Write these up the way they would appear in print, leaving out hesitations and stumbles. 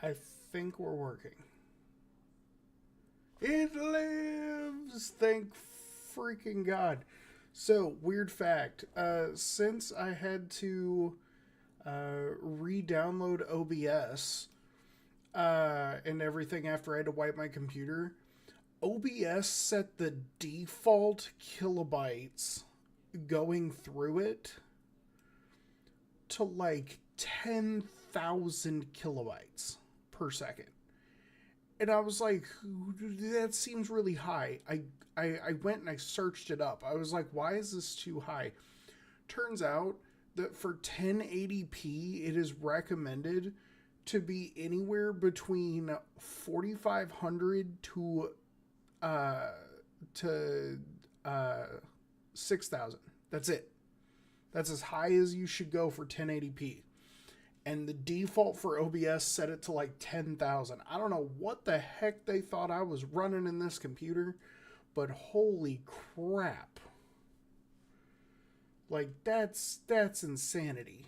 I think we're working. It lives! Thank freaking God. So, weird fact. Since I had to re-download OBS and everything after I had to wipe my computer, OBS set the default kilobytes going through it to like 10,000 kilobytes per second. And I was like, that seems really high. I went and I searched it up. I was like, why is this too high? Turns out that for 1080p, it is recommended to be anywhere between 4,500 to 6,000. That's it. That's as high as you should go for 1080p. And the default for OBS set it to like 10,000. I don't know what the heck they thought I was running in this computer, but holy crap. Like, that's insanity.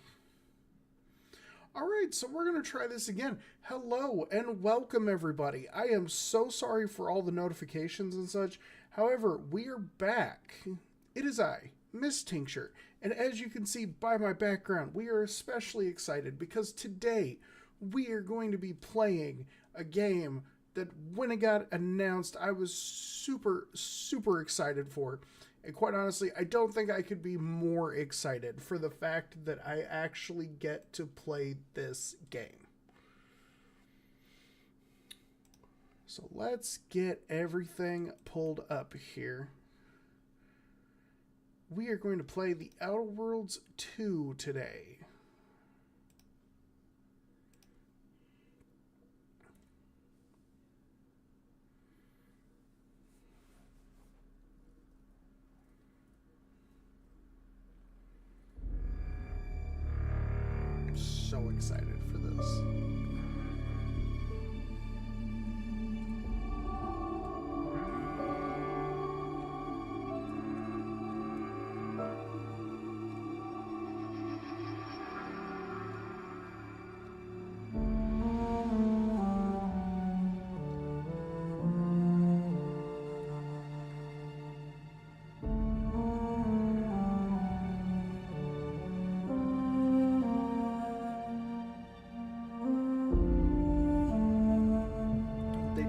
Alright, so we're going to try this again. Hello and welcome everybody. I am so sorry for all the notifications and such. However, we are back. It is I, Ms.Tincture. And as you can see by my background, we are especially excited because today we are going to be playing a game that when it got announced, I was super, super excited for. And quite honestly, I don't think I could be more excited for the fact that I actually get to play this game. So let's get everything pulled up here. We are going to play The Outer Worlds 2 today. I'm so excited for this.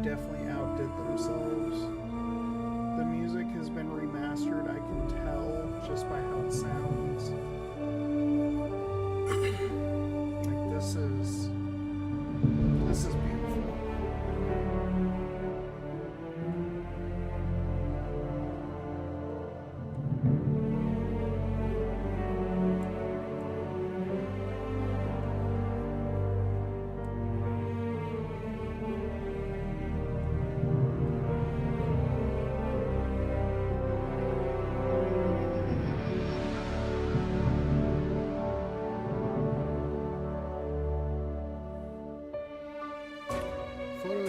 Definitely outdid themselves. The music has been remastered, I can tell just by how it sounds. Like this is beautiful.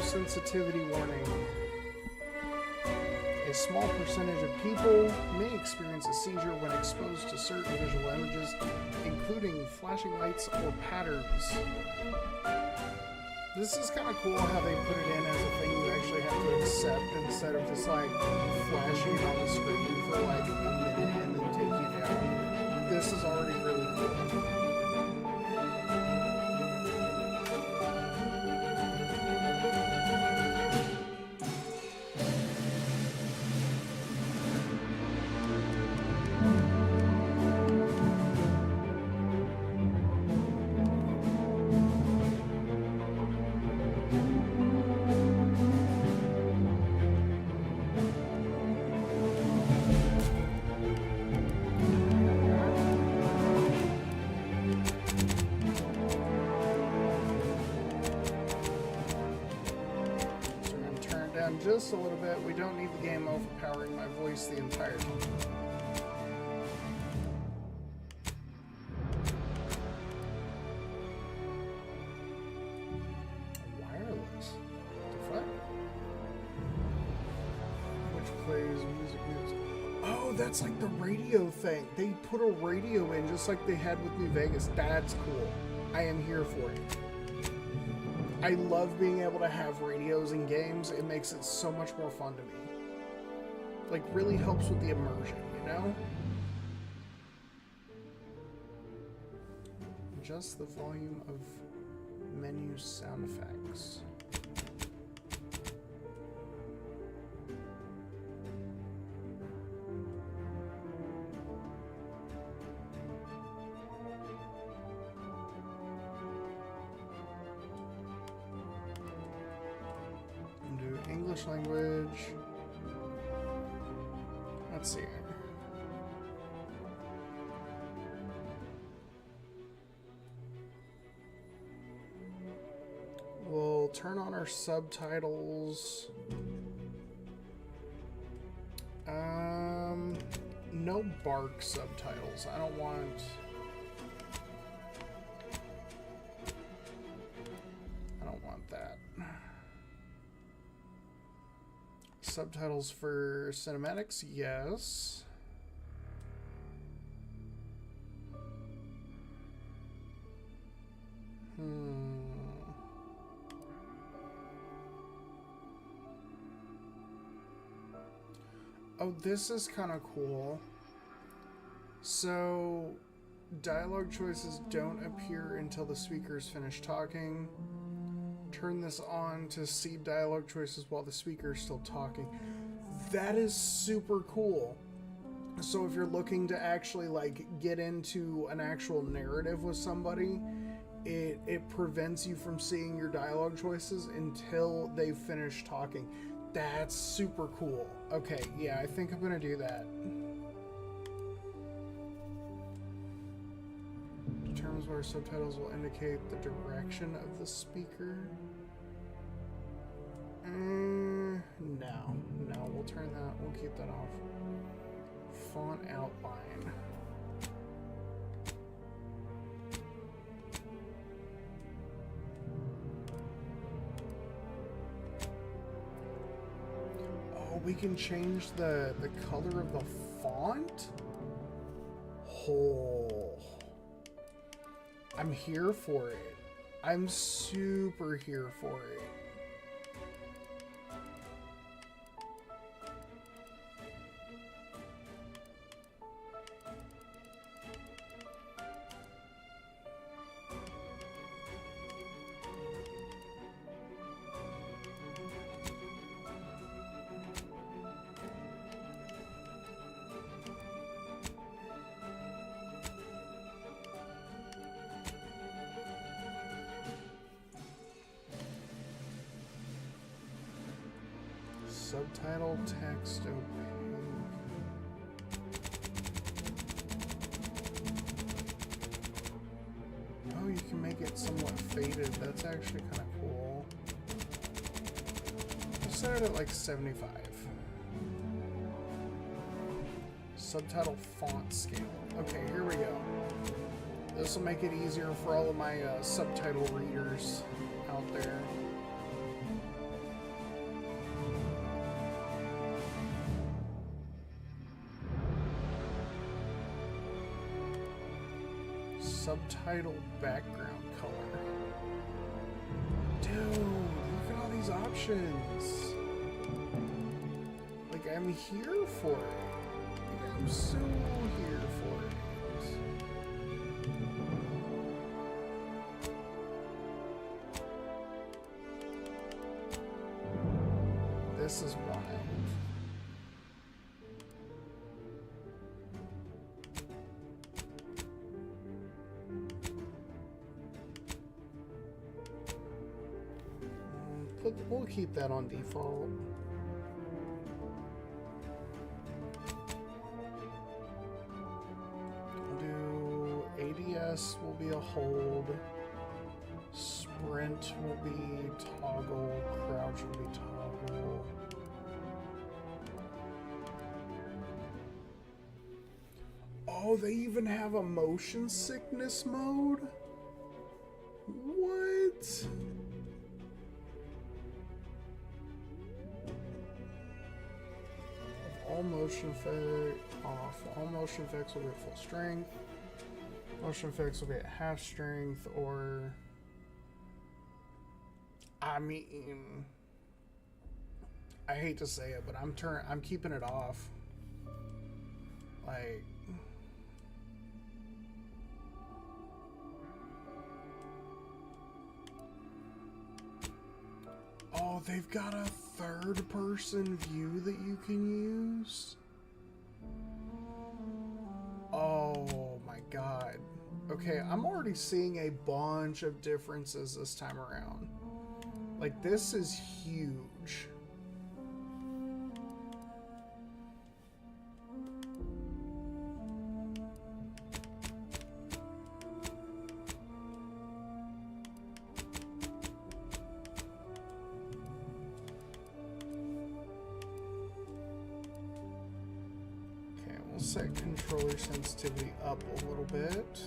Sensitivity warning. A small percentage of people may experience a seizure when exposed to certain visual images, including flashing lights or patterns. This is kind of cool how they put it in as a thing you actually have to accept instead of just like flashing it on the screen for like a minute and then taking it down. This is already really cool. Just a little bit. We don't need the game overpowering my voice the entire time. Wireless. The fuck? Which plays music. Oh, that's like the radio thing. They put a radio in just like they had with New Vegas. That's cool. I am here for it. I love being able to have radios in games. It makes it so much more fun to me. Like, really helps with the immersion, you know? Adjust the volume of menu sound effects. Do English language. Let's see. We'll turn on our subtitles. No bark subtitles. I don't want that. Subtitles for cinematics, yes. Oh, this is kind of cool. So, dialogue choices don't appear until the speakers finish talking. Turn this on to see dialogue choices while the speaker is still talking. That is super cool. So if you're looking to actually like get into an actual narrative with somebody, it prevents you from seeing your dialogue choices until they finish talking. That's super cool. Okay, yeah, I think I'm gonna do that. Determines where subtitles will indicate the direction of the speaker. No, we'll turn that, we'll keep that off. Font outline. Oh, we can change the color of the font? Oh. I'm here for it. I'm super here for it. Subtitle text opaque. Oh, you can make it somewhat faded. That's actually kind of cool. I'll set it at like 75. Subtitle font scale. Okay, here we go. This will make it easier for all of my subtitle readers out there. Subtitle background color. Dude, look at all these options. Like, I'm here for it. Like, I'm so here for it. This is wild. We'll keep that on default. Do ADS will be a hold. Sprint will be toggle. Crouch will be toggle. Oh, they even have a motion sickness mode? What? All motion effect off. All motion effects will be at full strength. Motion effects will be at half strength or I mean, I hate to say it, but I'm keeping it off. Like, oh, they've got a third-person view that you can use? Oh my god. Okay, I'm already seeing a bunch of differences this time around. Like, this is huge. Set controller sensitivity up a little bit.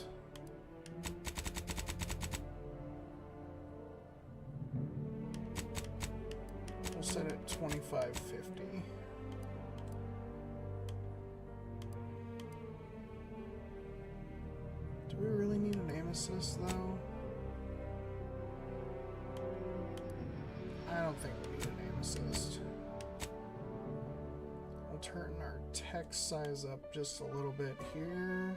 We'll set it 2550. Do we really need an aim assist though? I don't think we need an aim assist. We'll turn our text size up just a little bit here.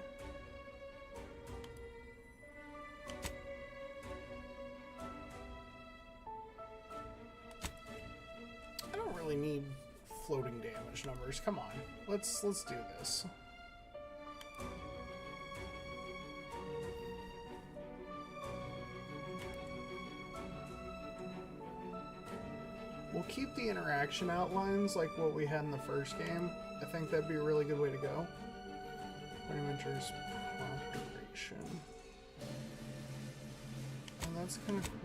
I don't really need floating damage numbers. Come on, let's do this. We'll keep the interaction outlines like what we had in the first game. I think that'd be a really good way to go. Adventures prompt duration. And that's kind of cool.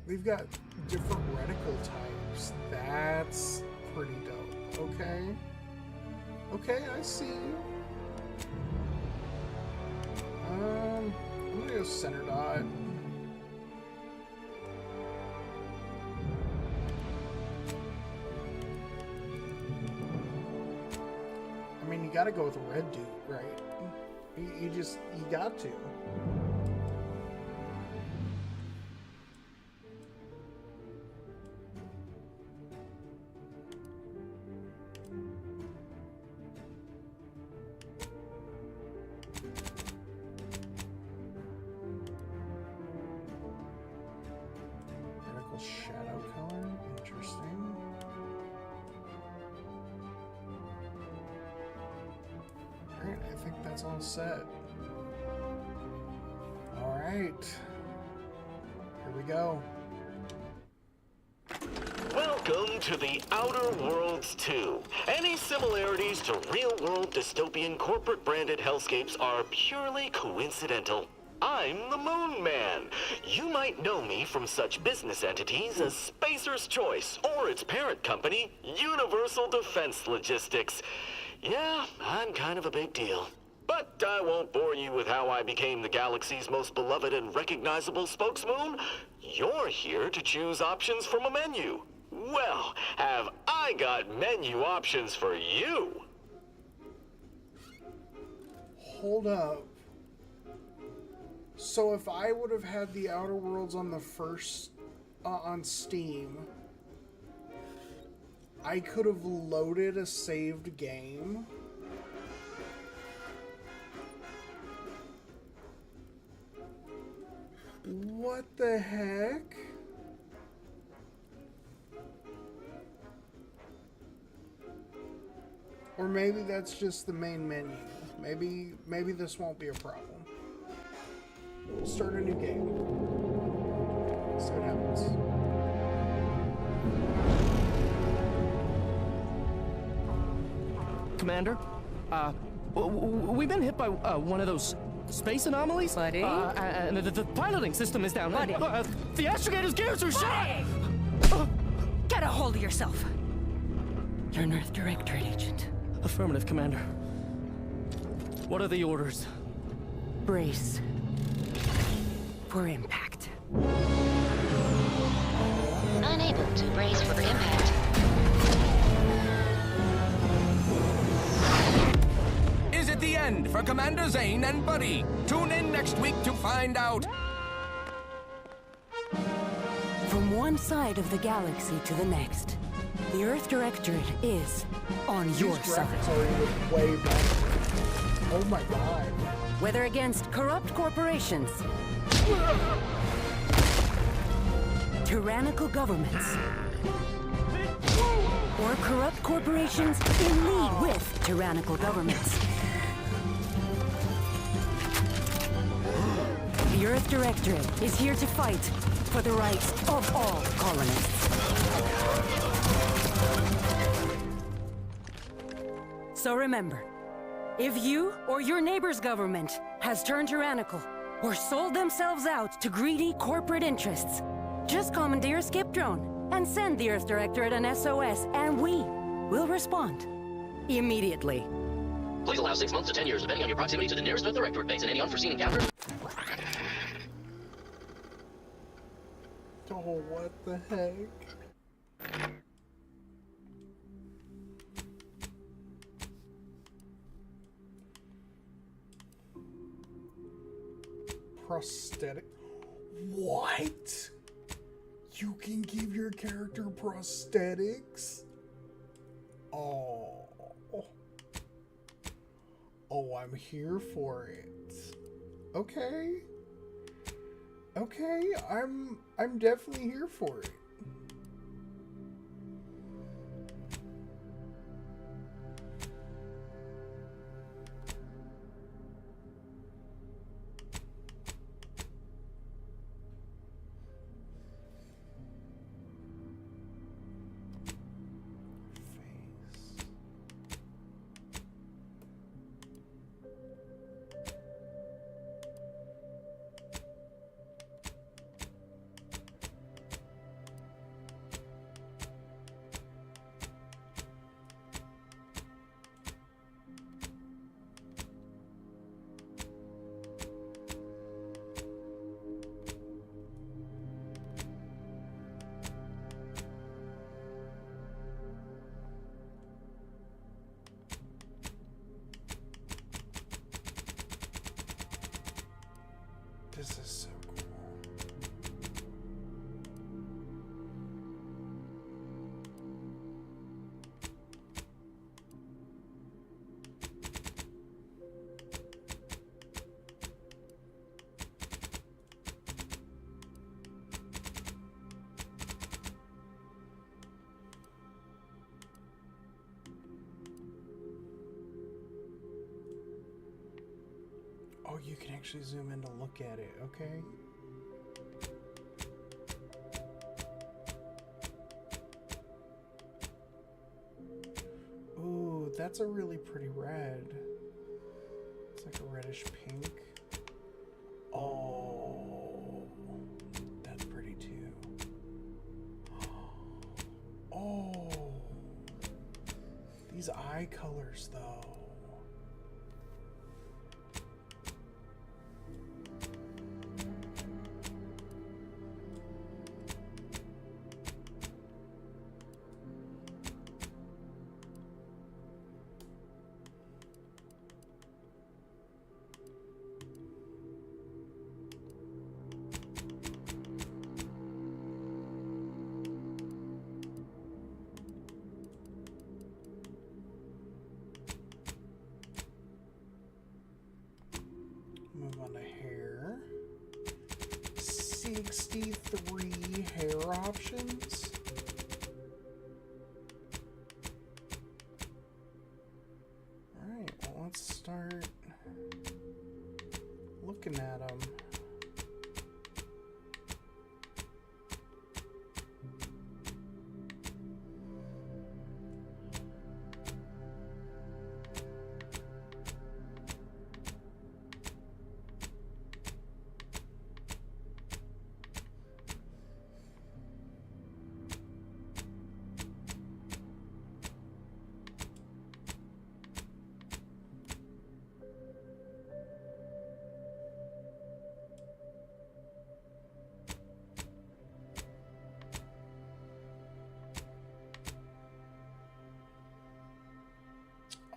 They've got different reticle types. That's pretty dope. Okay. Okay, I see you. I'm gonna go center dot. I mean, you gotta go with a red dude, right? You got to. All set. All right. Here we go. Welcome to the Outer Worlds 2. Any similarities to real-world dystopian corporate-branded hellscapes are purely coincidental. I'm the Moon Man. You might know me from such business entities as Spacer's Choice or its parent company, Universal Defense Logistics. Yeah, I'm kind of a big deal. But I won't bore you with how I became the galaxy's most beloved and recognizable spokesmoon. You're here to choose options from a menu. Well, have I got menu options for you? Hold up. So if I would have had the Outer Worlds on the first, on Steam, I could have loaded a saved game. What the heck? Or maybe that's just the main menu. Maybe this won't be a problem. We'll start a new game. See what happens. Commander, we've been hit by one of those Space anomalies? Buddy? And the piloting system is down. Buddy. The astrogator's gears are shot! Get a hold of yourself. You're an Earth Directorate agent. Affirmative, Commander. What are the orders? Brace for impact. Unable to brace for impact. Is it the end for Commander Zane and Buddy? Tune in next week to find out. From one side of the galaxy to the next, the Earth Directorate is on your These side. graphics are even way better. Oh my god. Whether against corrupt corporations, tyrannical governments, or corrupt corporations in league with tyrannical governments. The Earth Directorate is here to fight for the rights of all colonists. So remember, if you or your neighbor's government has turned tyrannical or sold themselves out to greedy corporate interests, just commandeer a skip drone and send the Earth Directorate an SOS, and we will respond immediately. Please allow 6 months to 10 years, depending on your proximity to the nearest Earth Directorate base and any unforeseen encounter. Oh, what the heck? Prosthetic. What? You can give your character prosthetics? Oh. Oh, I'm here for it. Okay. Okay, I'm definitely here for it. This is so cool. Oh, you can actually zoom in to look at it, okay? Ooh, that's a really pretty red. It's like a reddish pink. Oh, that's pretty too. Oh, these eye colors though. Move on to hair. 63 hair options. Alright, well, let's start looking at them.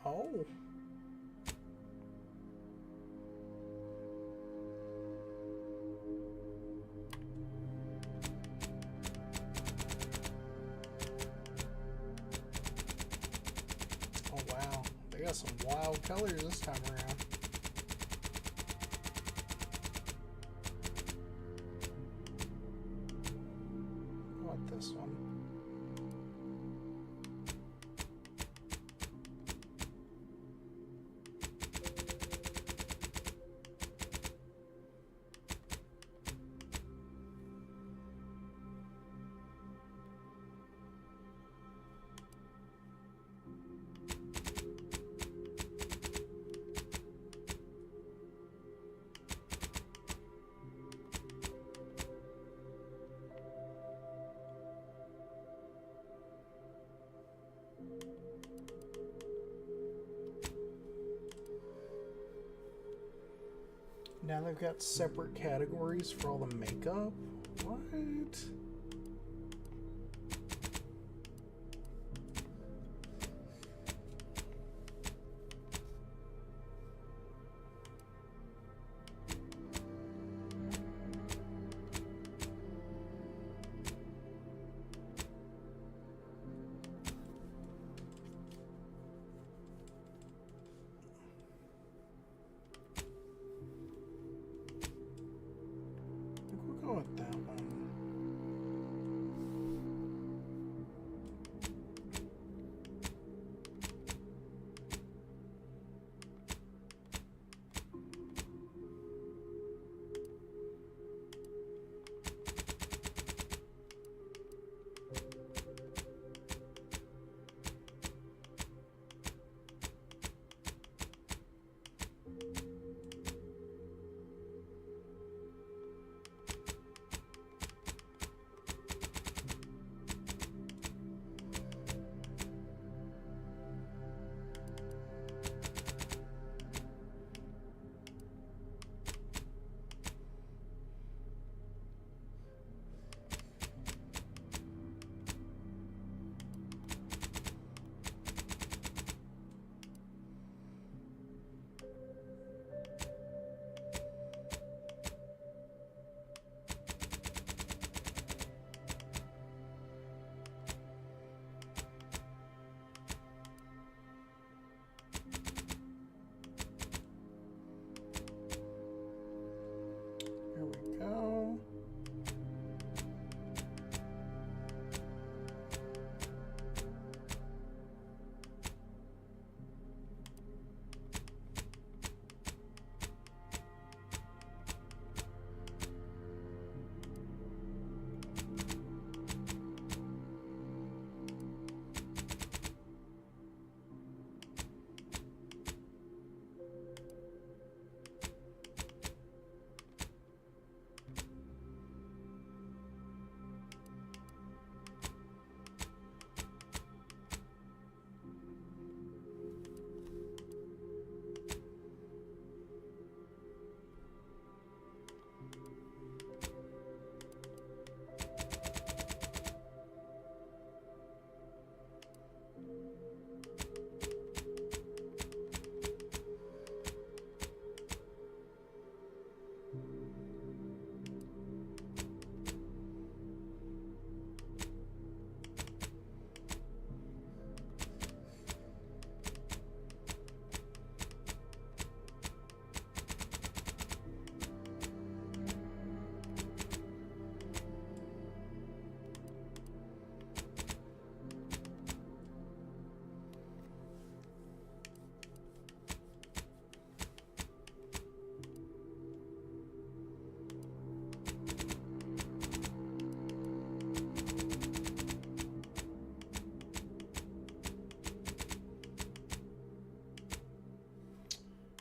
Oh. Oh wow, they got some wild colors this time around. I want this one. Now they've got separate categories for all the makeup. What? We'll go with that one. Here we go.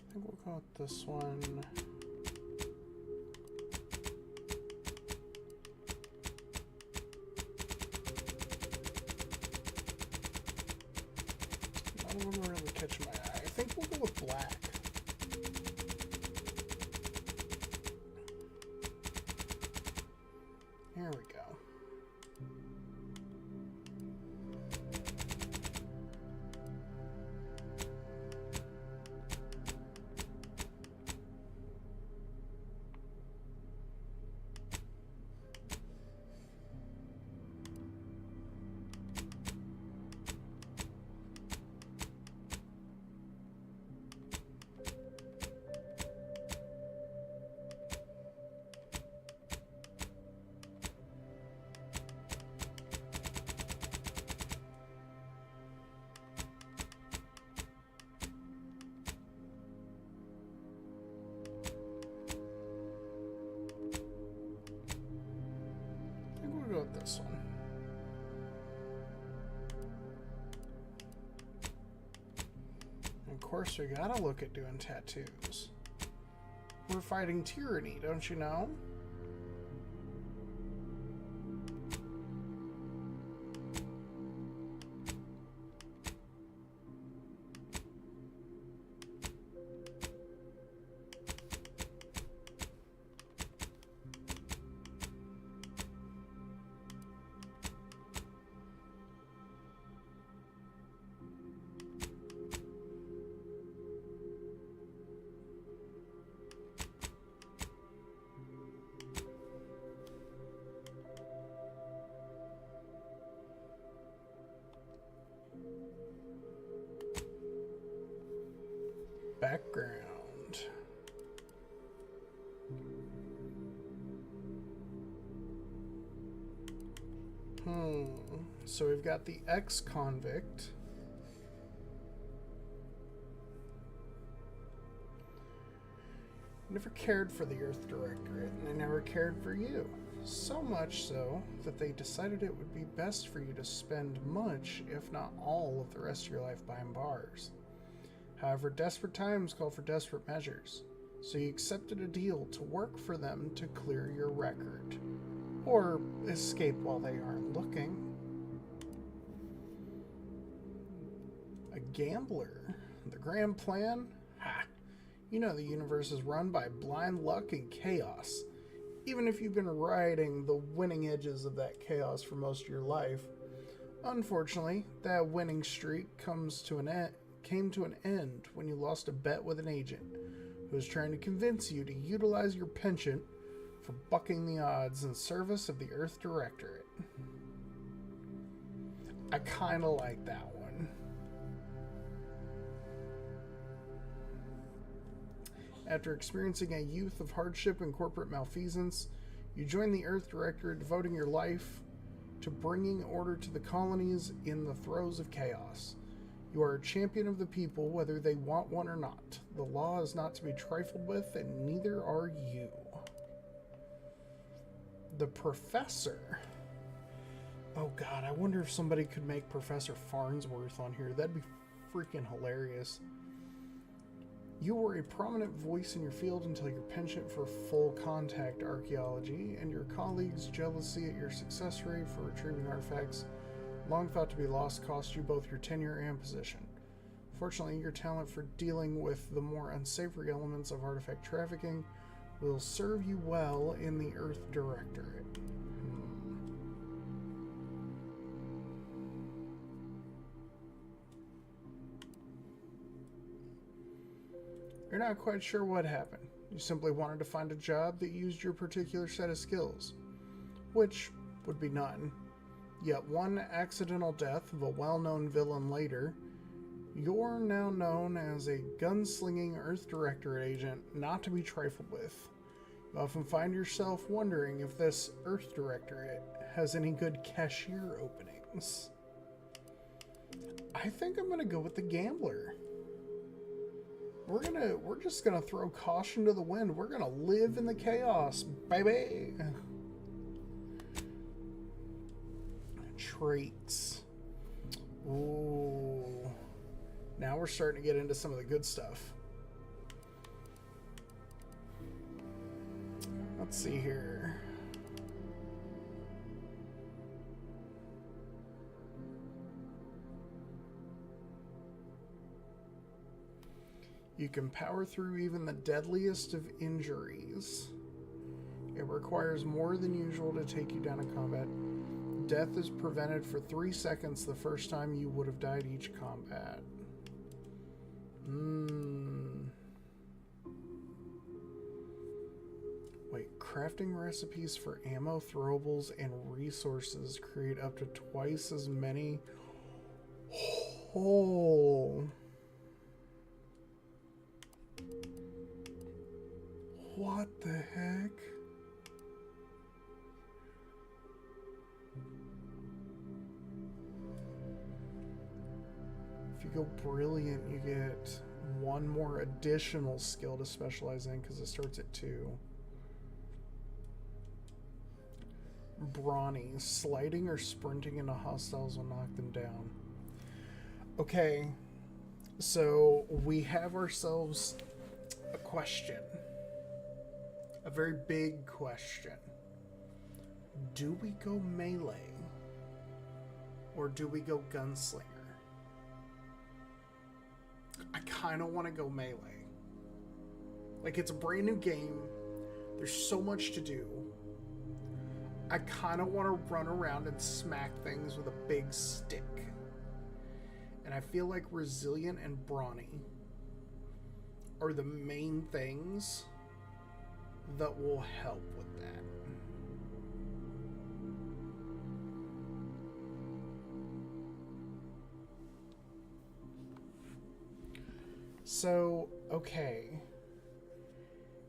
I think we'll go with this one. None of them are really catching my eye. I think we'll go with black. Here we go. course we gotta look at doing tattoos. We're fighting tyranny, don't you know? Background. So we've got the ex-convict. Never cared for the Earth Directorate, and they never cared for you. So much so that they decided it would be best for you to spend much, if not all, of the rest of your life behind bars. However, desperate times call for desperate measures, so you accepted a deal to work for them to clear your record. Or escape while they aren't looking. A gambler. The grand plan? Ha! You know the universe is run by blind luck and chaos. Even if you've been riding the winning edges of that chaos for most of your life. Unfortunately, that winning streak came to an end when you lost a bet with an agent who was trying to convince you to utilize your penchant for bucking the odds in service of the Earth Directorate. I kind of like that one. After experiencing a youth of hardship and corporate malfeasance, you join the Earth Directorate, devoting your life to bringing order to the colonies in the throes of chaos. You are a champion of the people, whether they want one or not. The law is not to be trifled with, and neither are you. The Professor. Oh god, I wonder if somebody could make Professor Farnsworth on here. That'd be freaking hilarious. You were a prominent voice in your field until your penchant for full contact archaeology and your colleagues' jealousy at your success rate for retrieving artifacts, long thought to be lost, cost you both your tenure and position. Fortunately, your talent for dealing with the more unsavory elements of artifact trafficking will serve you well in the Earth Directorate. You're not quite sure what happened. You simply wanted to find a job that used your particular set of skills, which would be none. Yet one accidental death of a well-known villain later, you're now known as a gunslinging Earth Directorate agent not to be trifled with. You often find yourself wondering if this Earth Directorate has any good cashier openings. I think I'm gonna go with the gambler. We're just gonna throw caution to the wind. We're gonna live in the chaos, baby. Traits. Ooh. Now we're starting to get into some of the good stuff. Let's see here. You can power through even the deadliest of injuries. It requires more than usual to take you down in combat. Death is prevented for 3 seconds the first time you would have died each combat. Wait, crafting recipes for ammo, throwables, and resources create up to twice as many. Oh. What the heck? If you go brilliant, you get one more additional skill to specialize in because it starts at 2. Brawny. Sliding or sprinting into hostiles will knock them down. Okay, So we have ourselves a question. A very big question. Do we go melee? Or do we go gunslinger? I kind of want to go melee. Like, it's a brand new game. There's so much to do. I kind of want to run around and smack things with a big stick. And I feel like resilient and brawny are the main things that will help with that. So, okay.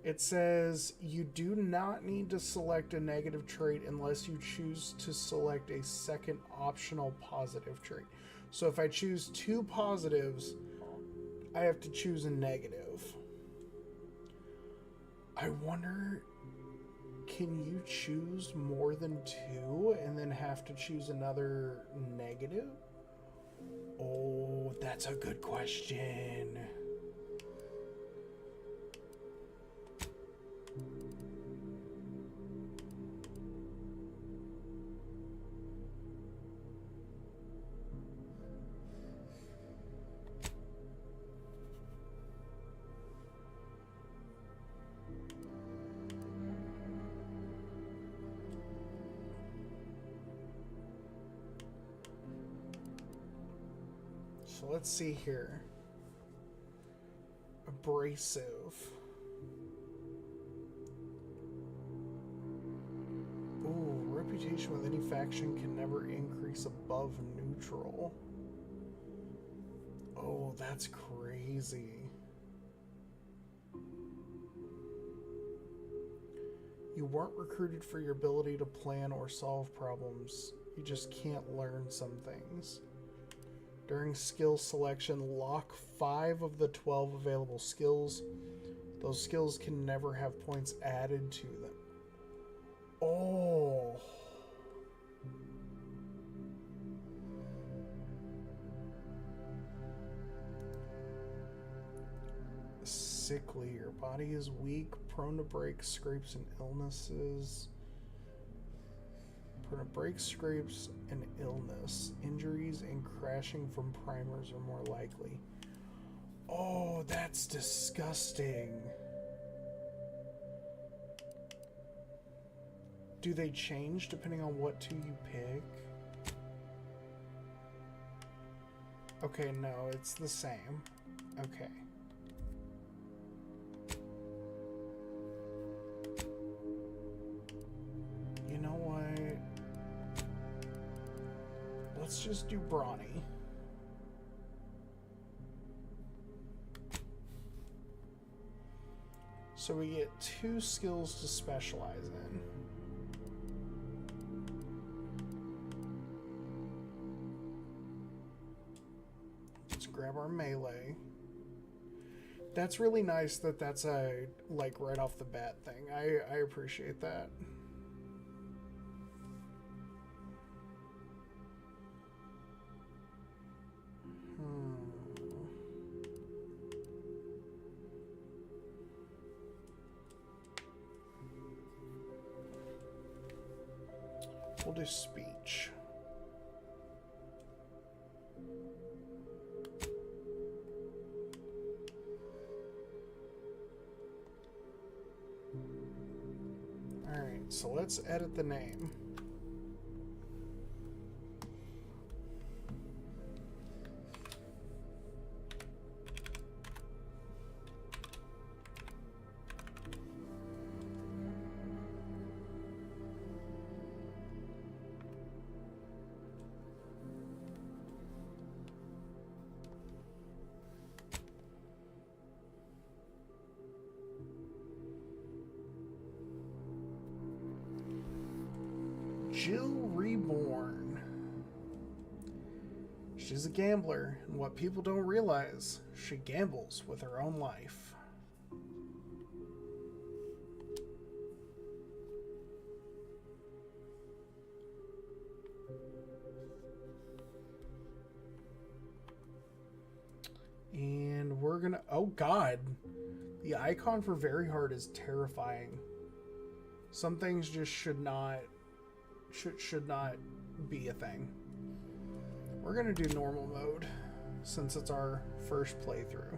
It says you do not need to select a negative trait unless you choose to select a second optional positive trait. So if I choose 2 positives, I have to choose a negative. I wonder, can you choose more than 2 and then have to choose another negative? Oh, that's a good question. So let's see here. Abrasive. Ooh, reputation with any faction can never increase above neutral. Oh, that's crazy. You weren't recruited for your ability to plan or solve problems. You just can't learn some things. During skill selection, lock 5 of the 12 available skills. Those skills can never have points added to them. Oh. Sickly. Your body is weak, prone to break, scrapes, and illnesses. Prone to break, scrapes, and illness. Injuries and crashing from primers are more likely. Oh, that's disgusting. Do they change depending on what 2 you pick? Okay, no, it's the same. Okay. You know what? Let's just do brawny. So we get 2 skills to specialize in. Let's grab our melee. That's really nice that that's a, like, right off the bat thing. I appreciate that. We'll do speech. Alright, so let's edit the name. Jill Reborn. She's a gambler, and what people don't realize, she gambles with her own life. And we're gonna... Oh, God. The icon for very hard is terrifying. Some things just should not be a thing. We're gonna do normal mode since it's our first playthrough.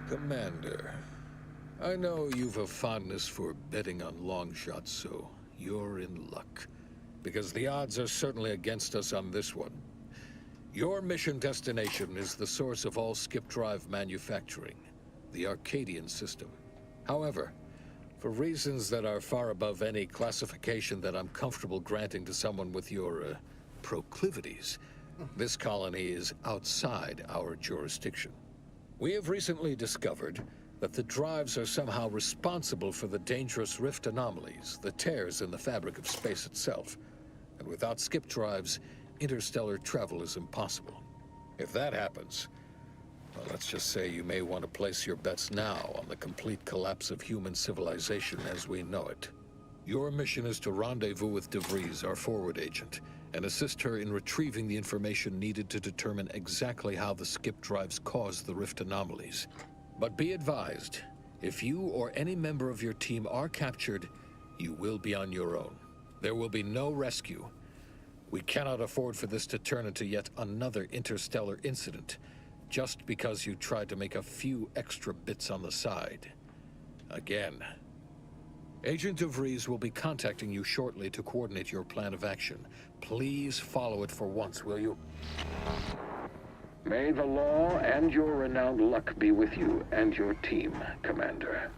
Commander, I know you've a fondness for betting on long shots, so you're in luck. Because the odds are certainly against us on this one. Your mission destination is the source of all skip drive manufacturing, the Arcadian system. However, for reasons that are far above any classification that I'm comfortable granting to someone with your proclivities, this colony is outside our jurisdiction. We have recently discovered that the drives are somehow responsible for the dangerous rift anomalies, the tears in the fabric of space itself. And without skip drives, interstellar travel is impossible. If that happens, well, let's just say you may want to place your bets now on the complete collapse of human civilization as we know it. Your mission is to rendezvous with DeVries, our forward agent, and assist her in retrieving the information needed to determine exactly how the skip drives caused the rift anomalies. But be advised, if you or any member of your team are captured, you will be on your own. There will be no rescue. We cannot afford for this to turn into yet another interstellar incident, just because you tried to make a few extra bits on the side. Again. Agent DeVries will be contacting you shortly to coordinate your plan of action. Please follow it for once, will you? May the law and your renowned luck be with you and your team, Commander.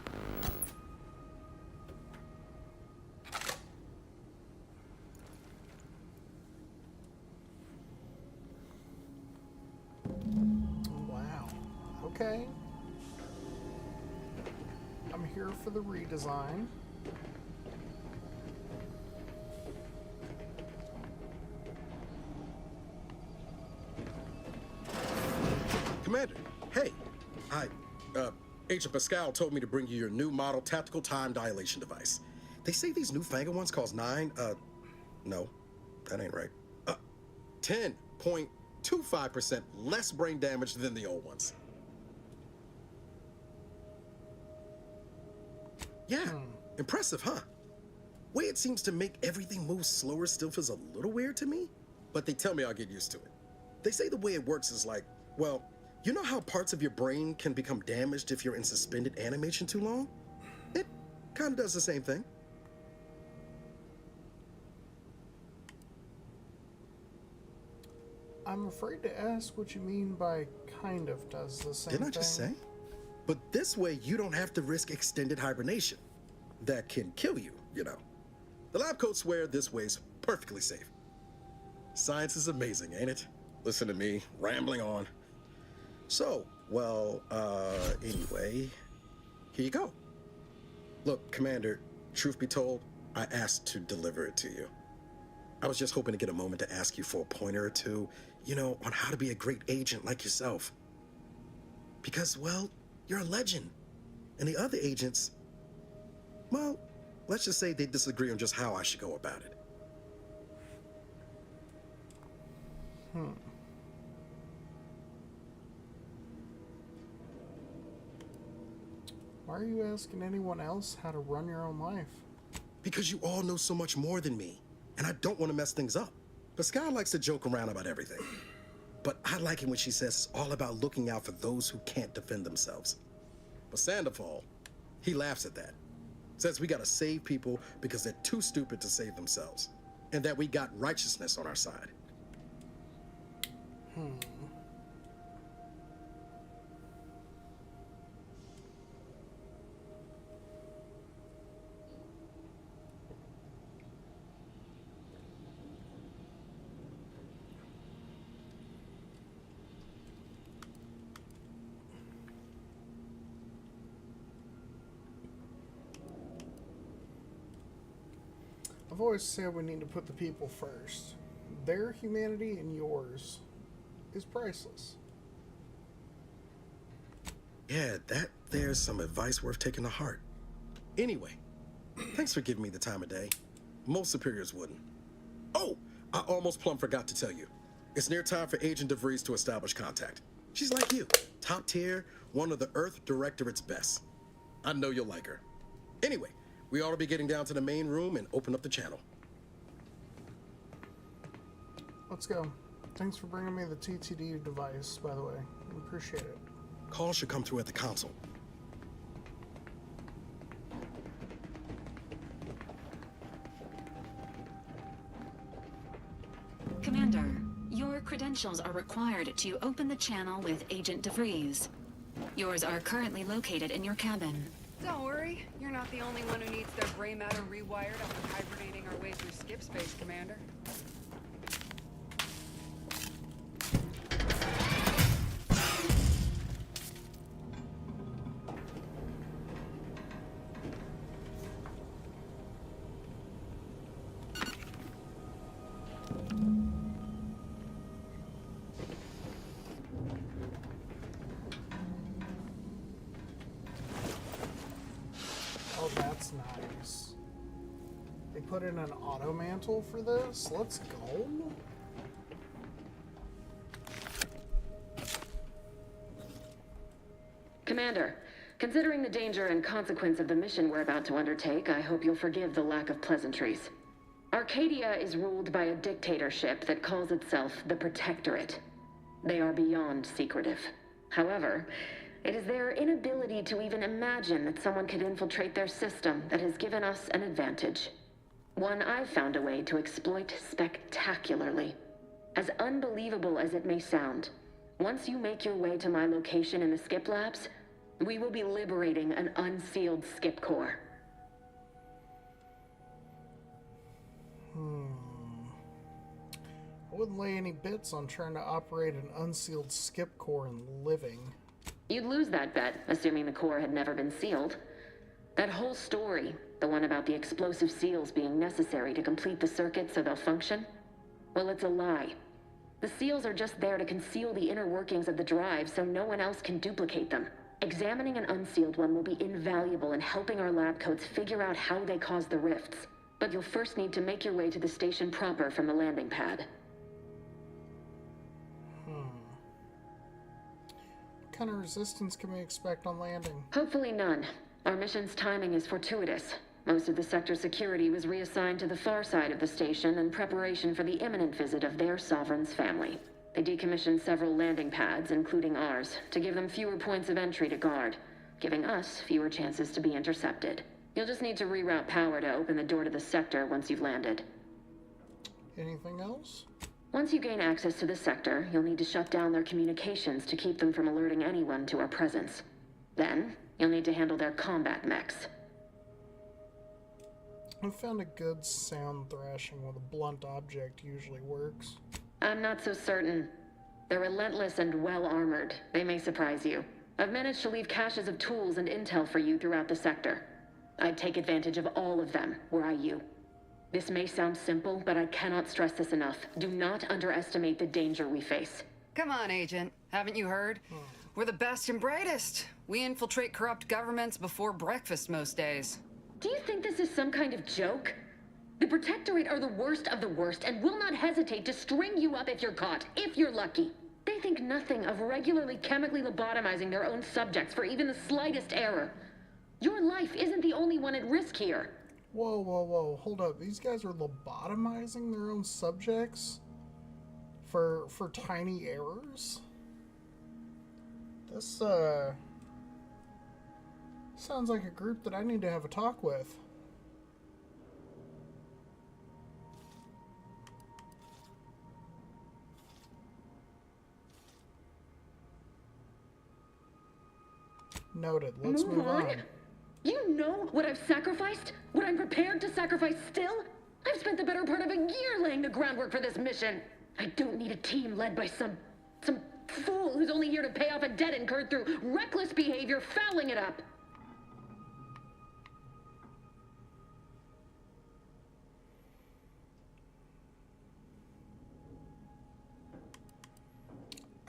Wow. Okay. I'm here for the redesign. Commander, hey. Agent Pascal told me to bring you your new model tactical time dilation device. They say these newfangled ones cause no, that ain't right. 10.25% less brain damage than the old ones. Yeah, impressive, huh? Way it seems to make everything move slower still feels a little weird to me, but they tell me I'll get used to it. They say the way it works is like, well, you know how parts of your brain can become damaged if you're in suspended animation too long? It kind of does the same thing. I'm afraid to ask what you mean by kind of does the same thing. Didn't I just say? But this way, you don't have to risk extended hibernation. That can kill you, you know. The lab coats swear this way's perfectly safe. Science is amazing, ain't it? Listen to me, rambling on. So, well, anyway, here you go. Look, Commander, truth be told, I asked to deliver it to you. I was just hoping to get a moment to ask you for a pointer or two, you know, on how to be a great agent like yourself. Because, well, you're a legend. And the other agents, well, let's just say they disagree on just how I should go about it. Why are you asking anyone else how to run your own life? Because you all know so much more than me, and I don't want to mess things up. Pascal likes to joke around about everything. But I like it when she says it's all about looking out for those who can't defend themselves. But Sandoval, he laughs at that. Says we gotta save people because they're too stupid to save themselves. And that we got righteousness on our side. I've always said we need to put the people first. Their humanity and yours is priceless. Yeah, there's some advice worth taking to heart. Anyway, thanks for giving me the time of day. Most superiors wouldn't. Oh, I almost plumb forgot to tell you. It's near time for Agent DeVries to establish contact. She's like you, top tier, one of the Earth Directorate's best. I know you'll like her. Anyway, we ought to be getting down to the main room and open up the channel. Let's go. Thanks for bringing me the TTD device, by the way. I appreciate it. Calls should come through at the console. Commander, your credentials are required to open the channel with Agent DeVries. Yours are currently located in your cabin. Don't worry, you're not the only one who needs their gray matter rewired after hibernating our way through skip space, Commander. Oh, that's nice. They put in an auto mantle for this? Let's go. Commander, considering the danger and consequence of the mission we're about to undertake, I hope you'll forgive the lack of pleasantries. Arcadia is ruled by a dictatorship that calls itself the Protectorate. They are beyond secretive. However, it is their inability to even imagine that someone could infiltrate their system that has given us an advantage. One I've found a way to exploit spectacularly. As unbelievable as it may sound, once you make your way to my location in the skip labs, we will be liberating an unsealed skip core. I wouldn't lay any bits on trying to operate an unsealed skip core and living. You'd lose that bet, assuming the core had never been sealed. That whole story, the one about the explosive seals being necessary to complete the circuit so they'll function, well, it's a lie. The seals are just there to conceal the inner workings of the drive so no one else can duplicate them. Examining an unsealed one will be invaluable in helping our lab coats figure out how they cause the rifts. But you'll first need to make your way to the station proper from the landing pad. What kind of resistance can we expect on landing? Hopefully none. Our mission's timing is fortuitous. Most of the sector's security was reassigned to the far side of the station in preparation for the imminent visit of their sovereign's family. They decommissioned several landing pads, including ours, to give them fewer points of entry to guard, giving us fewer chances to be intercepted. You'll just need to reroute power to open the door to the sector once you've landed. Anything else? Once you gain access to the sector, you'll need to shut down their communications to keep them from alerting anyone to our presence. Then, you'll need to handle their combat mechs. I found a good sound thrashing with a blunt object usually works. I'm not so certain. They're relentless and well-armored. They may surprise you. I've managed to leave caches of tools and intel for you throughout the sector. I'd take advantage of all of them, were I you. This may sound simple, but I cannot stress this enough. Do not underestimate the danger we face. Come on, Agent. Haven't you heard? We're the best and brightest. We infiltrate corrupt governments before breakfast most days. Do you think this is some kind of joke? The Protectorate are the worst of the worst and will not hesitate to string you up if you're caught, if you're lucky. They think nothing of regularly chemically lobotomizing their own subjects for even the slightest error. Your life isn't the only one at risk here. Whoa, whoa, whoa. Hold up. These guys are lobotomizing their own subjects for tiny errors? This, sounds like a group that I need to have a talk with. Noted. Let's move on. You know what I've sacrificed? What I'm prepared to sacrifice still? I've spent the better part of a year laying the groundwork for this mission. I don't need a team led by some fool who's only here to pay off a debt incurred through reckless behavior, fouling it up.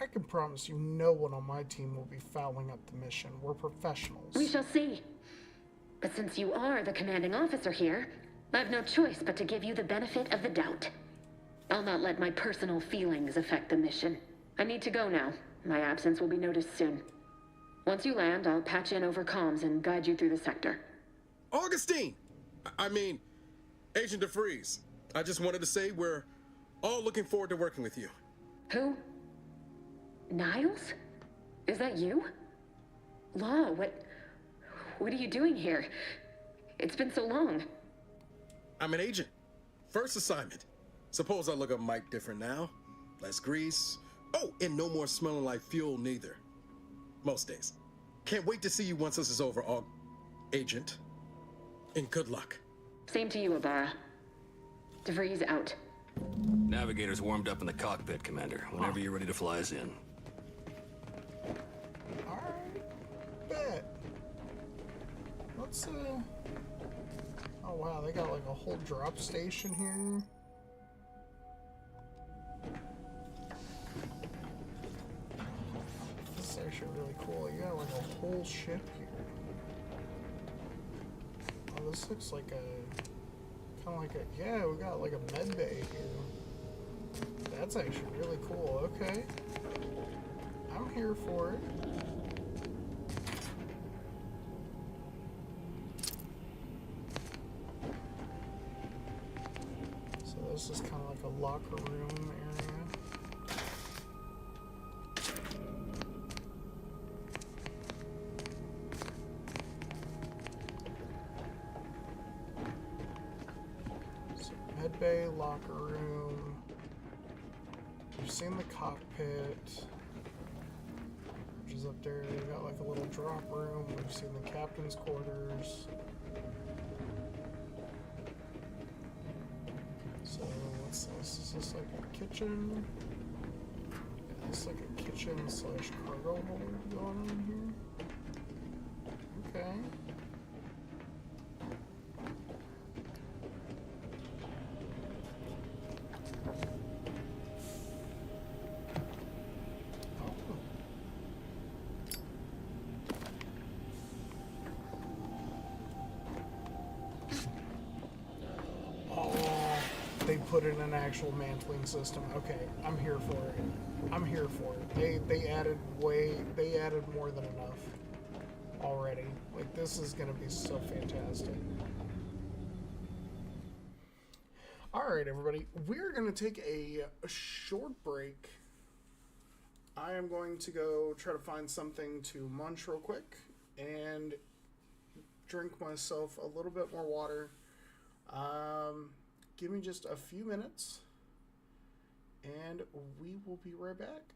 I can promise you no one on my team will be fouling up the mission. We're professionals. We shall see. But since you are the commanding officer here, I have no choice but to give you the benefit of the doubt. I'll not let my personal feelings affect the mission. I need to go now. My absence will be noticed soon. Once you land, I'll patch in over comms and guide you through the sector. Augustine! I mean, Agent DeFreeze. I just wanted to say we're all looking forward to working with you. Who? Niles? Is that you? Law, what are you doing here? It's been so long. I'm an agent. First assignment. Suppose I look a mite different now. Less grease. Oh, and no more smelling like fuel neither. Most days. Can't wait to see you once this is over, Agent. And good luck. Same to you, Ibarra. DeVries out. Navigator's warmed up in the cockpit, Commander. Whenever you're ready to fly us in. Alright. Bet. Let's, Oh, wow, they got like a whole drop station here. This is actually really cool. You got like a whole ship here. Oh, this looks like a... kind of like a... yeah, we got like a med bay here. That's actually really cool. Okay. I'm here for it. So this is kind of like a locker room area. Bay, locker room. We've seen the cockpit, which is up there. We got like a little drop room. We've seen the captain's quarters. So what's this? Is this like a kitchen? Yeah, this is like a kitchen slash cargo hold going on here. Okay. They put in an actual mantling system. Okay, I'm here for it. I'm here for it. They added more than enough already. Like, this is gonna be so fantastic. Alright, everybody. We're gonna take a short break. I am going to go try to find something to munch real quick and drink myself a little bit more water. Give me just a few minutes, and we will be right back.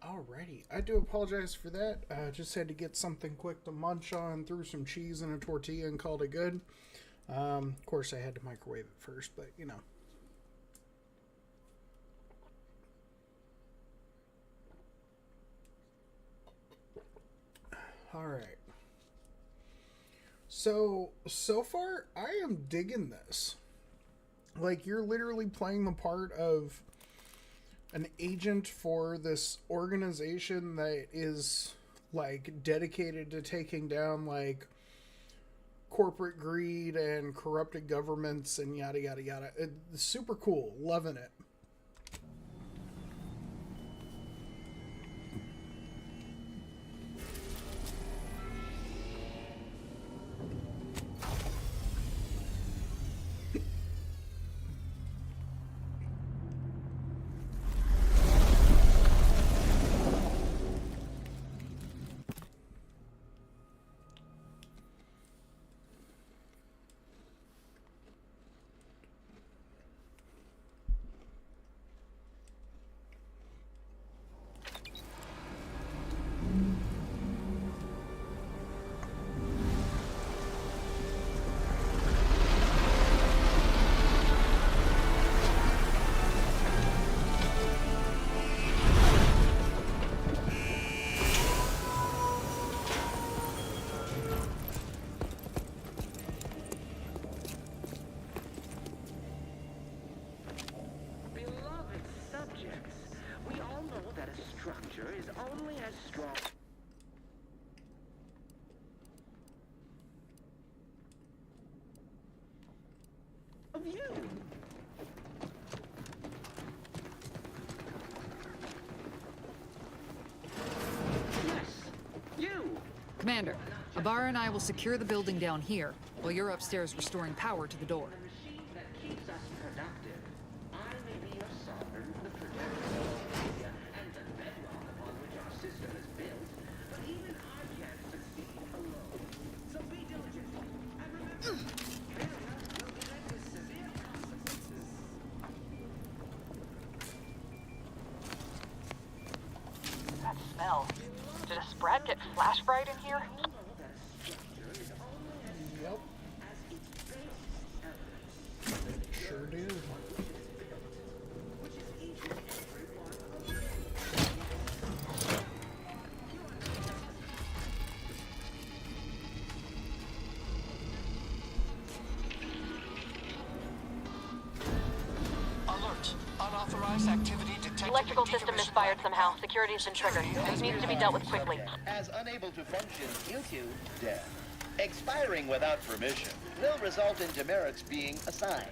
Alrighty, I do apologize for that. Just had to get something quick to munch on, threw some cheese in a tortilla and called it good. Of course, I had to microwave it first, but you know. Alright. So far, I am digging this. Like, you're literally playing the part of an agent for this organization that is, like, dedicated to taking down, like, corporate greed and corrupted governments and yada, yada, yada. It's super cool. Loving it. Commander, Ibarra and I will secure the building down here, while you're upstairs restoring power to the door. That smell. Did a Sprat get flash fried in here? Yep. Sure did. Alert. Unauthorized activity detected. Electrical system misfired somehow. Security has been triggered. This needs to be dealt with quickly. As unable to function due to death. Expiring without permission will result in demerits being assigned.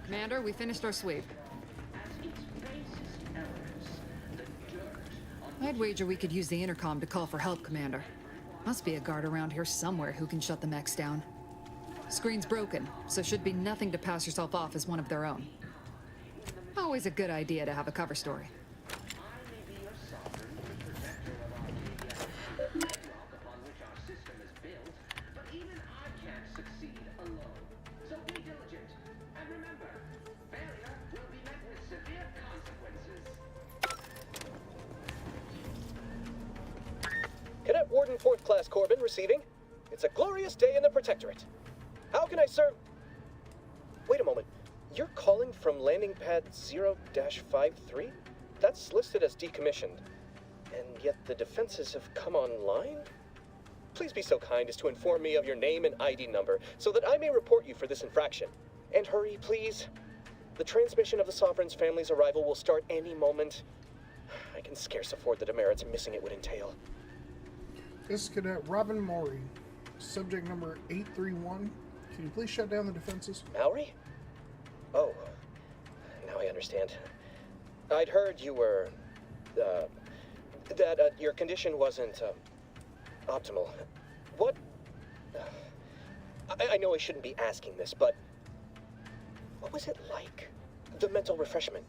Commander, we finished our sweep. I'd wager we could use the intercom to call for help, Commander. Must be a guard around here somewhere who can shut the mechs down. Screen's broken, so should be nothing to pass yourself off as one of their own. Always a good idea to have a cover story. Cadet Warden 4th Class Corbin receiving. It's a glorious day in the Protectorate. How can I serve? Wait a moment. You're calling from landing pad 0-53? That's listed as decommissioned. And yet the defenses have come online? Please be so kind as to inform me of your name and ID number so that I may report you for this infraction. And hurry, please. The transmission of the Sovereign's family's arrival will start any moment. I can scarce afford the demerits missing it would entail. This is Cadet Robin Maury. Subject number 831. Can you please shut down the defenses? Maury? Oh, now I understand. I'd heard you were, that your condition wasn't, optimal. What? I know I shouldn't be asking this, but what was it like? The mental refreshment?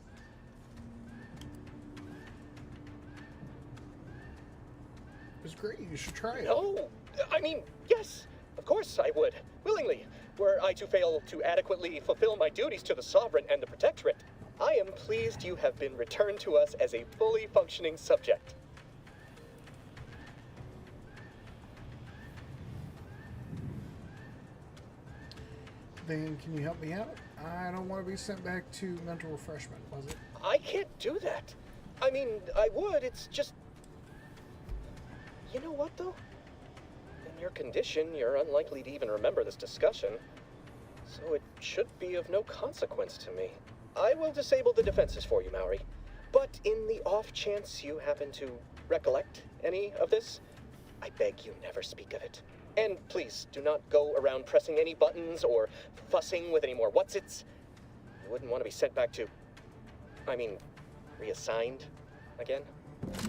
It was great. You should try it. No, I mean, yes, of course I would. Willingly. were I to fail to adequately fulfill my duties to the Sovereign and the Protectorate, I am pleased you have been returned to us as a fully functioning subject. Then can you help me out? I don't want to be sent back to mental refreshment, was it? I can't do that. I mean, I would, it's just... You know what, though? In your condition, you're unlikely to even remember this discussion, so it should be of no consequence to me. I will disable the defenses for you, Maori, but in the off chance you happen to recollect any of this, I beg you never speak of it. And please, do not go around pressing any buttons or fussing with any more whatsits. You wouldn't want to be sent back to... reassigned again?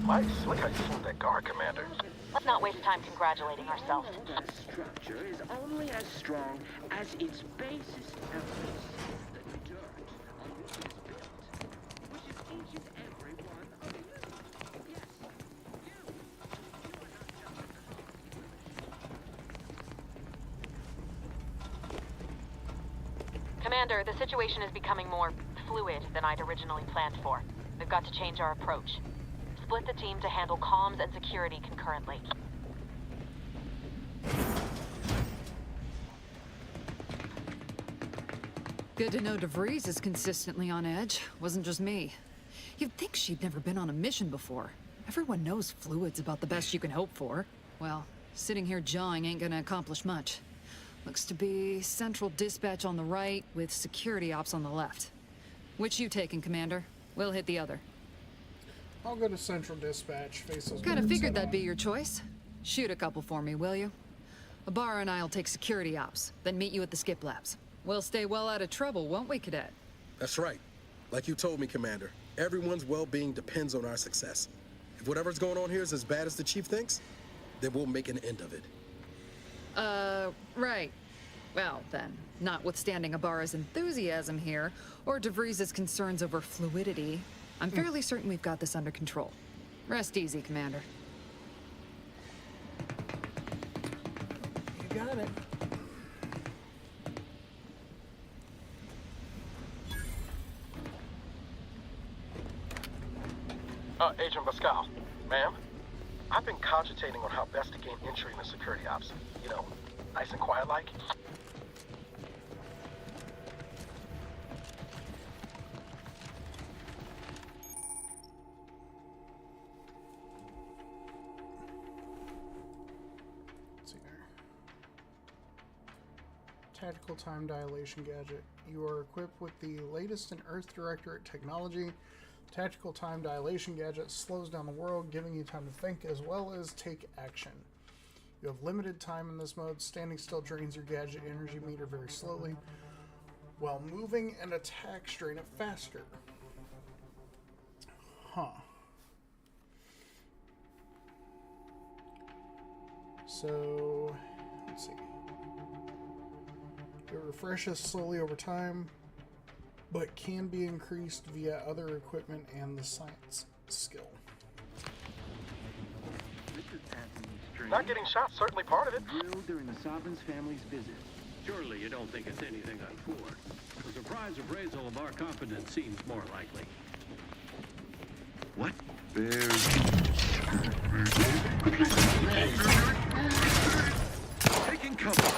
Nice. Look how you fooled that guard, Commander. Let's not waste time congratulating ourselves. The structure is only as strong as its basis elements. The dirt on which it's built, which is each and every one of you. Yes, Commander, the situation is becoming more fluid than I'd originally planned for. We've got to change our approach. Split the team to handle comms and security concurrently. Good to know DeVries is consistently on edge. Wasn't just me. You'd think she'd never been on a mission before. Everyone knows fluid's about the best you can hope for. Well, sitting here jawing ain't gonna accomplish much. Looks to be Central Dispatch on the right with Security Ops on the left. Which you taking, Commander? We'll hit the other. I'll go to Central Dispatch, face those Kinda nerds figured head that'd on. be your choice. Shoot a couple for me, will you? Ibarra and I'll take Security Ops, then meet you at the skip labs. We'll stay well out of trouble, won't we, Cadet? That's right. Like you told me, Commander, everyone's well-being depends on our success. If whatever's going on here is as bad as the Chief thinks, then we'll make an end of it. Right. Well, then, notwithstanding Ibarra's enthusiasm here, or DeVries' concerns over fluidity, I'm fairly certain we've got this under control. Rest easy, Commander. You got it. Agent Pascal, ma'am, I've been cogitating on how best to gain entry into security ops. You know, nice and quiet like. Let's see here. Tactical time dilation gadget. You are equipped with the latest in Earth Directorate technology. Tactical time dilation gadget slows down the world, giving you time to think as well as take action. You have limited time in this mode. Standing still drains your gadget energy meter very slowly, while moving and attacks drain it faster. Huh. So, let's see. It refreshes slowly over time, but can be increased via other equipment and the science skill. Not getting shot, certainly part of it. Drilled during the Sovereign's family's visit. Surely you don't think it's anything untoward. A surprise appraisal of our confidence seems more likely. What? Taking cover.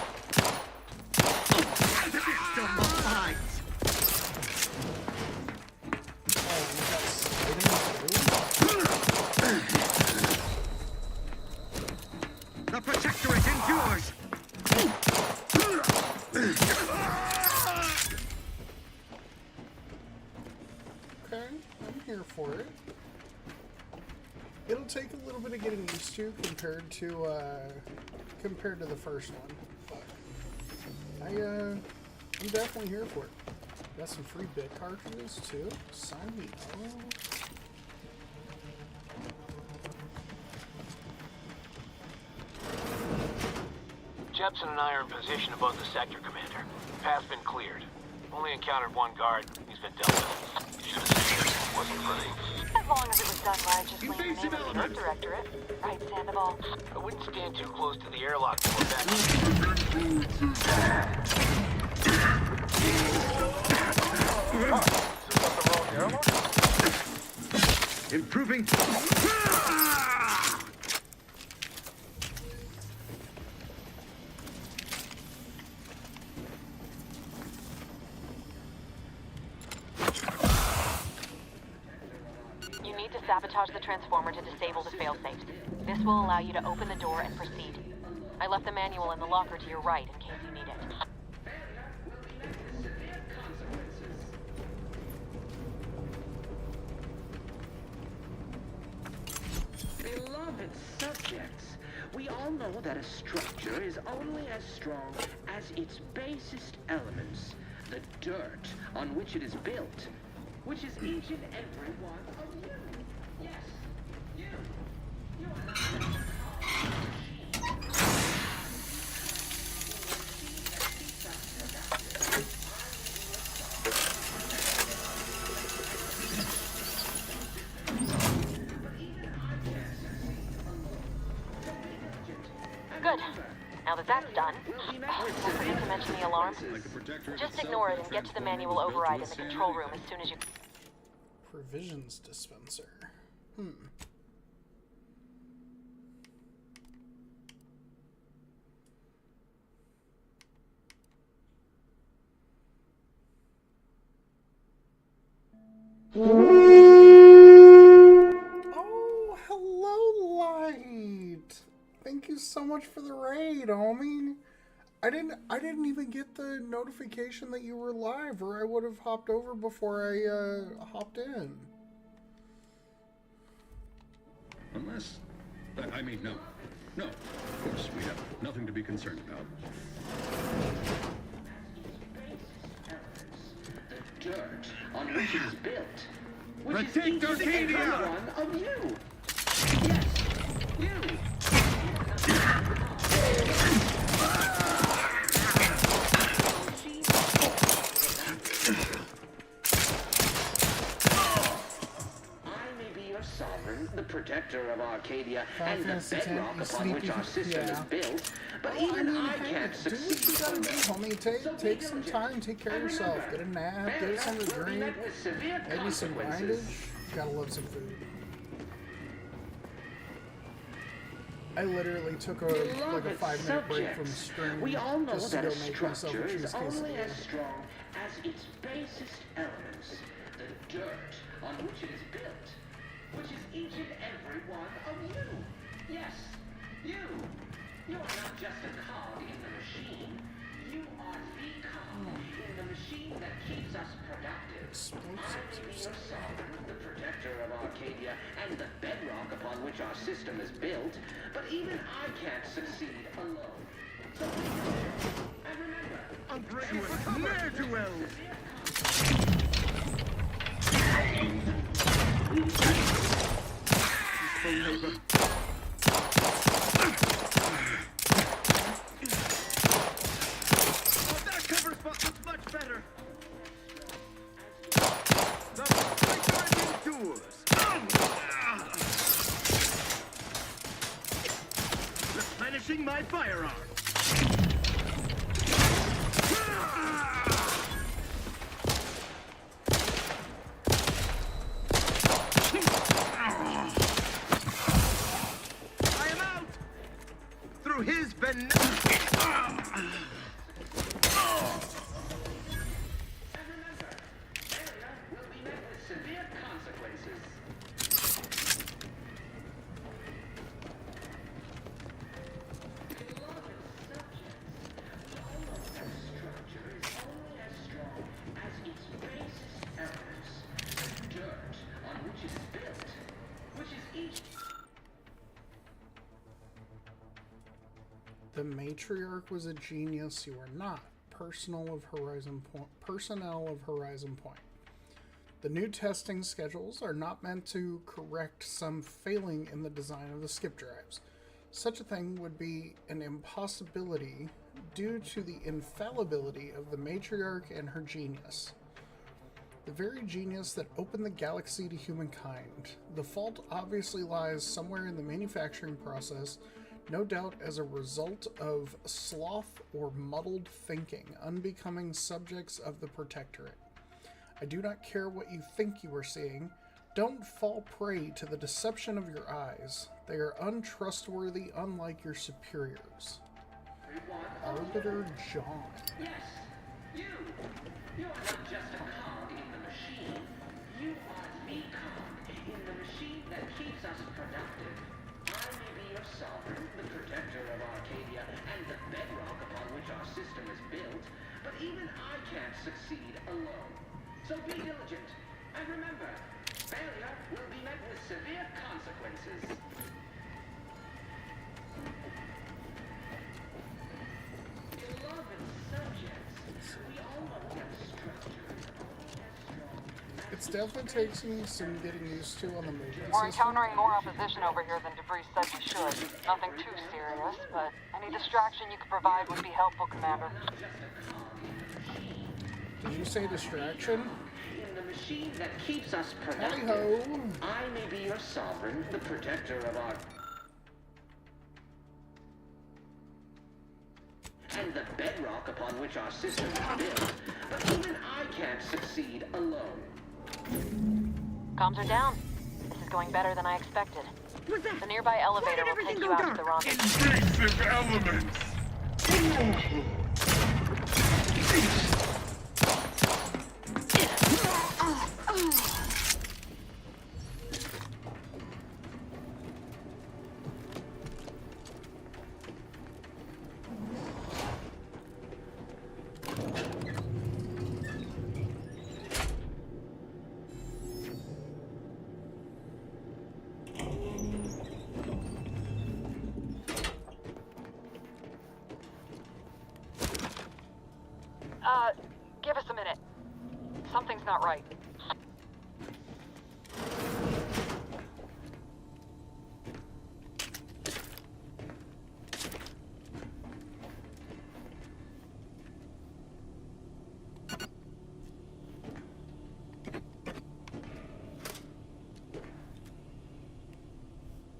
The Protectorate endures! Okay, I'm here for it. It'll take a little bit of getting used to compared to the first one, but I'm definitely here for it. Got some free bit cartridges too. Sign me up. Jepson and I are in position above the sector, Commander. Path's been cleared. Only encountered one guard. He's been dealt with. wasn't pretty. As long as it was done righteously in the name of the Earth Directorate. Right, Sandoval? I wouldn't stand too close to the airlock door back. Improving. You need to sabotage the transformer to disable the failsafes. This will allow you to open the door and proceed. I left the manual in the locker to your right in case you need it. Beloved subjects, we all know that a structure is only as strong as its basest elements, the dirt on which it is built, which is each and every one of you. Yes, you. You are not just a cog in the Good. Now that that's done, don't forget to mention the alarm. Just ignore it and get to the manual override in the control room as soon as you... Provisions dispenser. Oh, hello, Light. Thank you so much for the raid, homie. I didn't even get the notification that you were live, or I would have hopped over before I hopped in. Unless... I mean, no. No, of course, we have nothing to be concerned about. the dirt on which it is built, which is Protect each and every Arcadia! one of you. Yes, you. Sovereign, the protector of Arcadia, and the bedrock upon which our system is built, but even I can't succeed. Do what you gotta do, homie. Take some time, take care of yourself. Get a nap, get something to drink, maybe some grindage. Gotta love some food. I literally took a 5-minute break from stream we all know just to that go a make myself a structure is cheese only quesadilla. as strong as its basest elements, the dirt on which it is built, which is each and every one of you. Yes, you. You are not just a cog in the machine. You are the cog in the machine that keeps us productive. Your sovereign, the protector of Arcadia, and the bedrock upon which our system is built, but even I can't succeed alone. So and remember, I'm graduate, ne'er-do-well. For labor. Oh, that cover spot looks much better. The fighter endures. Replenishing my firearm. I am out through his severe consequences. The matriarch was a genius. You are not. Personnel of Horizon Point. The new testing schedules are not meant to correct some failing in the design of the skip drives. Such a thing would be an impossibility due to the infallibility of the matriarch and her genius. The very genius that opened the galaxy to humankind. The fault obviously lies somewhere in the manufacturing process, no doubt as a result of sloth or muddled thinking, unbecoming subjects of the Protectorate. I do not care what you think you are seeing. Don't fall prey to the deception of your eyes. They are untrustworthy, unlike your superiors. Arbiter John. Yes, you! You're not just a cog in the machine. You are the cog in the machine that keeps us productive. I may be your sovereign, the protector of Arcadia, and the bedrock upon which our system is built, but even I can't succeed alone. So be diligent, and remember, failure will be met with severe consequences. Beloved subjects, we all know that structure is only as strong. It's definitely taking some getting used to on the movement We're system. encountering more opposition over here than DeVries said we should. Nothing too serious, but any distraction you could provide would be helpful, Commander. Did you say distraction? In the machine that keeps us productive, Tally-ho. I may be your sovereign, the protector of our... and the bedrock upon which our system is built, but even I can't succeed alone. Comms are down. This is going better than I expected. The nearby elevator will take you out to the rendezvous. Invasive elements! Give us a minute. Something's not right.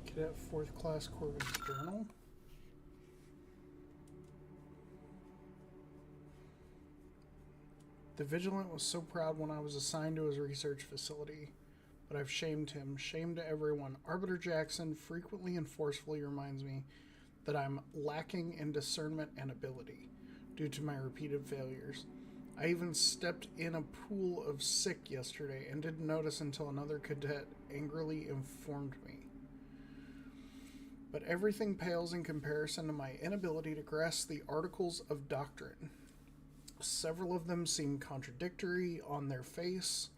Cadet 4th Class Corvus Journal. The Vigilant was so proud when I was assigned to his research facility, but I've shamed him, shamed everyone. Arbiter Jackson frequently and forcefully reminds me that I'm lacking in discernment and ability due to my repeated failures. I even stepped in a pool of sick yesterday and didn't notice until another cadet angrily informed me. But everything pales in comparison to my inability to grasp the articles of doctrine. Several of them seem contradictory on their face,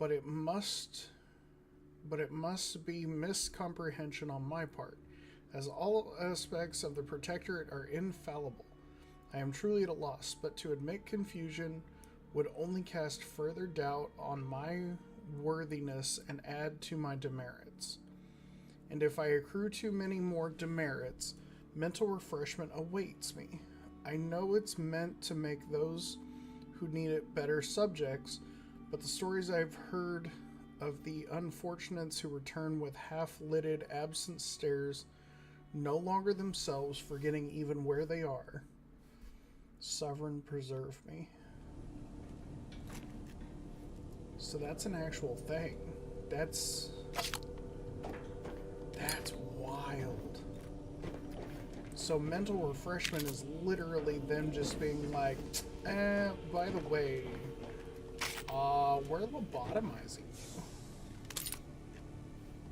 but it must be miscomprehension on my part, as all aspects of the Protectorate are infallible. I am truly at a loss, but to admit confusion would only cast further doubt on my worthiness and add to my demerits. And if I accrue too many more demerits, mental refreshment awaits me. I know it's meant to make those who need it better subjects, but the stories I've heard of the unfortunates who return with half-lidded, absent stares, no longer themselves, forgetting even where they are. Sovereign preserve me. So that's an actual thing. That's wild. So mental refreshment is literally them just being like, by the way, we're lobotomizing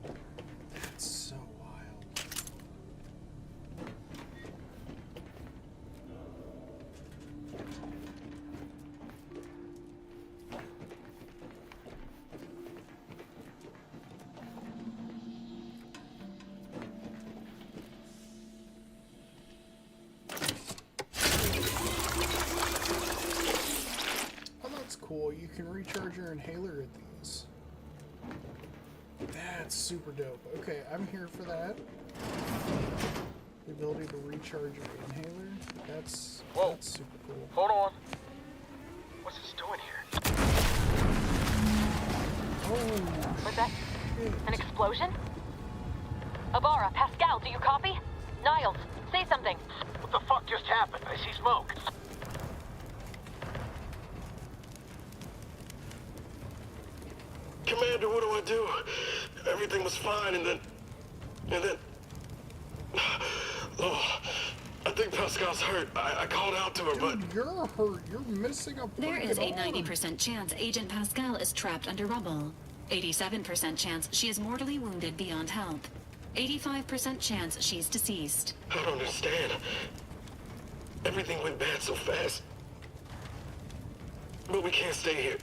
you. That's so wild. Cool, you can recharge your inhaler at these. That's super dope. Okay, I'm here for that. The ability to recharge your inhaler. That's super cool. Hold on. What's this doing here? was that? An explosion? Ibarra, Pascal, do you copy? Niles, say something. What the fuck just happened? I see smoke. Commander, what do I do? Everything was fine, and then... Oh, I think Pascal's hurt. I called out to her, but... You're hurt. You're missing a There freaking is a arm. 90% chance Agent Pascal is trapped under rubble. 87% chance she is mortally wounded beyond help. 85% chance she's deceased. I don't understand. Everything went bad so fast. But we can't stay here.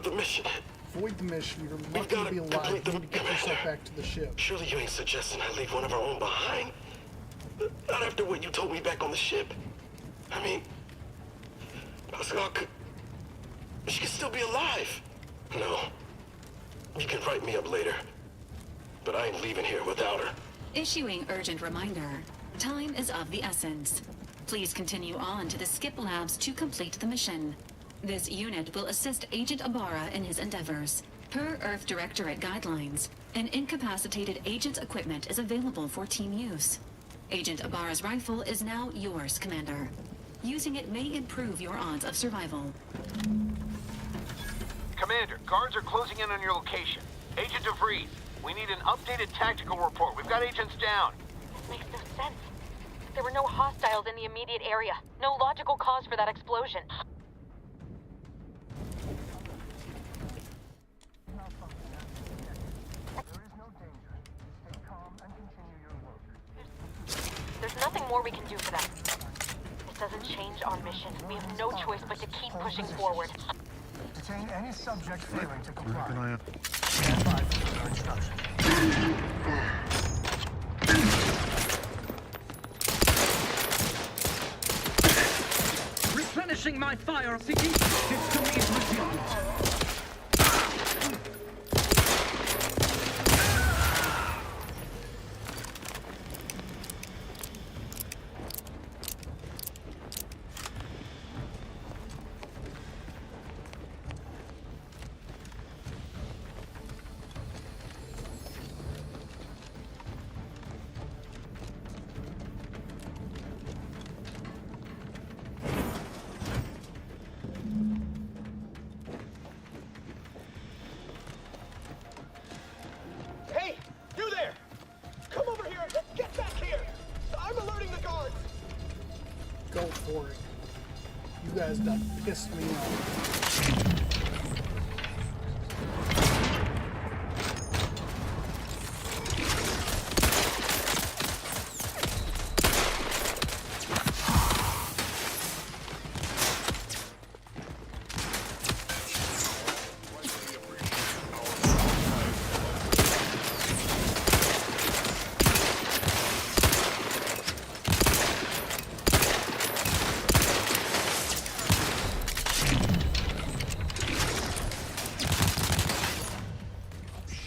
The mission. Void the mission. You're We've lucky got to be to alive. complete You the need to get yourself back to the ship. Surely you ain't suggesting I leave one of our own behind? Not after what you told me back on the ship. I mean, Pascal could... She could still be alive. No. You can write me up later. But I ain't leaving here without her. Issuing urgent reminder. Time is of the essence. Please continue on to the Skip Labs to complete the mission. This unit will assist Agent Ibarra in his endeavors. Per Earth Directorate guidelines, an incapacitated agent's equipment is available for team use. Agent Ibarra's rifle is now yours, Commander. Using it may improve your odds of survival. Commander, guards are closing in on your location. Agent DeVries, we need an updated tactical report. We've got agents down. This makes no sense. There were no hostiles in the immediate area. No logical cause for that explosion. There's nothing more we can do for them. It doesn't change our mission. We have no choice but to keep pushing forward. Detain any subject failing to comply. Stand by for further instructions. Replenishing my fire, City. History is resumed. Hey, you there! Come over here! Let's get back here! I'm alerting the guards! Go for it. You guys done pissed me off.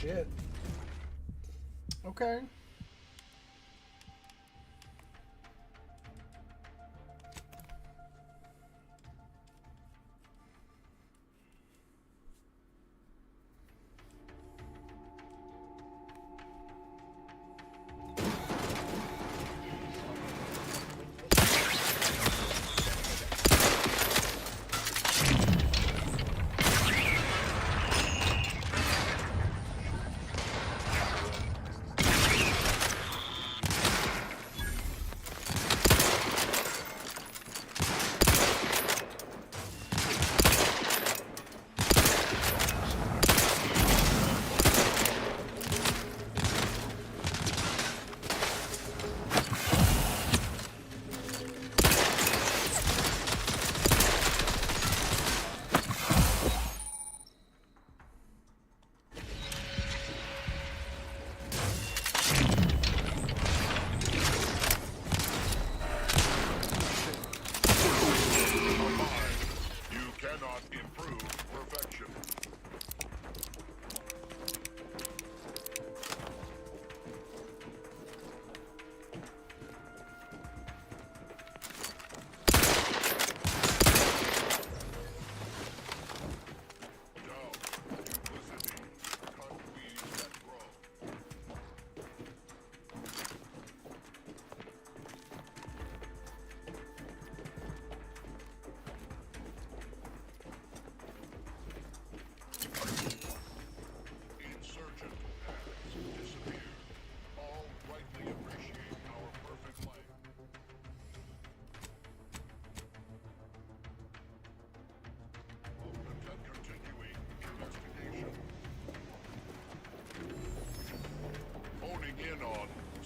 Shit. Okay.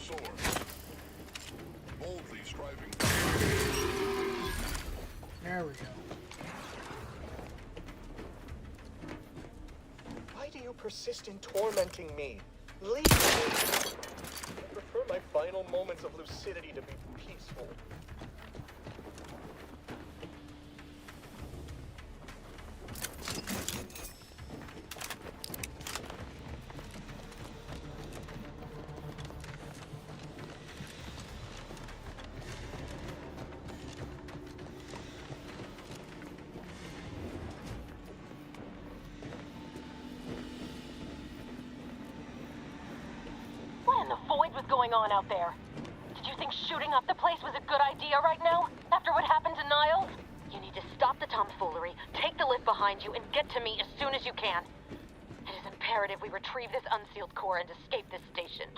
soar. Boldly striving. There we go. Why do you persist in tormenting me? Leave me! I prefer my final moments of lucidity to be peaceful. What in the void was going on out there? Did you think shooting up the place was a good idea right now? After what happened to Niles? You need to stop the tomfoolery, take the lift behind you, and get to me as soon as you can. It is imperative we retrieve this unsealed core and escape this station.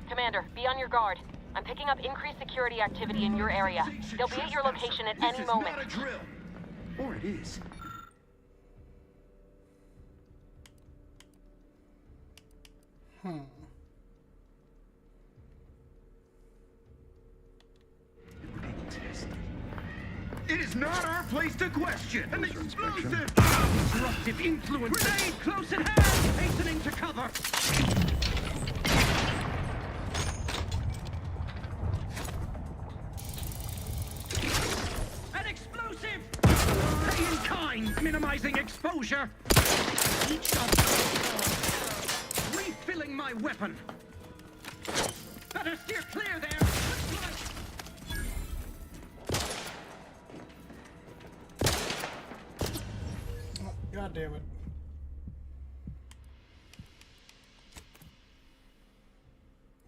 Commander, be on your guard. I'm picking up increased security activity in your area. They'll be at your location at any moment. This is not a drill. Or it is. It is not our place to question. An explosive! Disruptive influence. Grenade close at hand! Hastening to cover! An explosive! Pay in kind, minimizing exposure. Each shot. Refilling my weapon. Better steer clear there. God damn it.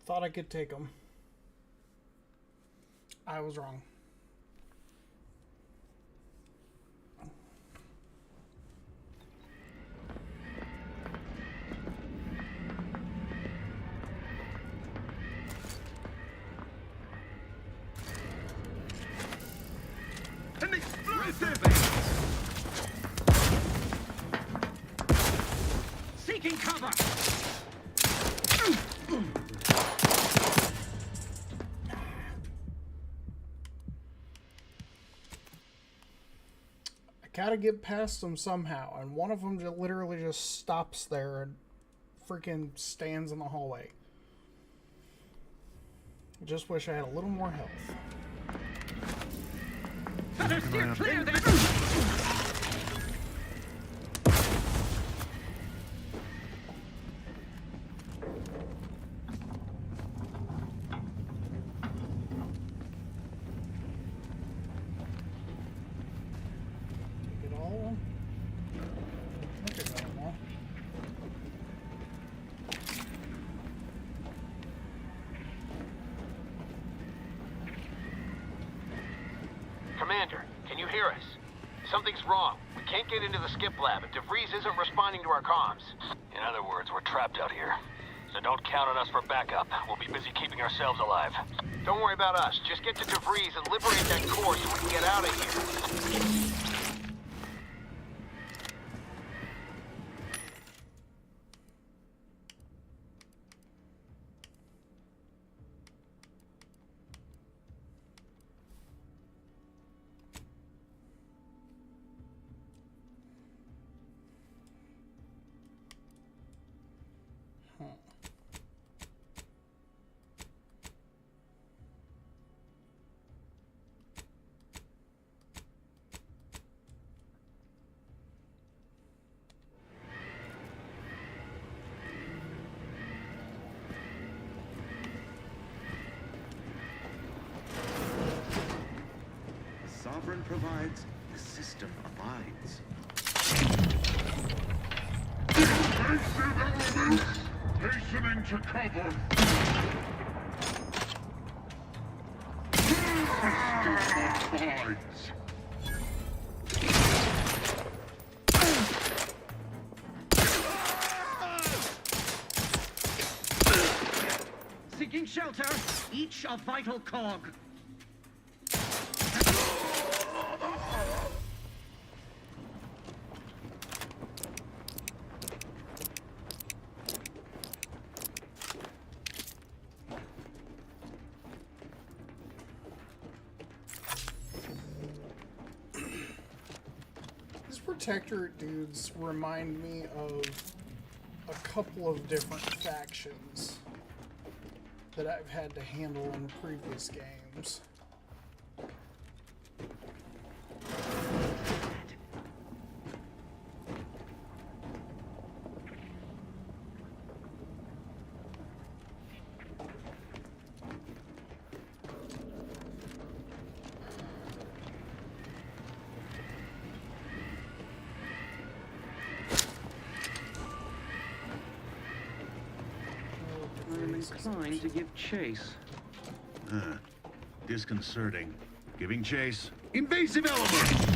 Thought I could take them. I was wrong. An explosive! Seeking cover! I gotta get past them somehow, and one of them just literally just stops there and freaking stands in the hallway. I just wish I had a little more health. Better steer clear there! Get all of them? I think I got them all. Commander, can you hear us? Something's wrong. We can't get into the skip lab, and DeVries isn't responding to our comms. In other words, we're trapped out here. So don't count on us for backup. We'll be busy keeping ourselves alive. Don't worry about us. Just get to DeVries and liberate that core so we can get out of here. sovereign provides, the system abides. Defensive elements hastening to cover. System abides. Seeking shelter, each a vital cog. These protectorate dudes remind me of a couple of different factions that I've had to handle in previous games. I'm inclined to give chase. Disconcerting. Giving chase. Invasive elements!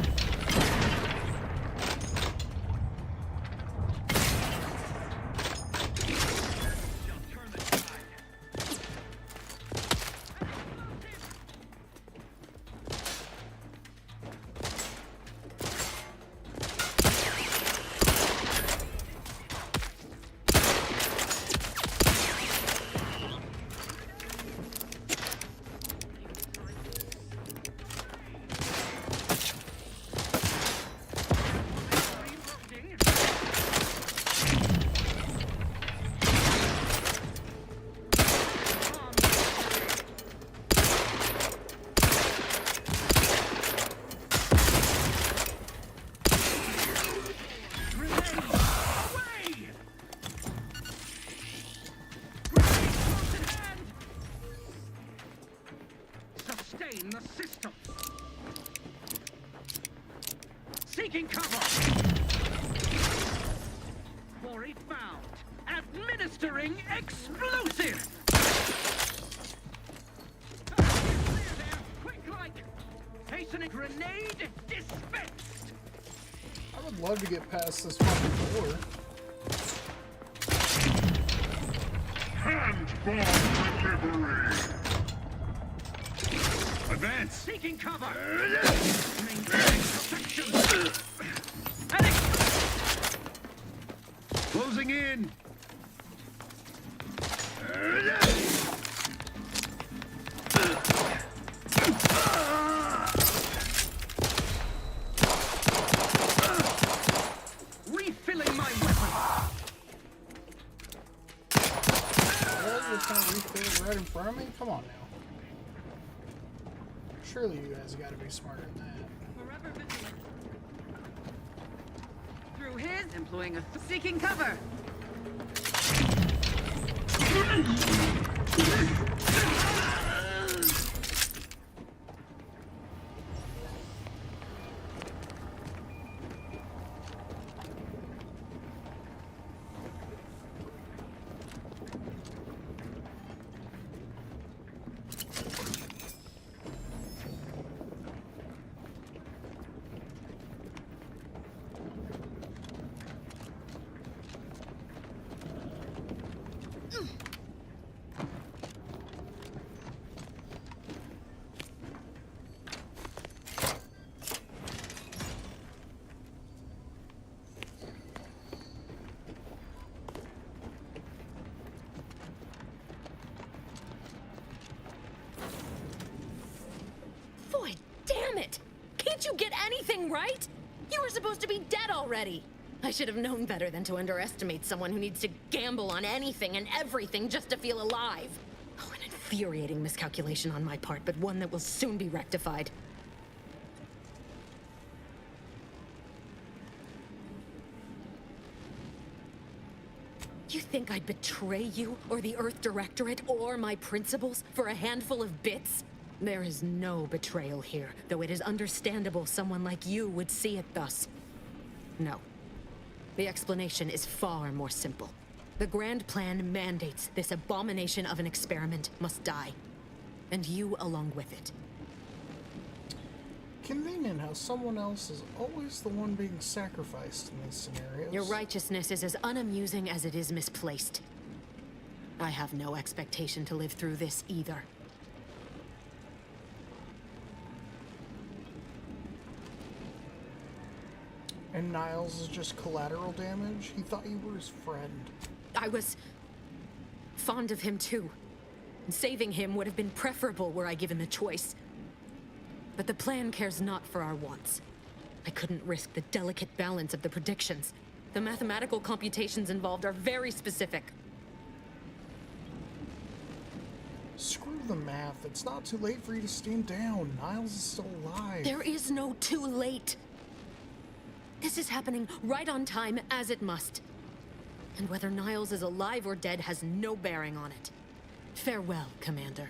Sustain the system. Seeking cover. Quarry found. Administering explosive. Clear there, quick like. Hastening grenade dispensed. I would love to get past this fucking door. Hand bomb delivery! Advance! Seeking cover! Closing in! Refilling my weapon! Guys are trying to refill it right in front of me? Come on now. Surely you guys gotta be smarter than that. Forever vigilant. Through his employing a seeking cover. Boy, damn it! Can't you get anything right? You were supposed to be dead already. I should have known better than to underestimate someone who needs to gamble on anything and everything just to feel alive. Oh, an infuriating miscalculation on my part, but one that will soon be rectified. You think I'd betray you, or the Earth Directorate, or my principals for a handful of bits? There is no betrayal here, though it is understandable someone like you would see it thus. No. The explanation is far more simple. The grand plan mandates this abomination of an experiment must die. And you along with it. Convenient how someone else is always the one being sacrificed in these scenarios. Your righteousness is as unamusing as it is misplaced. I have no expectation to live through this either. And Niles is just collateral damage? He thought you were his friend. I was fond of him too. Saving him would have been preferable were I given the choice. But the plan cares not for our wants. I couldn't risk the delicate balance of the predictions. The mathematical computations involved are very specific. Screw the math. It's not too late for you to stand down. Niles is still alive. There is no too late. This is happening right on time, as it must. And whether Niles is alive or dead has no bearing on it. Farewell, Commander.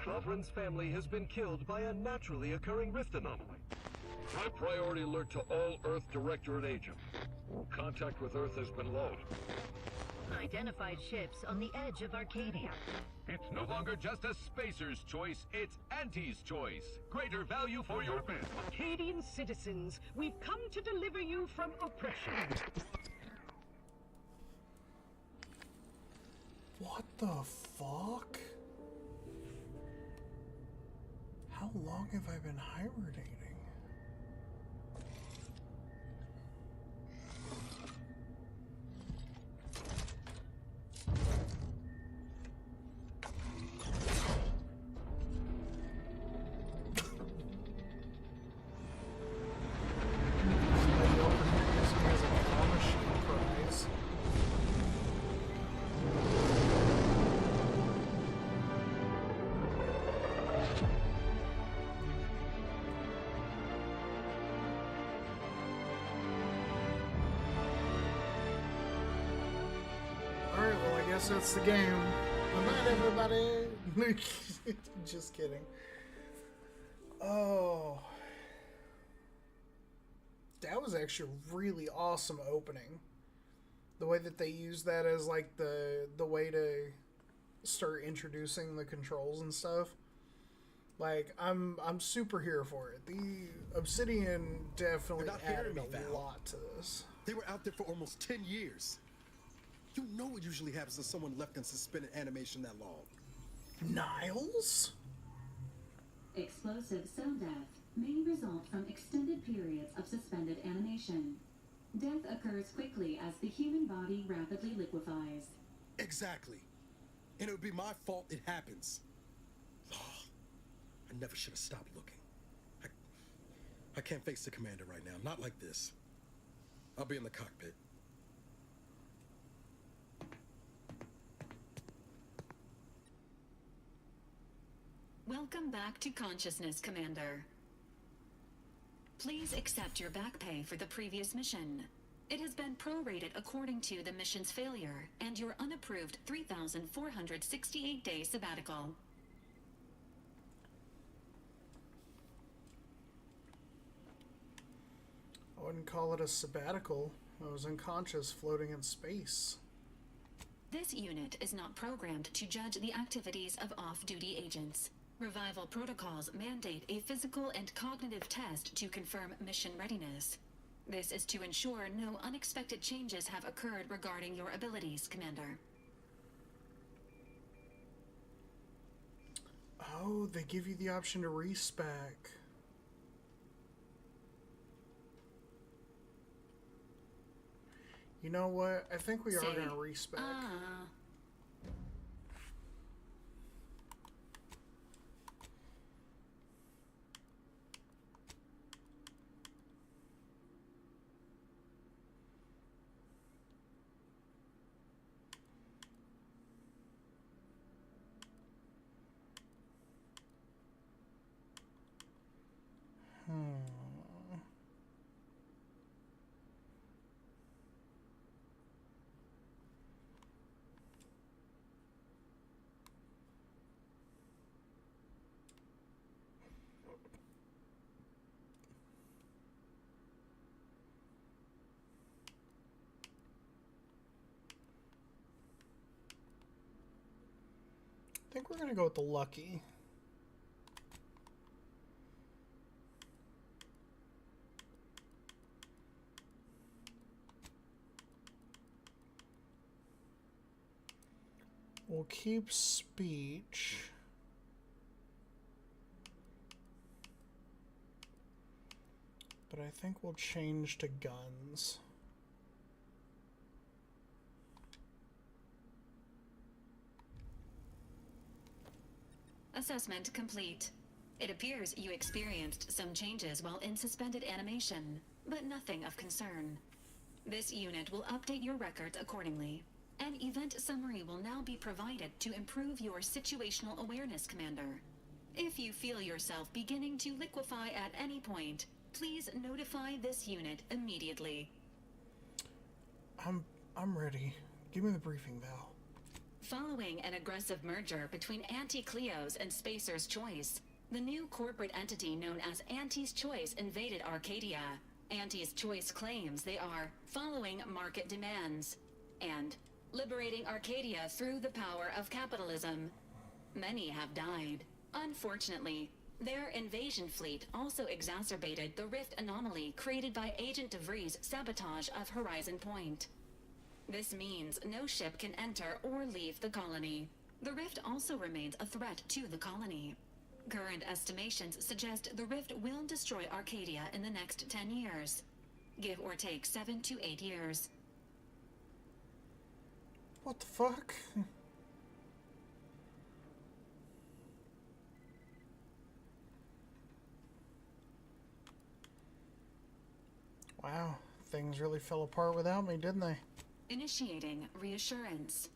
Lovren's family has been killed by a naturally occurring rift anomaly. High priority alert to all Earth Directorate agents. Contact with Earth has been low. Identified ships on the edge of Arcadia. It's no longer just a spacer's choice, it's Auntie's choice. Greater value for your men. Arcadian citizens, we've come to deliver you from oppression. What the fuck? How long have I been hibernating? That's the game. Good night, everybody. Just kidding. Oh, that was actually a really awesome opening. The way that they used that as like the way to start introducing the controls and stuff. Like I'm super here for it. The Obsidian definitely added a lot to this. They were out there for almost 10 years. You know what usually happens to someone left in suspended animation that long. Niles? Explosive cell death may result from extended periods of suspended animation. Death occurs quickly as the human body rapidly liquefies. Exactly. And it would be my fault it happens. Oh, I never should have stopped looking. I can't face the commander right now. Not like this. I'll be in the cockpit. Welcome back to consciousness, Commander. Please accept your back pay for the previous mission. It has been prorated according to the mission's failure and your unapproved 3,468-day sabbatical. I wouldn't call it a sabbatical. I was unconscious floating in space. This unit is not programmed to judge the activities of off-duty agents. Revival protocols mandate a physical and cognitive test to confirm mission readiness. This is to ensure no unexpected changes have occurred regarding your abilities, Commander. Oh, they give you the option to respec. You know what? I think we are going to respec. I think we're going to go with the lucky. We'll keep speech. But I think we'll change to guns. Assessment complete. It appears you experienced some changes while in suspended animation, but nothing of concern. This unit will update your records accordingly. An event summary will now be provided to improve your situational awareness, Commander. If you feel yourself beginning to liquefy at any point, please notify this unit immediately. I'm ready. Give me the briefing, Val. Following an aggressive merger between Anti-Cleo's and Spacer's Choice, the new corporate entity known as Anti's Choice invaded Arcadia. Anti's Choice claims they are following market demands and liberating Arcadia through the power of capitalism. Many have died. Unfortunately, their invasion fleet also exacerbated the rift anomaly created by Agent DeVries' sabotage of Horizon Point. This means no ship can enter or leave the colony. The rift also remains a threat to the colony. Current estimations suggest the rift will destroy Arcadia in the next 10 years. Give or take 7 to 8 years. What the fuck? Wow, things really fell apart without me, didn't they? Initiating reassurance.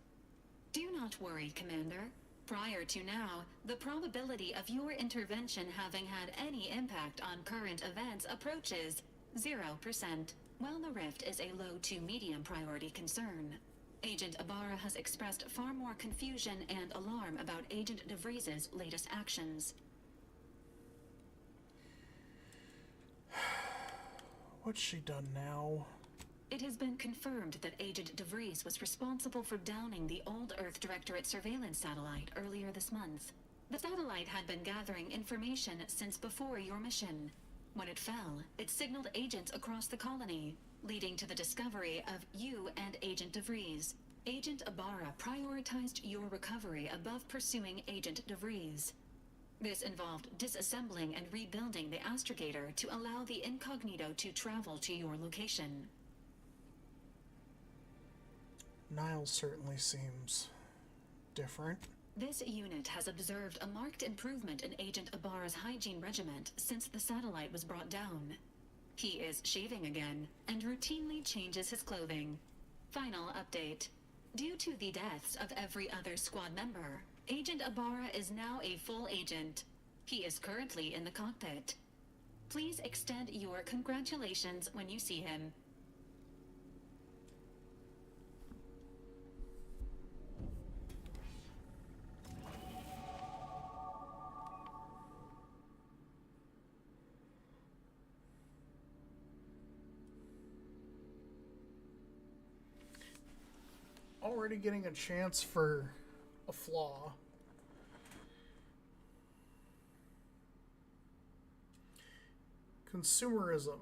Do not worry, Commander. Prior to now, the probability of your intervention having had any impact on current events approaches 0%, while the rift is a low to medium priority concern. Agent Ibarra has expressed far more confusion and alarm about Agent DeVries' latest actions. What's she done now? It has been confirmed that Agent DeVries was responsible for downing the Old Earth Directorate surveillance satellite earlier this month. The satellite had been gathering information since before your mission. When it fell, it signaled agents across the colony, leading to the discovery of you and Agent DeVries. Agent Ibarra prioritized your recovery above pursuing Agent DeVries. This involved disassembling and rebuilding the astrogator to allow the incognito to travel to your location. Niles certainly seems different. This unit has observed a marked improvement in Agent Ibarra's hygiene regiment since the satellite was brought down. He is shaving again and routinely changes his clothing. Final update. Due to the deaths of every other squad member, Agent Ibarra is now a full agent. He is currently in the cockpit. Please extend your congratulations when you see him. Already getting a chance for a flaw. Consumerism.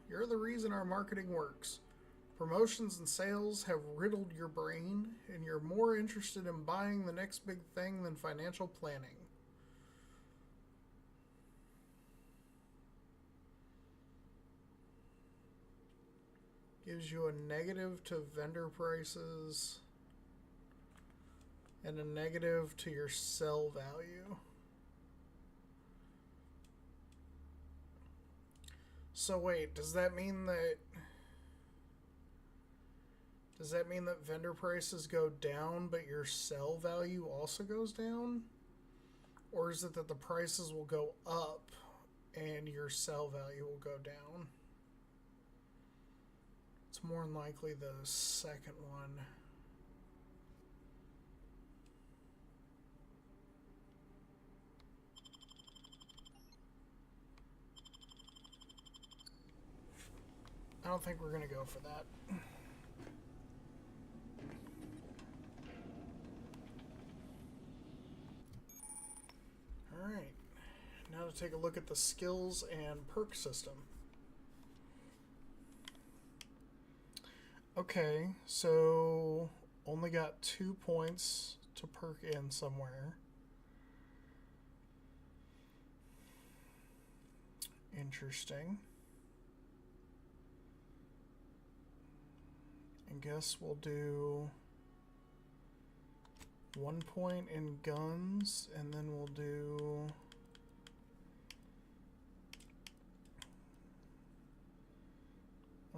You're the reason our marketing works. Promotions and sales have riddled your brain, and you're more interested in buying the next big thing than financial planning. Gives you a negative to vendor prices and a negative to your sell value. So wait, does that mean that vendor prices go down but your sell value also goes down? Or is it that the prices will go up and your sell value will go down? It's more than likely the second one. I don't think we're going to go for that. Alright, now to take a look at the skills and perk system. Okay, so only got 2 points to perk in somewhere. Interesting. I guess we'll do 1 point in guns, and then we'll do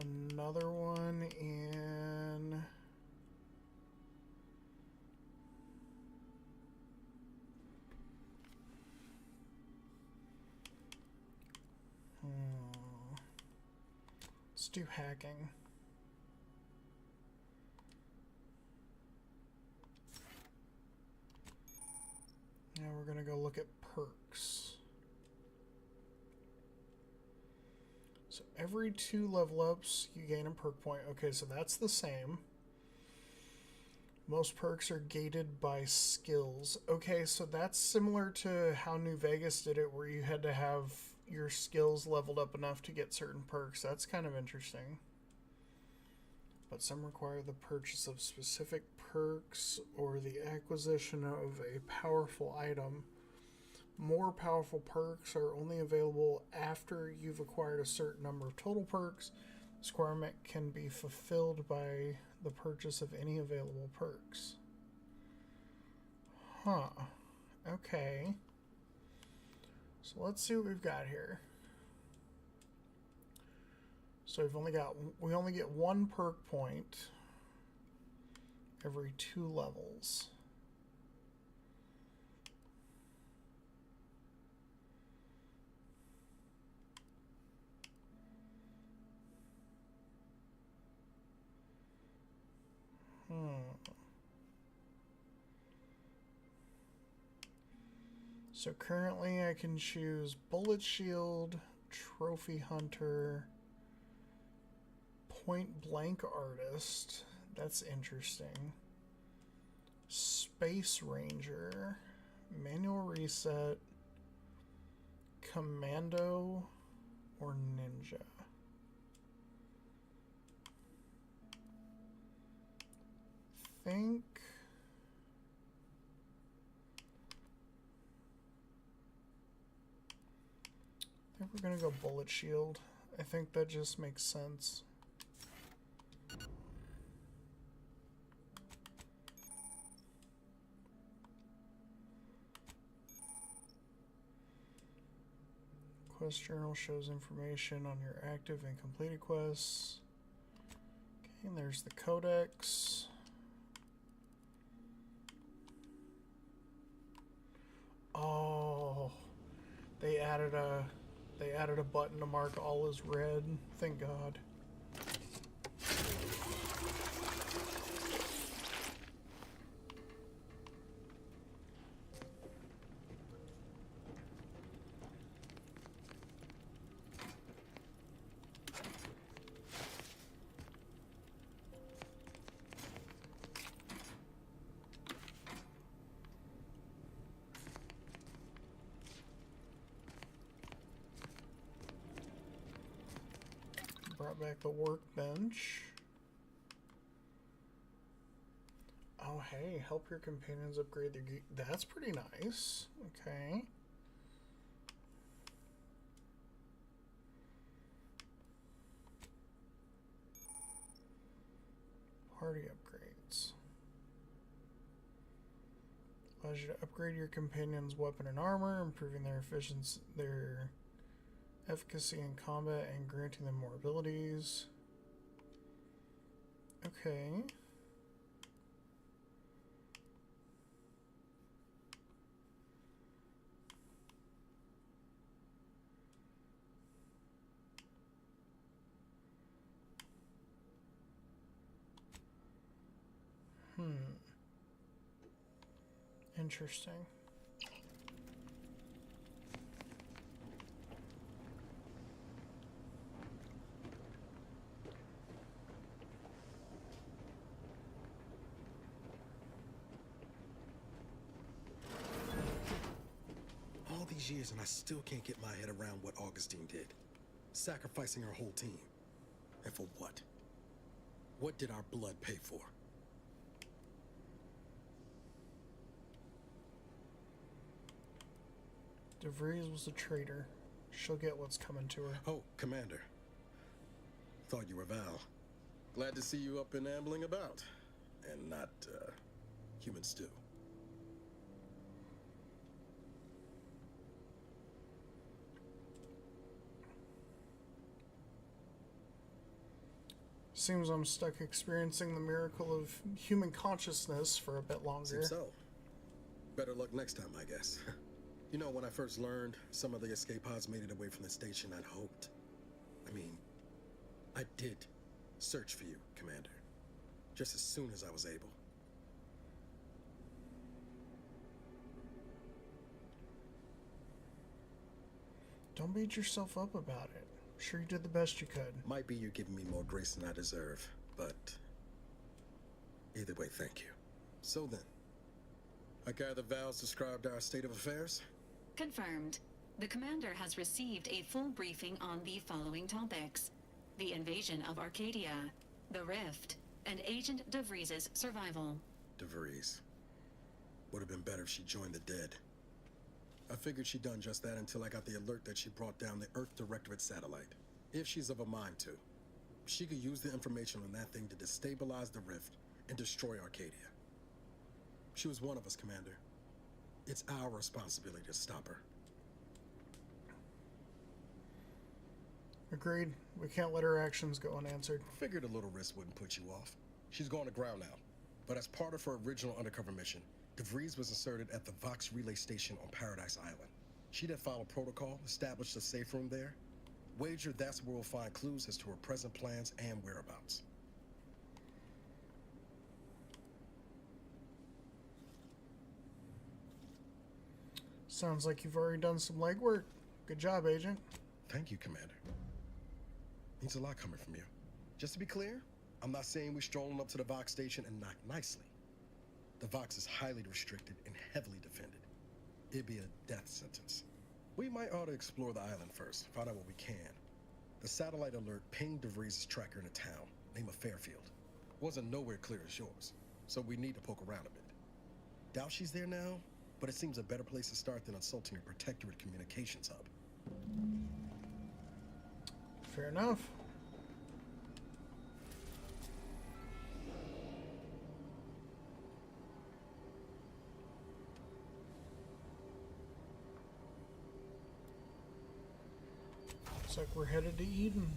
another one in let's do hacking. Now we're going to go look at perks. So every 2 level ups, you gain a perk point. Okay, so that's the same. Most perks are gated by skills. Okay, so that's similar to how New Vegas did it, where you had to have your skills leveled up enough to get certain perks. That's kind of interesting. But some require the purchase of specific perks or the acquisition of a powerful item. More powerful perks are only available after you've acquired a certain number of total perks. This requirement can be fulfilled by the purchase of any available perks. Huh. Okay. So let's see what we've got here. So we only get 1 perk point every 2 levels. So currently I can choose Bullet Shield, Trophy Hunter, Point Blank Artist. That's interesting. Space Ranger, Manual Reset, Commando, or Ninja. I think we're gonna go Bullet Shield. I think that just makes sense. Quest journal shows information on your active and completed quests. Okay, and there's the codex. Oh, they added a button to mark all as red. Thank God. Brought back the workbench. Oh, hey, help your companions upgrade their gear. That's pretty nice. Okay. Party upgrades. Allows you to upgrade your companion's weapon and armor, improving their efficiency, their efficacy in combat, and granting them more abilities. Okay. Interesting. All these years and I still can't get my head around what Augustine did. Sacrificing her whole team. And for what? What did our blood pay for? DeVries was a traitor. She'll get what's coming to her. Oh, Commander. Thought you were Val. Glad to see you up and ambling about. And not, human stew. Seems I'm stuck experiencing the miracle of human consciousness for a bit longer. Seems so. Better luck next time, I guess. You know, when I first learned some of the escape pods made it away from the station, I'd hoped. I did search for you, Commander. Just as soon as I was able. Don't beat yourself up about it. I'm sure you did the best you could. Might be you're giving me more grace than I deserve, but either way, thank you. So then, I gather Val's described our state of affairs? Confirmed. The commander has received a full briefing on the following topics: the invasion of Arcadia, the Rift, and Agent DeVries' survival. DeVries. Would have been better if she joined the dead. I figured she'd done just that until I got the alert that she brought down the Earth Directorate satellite. If she's of a mind to, she could use the information on that thing to destabilize the Rift and destroy Arcadia. She was one of us, Commander. It's our responsibility to stop her. Agreed. We can't let her actions go unanswered. Figured a little risk wouldn't put you off. She's going to ground now. But as part of her original undercover mission, DeVries was inserted at the Vox Relay Station on Paradise Island. She'd have followed protocol, established a safe room there. Wager that's where we'll find clues as to her present plans and whereabouts. Sounds like you've already done some legwork. Good job, Agent. Thank you, Commander. Means a lot coming from you. Just to be clear, I'm not saying we're strolling up to the Vox station and knock nicely. The Vox is highly restricted and heavily defended. It'd be a death sentence. We might ought to explore the island first, find out what we can. The satellite alert pinged DeVries' tracker in a town, name of Fairfield. Wasn't nowhere clear as yours, so we need to poke around a bit. Doubt she's there now, but it seems a better place to start than assaulting a Protectorate communications hub. Fair enough. Looks like we're headed to Eden.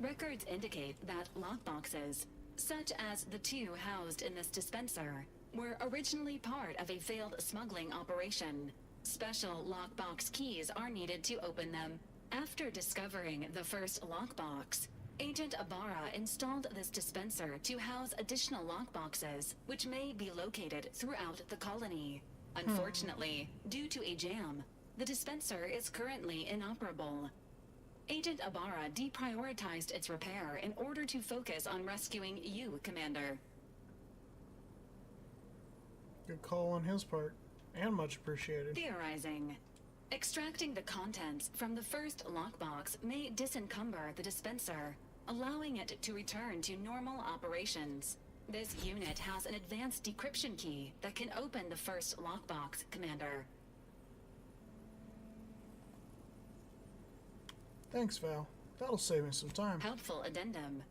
Records indicate that lockboxes, such as the two housed in this dispenser, were originally part of a failed smuggling operation. Special lockbox keys are needed to open them. After discovering the first lockbox, Agent Ibarra installed this dispenser to house additional lockboxes, which may be located throughout the colony. Unfortunately, due to a jam, the dispenser is currently inoperable. Agent Ibarra deprioritized its repair in order to focus on rescuing you, Commander. Good call on his part, and much appreciated. Theorizing. Extracting the contents from the first lockbox may disencumber the dispenser, allowing it to return to normal operations. This unit has an advanced decryption key that can open the first lockbox, Commander. Thanks, Val. That'll save me some time. Helpful addendum.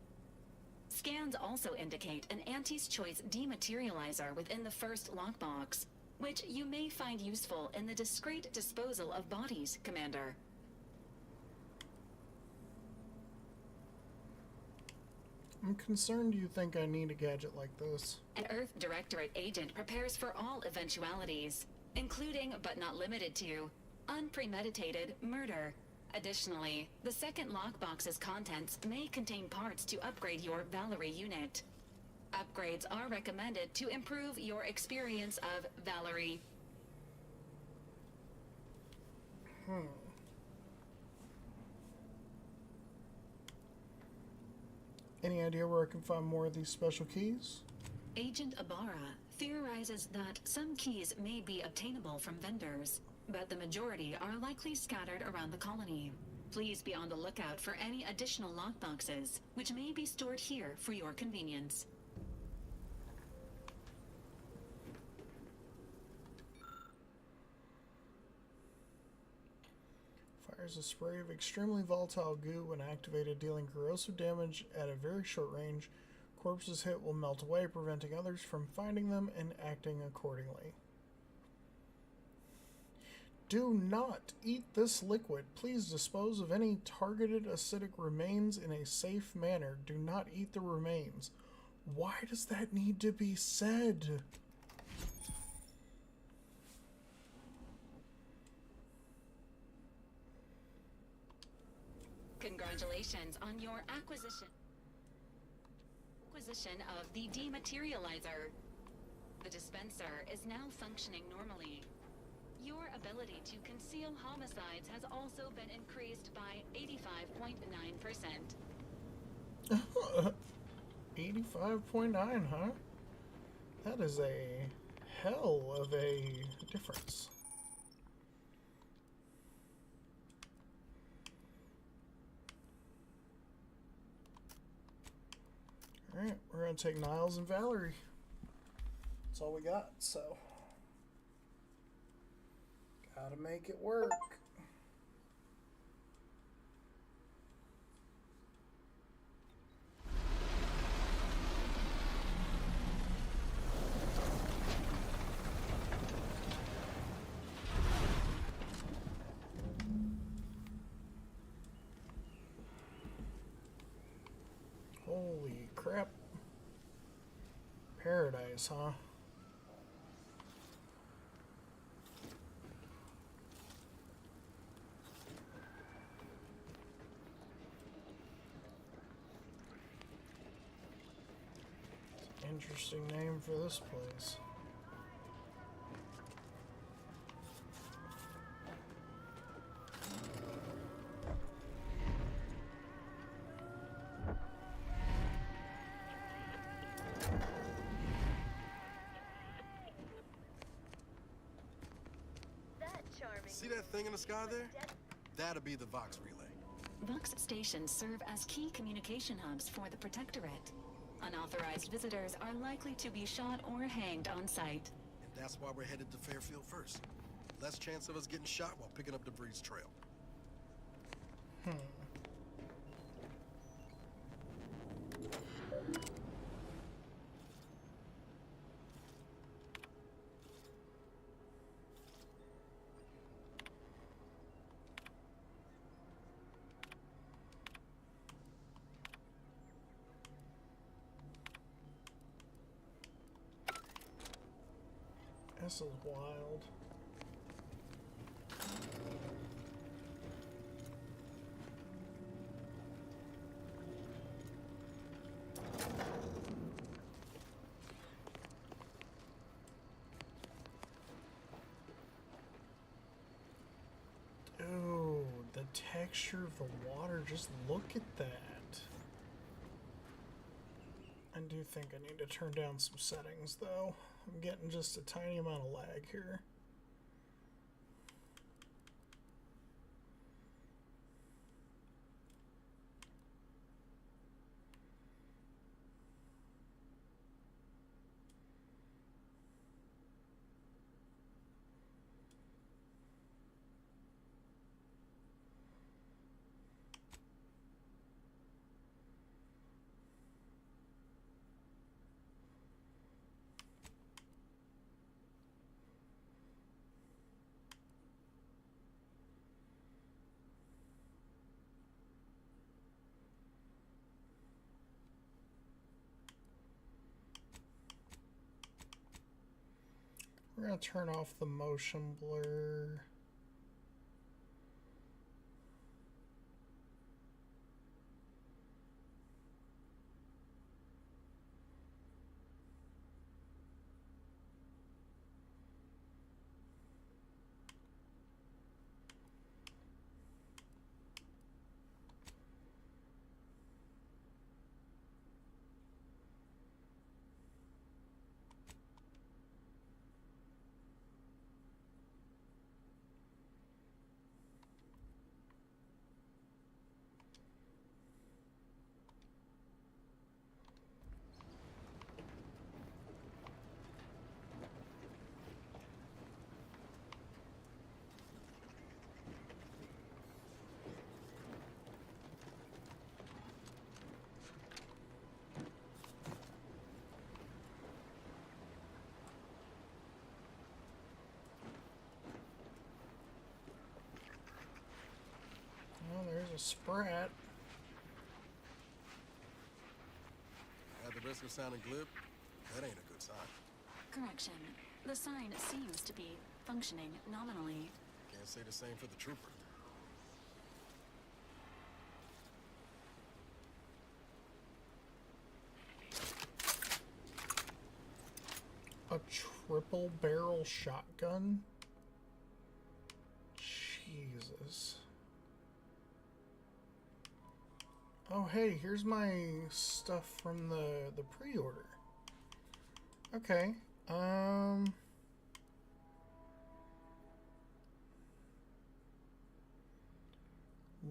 Scans also indicate an Auntie's Choice dematerializer within the first lockbox, which you may find useful in the discreet disposal of bodies, Commander. I'm concerned you think I need a gadget like this. An Earth Directorate agent prepares for all eventualities, including but not limited to unpremeditated murder. Additionally, the second lockbox's contents may contain parts to upgrade your Valerie unit. Upgrades are recommended to improve your experience of Valerie. Any idea where I can find more of these special keys? Agent Ibarra theorizes that some keys may be obtainable from vendors, but the majority are likely scattered around the colony. Please be on the lookout for any additional lockboxes, which may be stored here for your convenience. Fires a spray of extremely volatile goo when activated, dealing corrosive damage at a very short range. Corpses hit will melt away, preventing others from finding them and acting accordingly. Do not eat this liquid. Please dispose of any targeted acidic remains in a safe manner. Do not eat the remains. Why does that need to be said? Congratulations on your acquisition of the dematerializer. The dispenser is now functioning normally. Your ability to conceal homicides has also been increased by 85.9%. 85.9, huh? That is a hell of a difference. Alright, we're going to take Niles and Valerie. That's all we got, so... gotta make it work. Holy crap. Paradise, huh? Interesting name for this place. See that thing in the sky there? That'll be the Vox relay. Vox stations serve as key communication hubs for the Protectorate. Unauthorized visitors are likely to be shot or hanged on sight. And that's why we're headed to Fairfield first. Less chance of us getting shot while picking up debris trail. This is wild. texture of the water. Just look at that. I do think I need to turn down some settings, though. I'm getting just a tiny amount of lag here. We're going to turn off the motion blur. Oh, there's a sprat. At the risk of sounding glib, that ain't a good sign. Correction. The sign seems to be functioning nominally. Can't say the same for the trooper. A triple barrel shotgun? Jesus. Oh, hey, here's my stuff from the pre-order. Okay.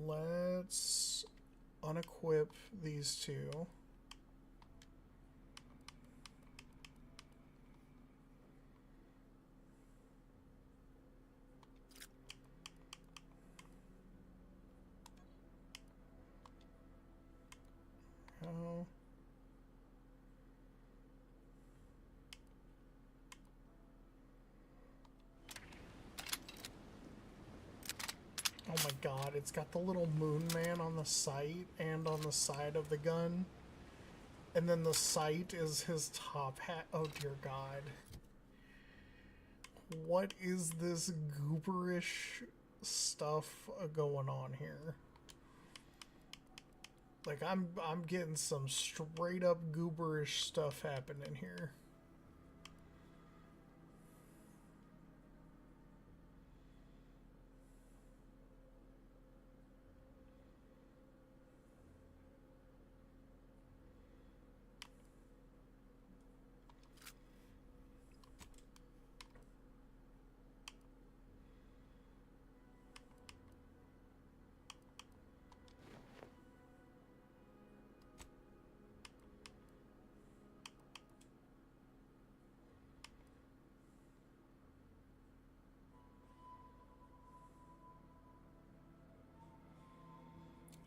Let's unequip these two. Oh. Oh my god, it's got the little moon man on the sight and on the side of the gun. And then the sight is his top hat. Oh dear god. What is this gooberish stuff going on here? Like, I'm getting some straight up gooberish stuff happening here.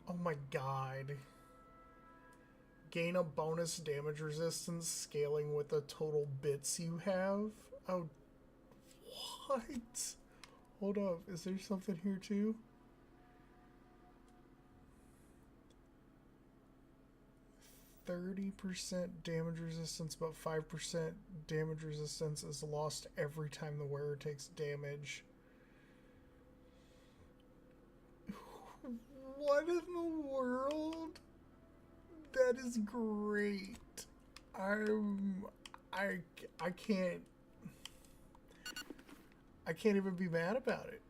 Oh my god. Gain a bonus damage resistance scaling with the total bits you have? Oh, what? Hold up, is there something here too? %30 damage resistance, but 5% damage resistance is lost every time the wearer takes damage. What in the world? That is great. I can't even be mad about it.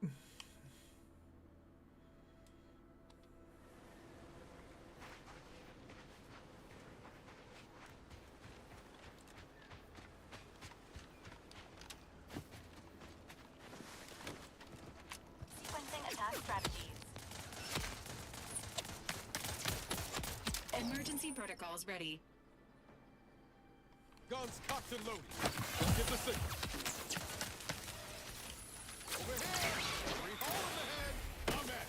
protocols ready. Guns cocked and loaded. Don't give the signal. Over here! Free hole in the head! I'm at it!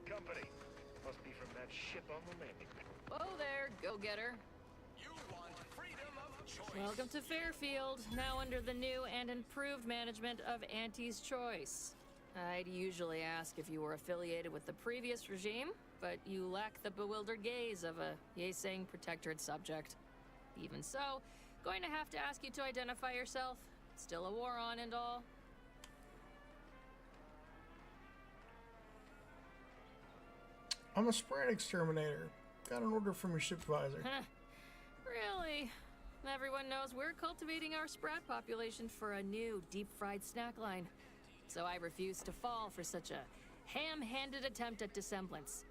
Company. Must be from that ship on the landing pad. Whoa there, go-getter. You want freedom of choice. Welcome to Fairfield, now under the new and improved management of Auntie's Choice. I'd usually ask if you were affiliated with the previous regime, but you lack the bewildered gaze of a yay-saying protectorate subject. Even so, going to have to ask you to identify yourself. Still a war on and all. I'm a spread exterminator. Got an order from your supervisor. Really? Everyone knows we're cultivating our sprat population for a new deep-fried snack line. So I refuse to fall for such a ham-handed attempt at dissemblance.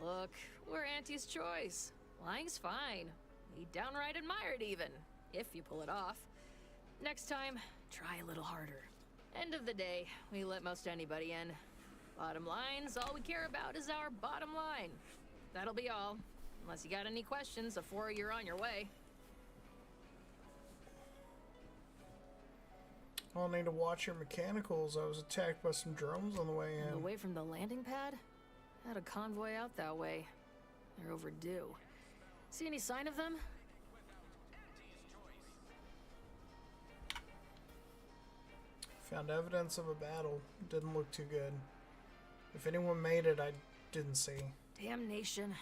Look, we're Auntie's Choice. Lying's fine. We downright admire it even, if you pull it off. Next time, try a little harder. End of the day, we let most anybody in. Bottom line's all we care about is our bottom line. That'll be all. Unless you got any questions before you're on your way. I'll need to watch your mechanicals. I was attacked by some drones on the way in. Away from the landing pad? Had a convoy out that way. They're overdue. See any sign of them? Found evidence of a battle. Didn't look too good. If anyone made it, I didn't see. Damnation.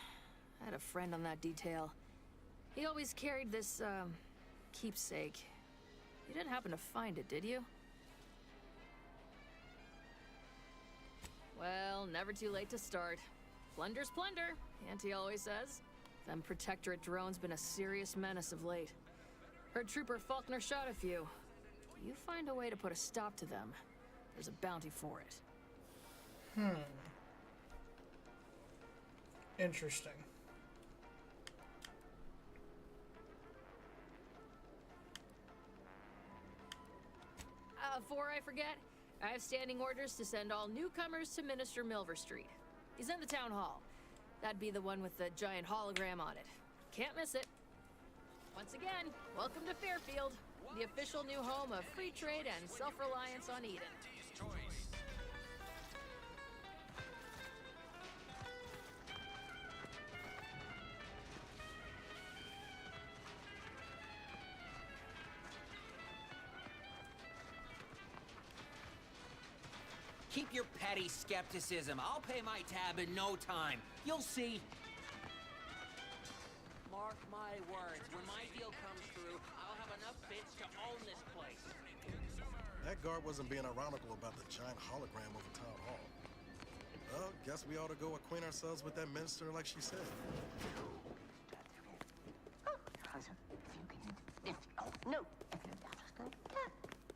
I had a friend on that detail. He always carried this, keepsake. You didn't happen to find it, did you? Well, never too late to start. Plunder's plunder, Auntie always says. Them Protectorate drones been a serious menace of late. Heard Trooper Faulkner shot a few. You find a way to put a stop to them, there's a bounty for it. Interesting. Before I forget, I have standing orders to send all newcomers to Minister Milver Street. He's in the town hall. That'd be the one with the giant hologram on it. Can't miss it. Once again, welcome to Fairfield, the official new home of free trade and self-reliance on Eden. Keep your petty skepticism. I'll pay my tab in no time. You'll see. Mark my words, when my deal comes through, I'll have enough bits to own this place. That guard wasn't being ironical about the giant hologram over town hall. Well, guess we ought to go acquaint ourselves with that minister like she said. No.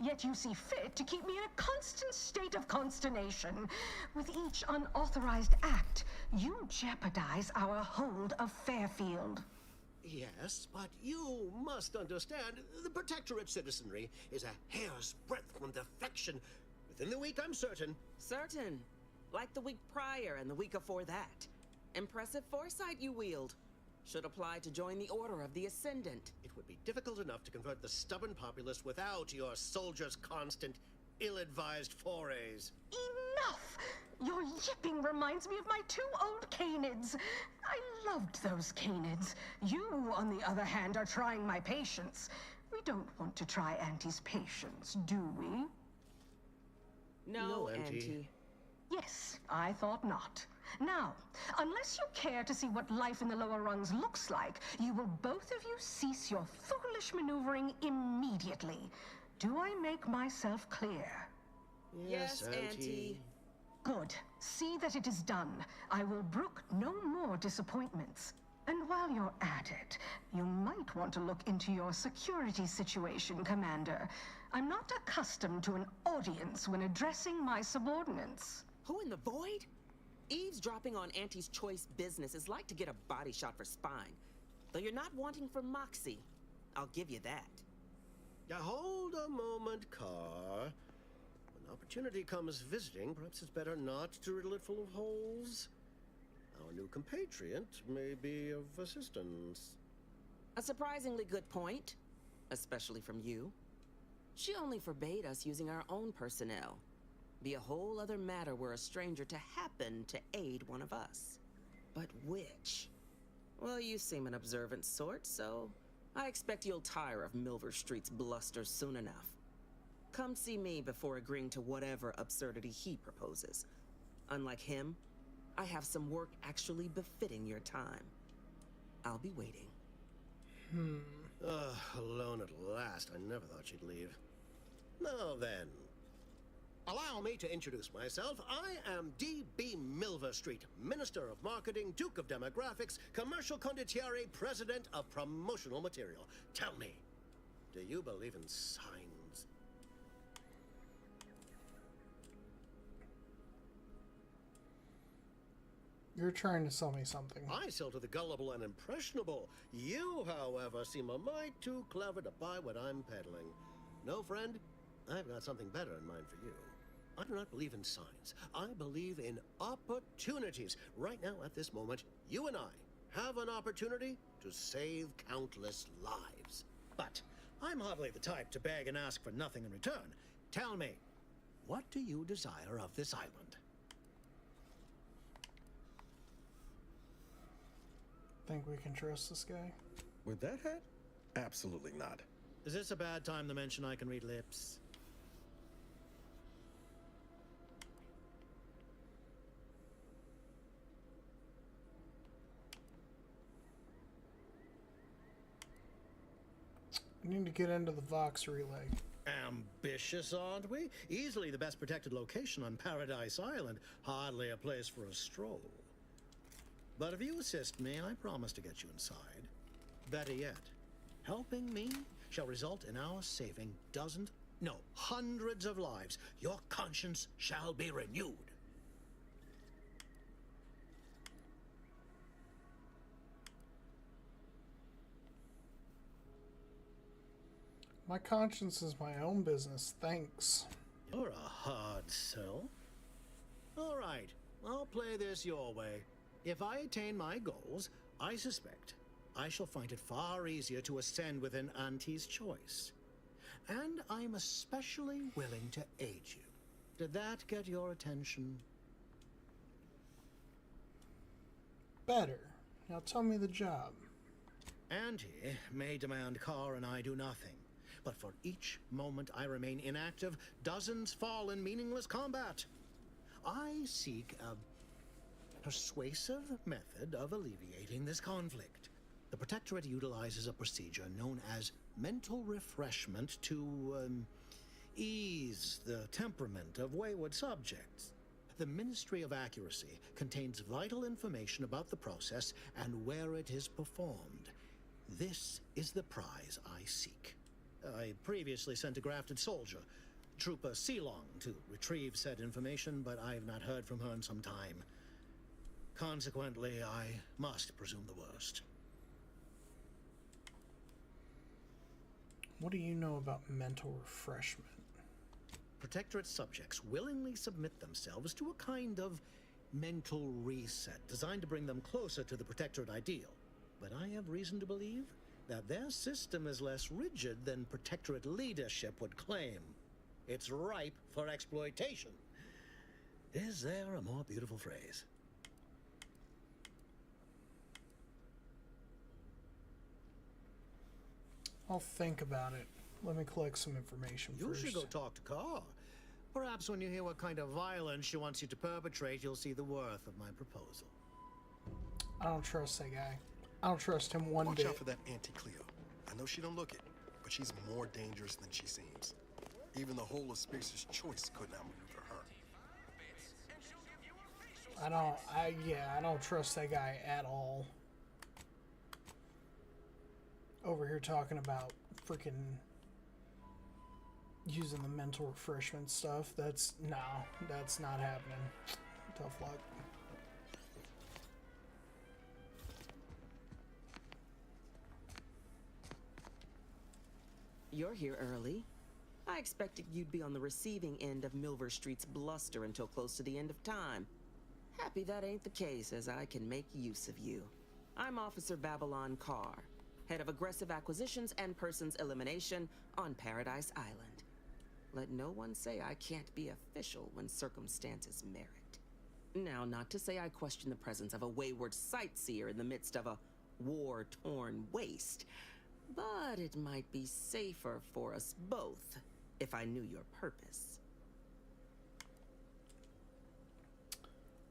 Yet you see fit to keep me in a constant state of consternation. With each unauthorized act, you jeopardize our hold of Fairfield. Yes, but you must understand, the Protectorate citizenry is a hair's breadth from defection. Within the week, I'm certain. Certain? Like the week prior and the week before that. Impressive foresight you wield. Should apply to join the Order of the Ascendant. It would be difficult enough to convert the stubborn populace without your soldiers' constant, ill-advised forays. Enough! Your yipping reminds me of my 2 old canids. I loved those canids. You, on the other hand, are trying my patience. We don't want to try Auntie's patience, do we? No, Auntie. Yes, I thought not. Now, unless you care to see what life in the lower rungs looks like, you will both of you cease your foolish maneuvering immediately. Do I make myself clear? Yes, Auntie. Good. See that it is done. I will brook no more disappointments. And while you're at it, you might want to look into your security situation, Commander. I'm not accustomed to an audience when addressing my subordinates. Who in the void? Eavesdropping on Auntie's choice business is like to get a body shot for spying. Though you're not wanting for moxie. I'll give you that. Now hold a moment, Carr. When opportunity comes visiting, perhaps it's better not to riddle it full of holes. Our new compatriot may be of assistance. A surprisingly good point, especially from you. She only forbade us using our own personnel. Be a whole other matter were a stranger to happen to aid one of us. But which? Well, you seem an observant sort, so I expect you'll tire of Milver Street's bluster soon enough. Come see me before agreeing to whatever absurdity he proposes. Unlike him, I have some work actually befitting your time. I'll be waiting. Alone at last. I never thought she'd leave. Now then, allow me to introduce myself. I am D.B. Milver Street, Minister of Marketing, Duke of Demographics, Commercial Condottiere, President of Promotional Material. Tell me, do you believe in signs? You're trying to sell me something. I sell to the gullible and impressionable. You, however, seem a mite too clever to buy what I'm peddling. No, friend, I've got something better in mind for you. I do not believe in signs. I believe in opportunities. Right now, at this moment, you and I have an opportunity to save countless lives. But I'm hardly the type to beg and ask for nothing in return. Tell me, what do you desire of this island? Think we can trust this guy? With that hat? Absolutely not. Is this a bad time to mention I can read lips? We need to get into the Vox relay. Ambitious, aren't we? Easily the best protected location on Paradise Island. Hardly a place for a stroll. But if you assist me, I promise to get you inside. Better yet, helping me shall result in our saving dozens, no, hundreds of lives. Your conscience shall be renewed. My conscience is my own business, thanks. You're a hard sell. All right, I'll play this your way. If I attain my goals, I suspect I shall find it far easier to ascend within Auntie's choice. And I'm especially willing to aid you. Did that get your attention? Better. Now tell me the job. Auntie may demand Carr and I do nothing. But for each moment I remain inactive, dozens fall in meaningless combat. I seek a persuasive method of alleviating this conflict. The Protectorate utilizes a procedure known as mental refreshment to ease the temperament of wayward subjects. The Ministry of Accuracy contains vital information about the process and where it is performed. This is the prize I seek. I previously sent a grafted soldier, Trooper Sealong, to retrieve said information, but I have not heard from her in some time. Consequently, I must presume the worst. What do you know about mental refreshment? Protectorate subjects willingly submit themselves to a kind of mental reset designed to bring them closer to the Protectorate ideal. But I have reason to believe that their system is less rigid than Protectorate leadership would claim. It's ripe for exploitation. Is there a more beautiful phrase? I'll think about it. Let me collect some information first. You should go talk to Carr. Perhaps when you hear what kind of violence she wants you to perpetrate, you'll see the worth of my proposal. I don't trust that guy. I don't trust him one bit. Watch out for that Auntie Cleo. I know she don't look it, but she's more dangerous than she seems. Even the whole of Spacer's choice couldn't outmaneuver her. I don't trust that guy at all. Over here talking about freaking using the mental refreshment stuff. That's not happening. Tough luck. You're here early. I expected you'd be on the receiving end of Milver Street's bluster until close to the end of time. Happy that ain't the case, as I can make use of you. I'm Officer Babylon Carr, head of aggressive acquisitions and persons elimination on Paradise Island. Let no one say I can't be official when circumstances merit. Now, not to say I question the presence of a wayward sightseer in the midst of a war-torn waste, but it might be safer for us both if I knew your purpose.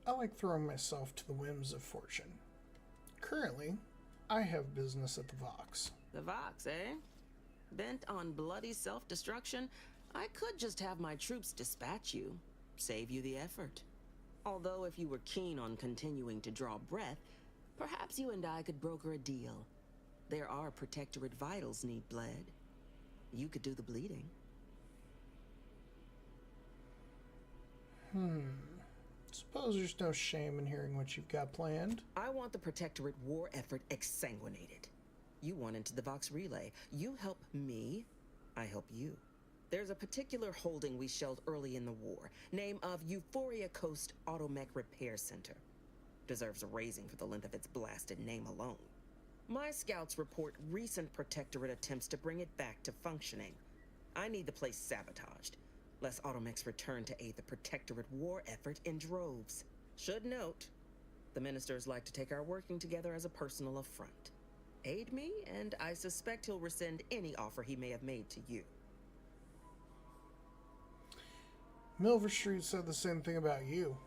I like throwing myself to the whims of fortune. Currently, I have business at the Vox. The Vox, eh? Bent on bloody self-destruction, I could just have my troops dispatch you, save you the effort. Although if you were keen on continuing to draw breath, perhaps you and I could broker a deal. There are Protectorate vitals need bled. You could do the bleeding. Suppose there's no shame in hearing what you've got planned. I want the Protectorate war effort exsanguinated. You want into the Vox relay. You help me, I help you. There's a particular holding we shelled early in the war, name of Euphoria Coast Automech Repair Center. Deserves a raising for the length of its blasted name alone. My scouts report recent Protectorate attempts to bring it back to functioning. I need the place sabotaged, lest Automechs return to aid the Protectorate war effort in droves. Should note, the ministers like to take our working together as a personal affront. Aid me, and I suspect he'll rescind any offer he may have made to you. Milver Street said the same thing about you.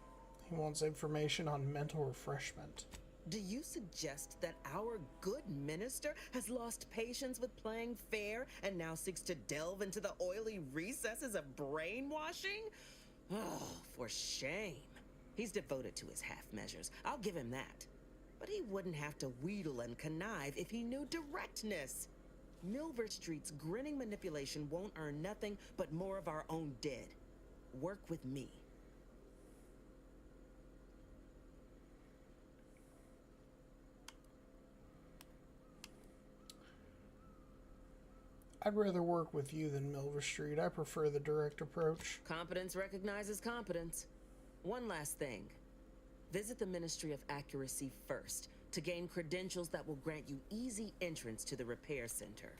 He wants information on mental refreshment. Do you suggest that our good minister has lost patience with playing fair and now seeks to delve into the oily recesses of brainwashing? Oh, for shame. He's devoted to his half measures. I'll give him that. But he wouldn't have to wheedle and connive if he knew directness. Milver Street's grinning manipulation won't earn nothing but more of our own dead. Work with me. I'd rather work with you than Milver Street. I prefer the direct approach. Competence recognizes competence. One last thing. Visit the Ministry of Accuracy first to gain credentials that will grant you easy entrance to the repair center.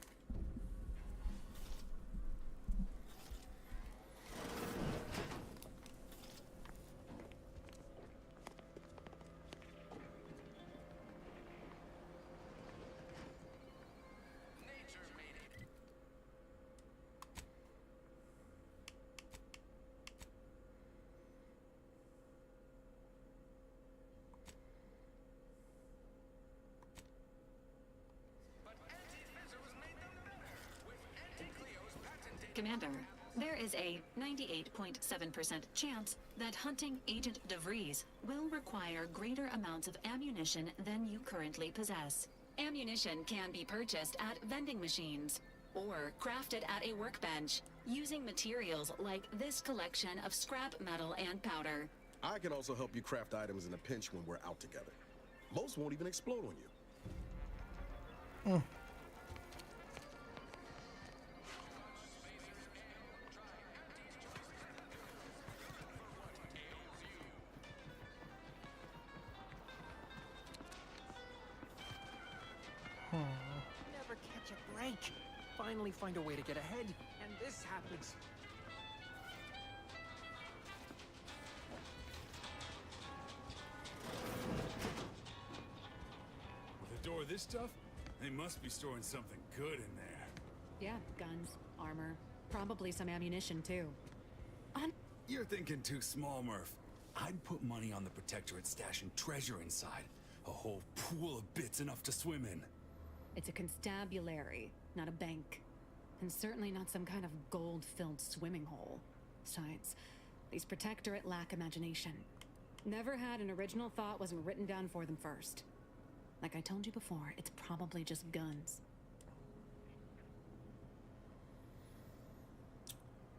Commander, there is a 98.7% chance that hunting Agent DeVries will require greater amounts of ammunition than you currently possess. Ammunition can be purchased at vending machines or crafted at a workbench using materials like this collection of scrap metal and powder. I can also help you craft items in a pinch when we're out together. Most won't even explode on you. Never catch a break. Finally find a way to get ahead, and this happens. With a door this tough, they must be storing something good in there. Yeah, guns, armor, probably some ammunition too. You're thinking too small, Murph. I'd put money on the Protectorate stashing treasure inside. A whole pool of bits enough to swim in. It's a constabulary, not a bank. And certainly not some kind of gold-filled swimming hole. Besides, these Protectorate lack imagination. Never had an original thought wasn't written down for them first. Like I told you before, it's probably just guns.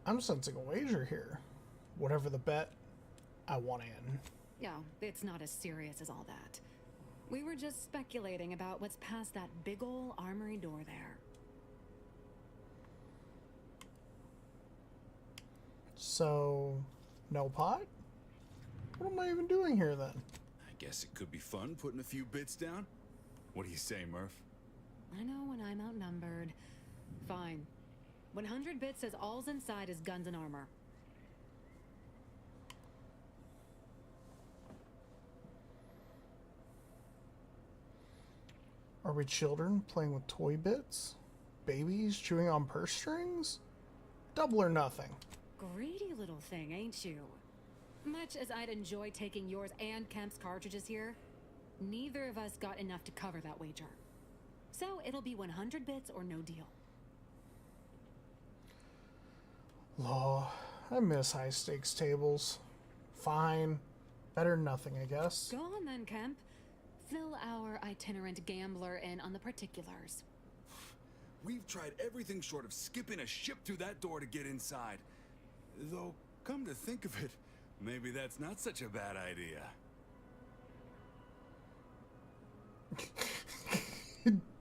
I'm sensing a wager here. Whatever the bet, I want in. Yeah, it's not as serious as all that. We were just speculating about what's past that big ol' armory door there. So, no pot? What am I even doing here then? I guess it could be fun putting a few bits down. What do you say, Murph? I know when I'm outnumbered. Fine. 100 bits says all's inside is guns and armor. Are we children playing with toy bits? Babies chewing on purse strings? Double or nothing. Greedy little thing, ain't you? Much as I'd enjoy taking yours and Kemp's cartridges here, neither of us got enough to cover that wager. So it'll be 100 bits or no deal. Law, I miss high stakes tables. Fine. Better than nothing, I guess. Go on then, Kemp. Fill our itinerant gambler in on the particulars. We've tried everything short of skipping a ship through that door to get inside. Though, come to think of it, maybe that's not such a bad idea.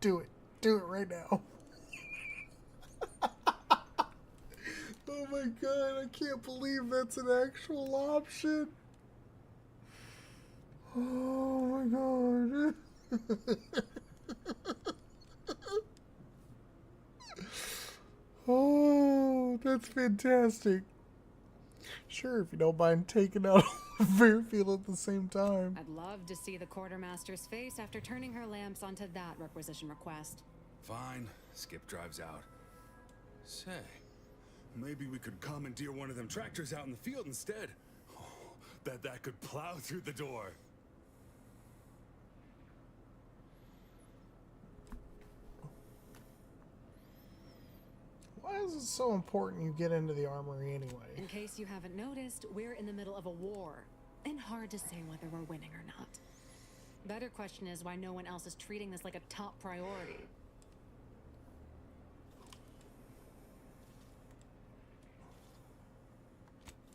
Do it. Do it right now. Oh my god, I can't believe that's an actual option. Oh my god. Oh, that's fantastic. Sure, if you don't mind taking out Fairfield at the same time. I'd love to see the quartermaster's face after turning her lamps onto that requisition request. Fine. Skip drives out. Say, maybe we could commandeer one of them tractors out in the field instead. Oh, that could plow through the door. Why is it so important you get into the armory anyway? In case you haven't noticed, we're in the middle of a war, and hard to say whether we're winning or not. Better question is why no one else is treating this like a top priority.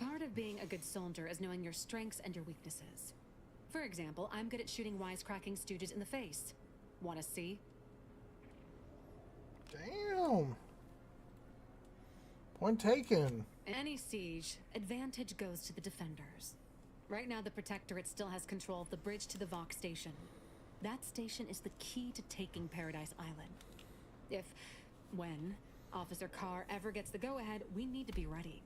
Part of being a good soldier is knowing your strengths and your weaknesses. For example, I'm good at shooting wisecracking stooges in the face. Want to see? Damn. Point taken. In any siege, advantage goes to the defenders. Right now, the Protectorate still has control of the bridge to the Vox station. That station is the key to taking Paradise Island. When Officer Carr ever gets the go-ahead, we need to be ready.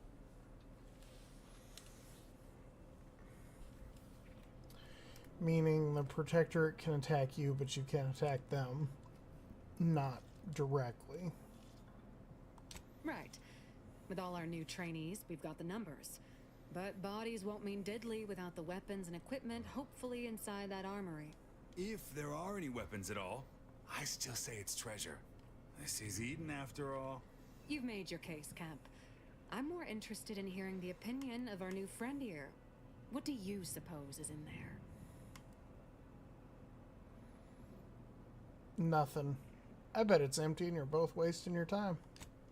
Meaning the Protectorate can attack you, but you can't attack them. Not directly. Right. With all our new trainees, we've got the numbers. But bodies won't mean diddly without the weapons and equipment, hopefully inside that armory. If there are any weapons at all, I still say it's treasure. This is Eden after all. You've made your case, Kemp. I'm more interested in hearing the opinion of our new friend here. What do you suppose is in there? Nothing. I bet it's empty and you're both wasting your time.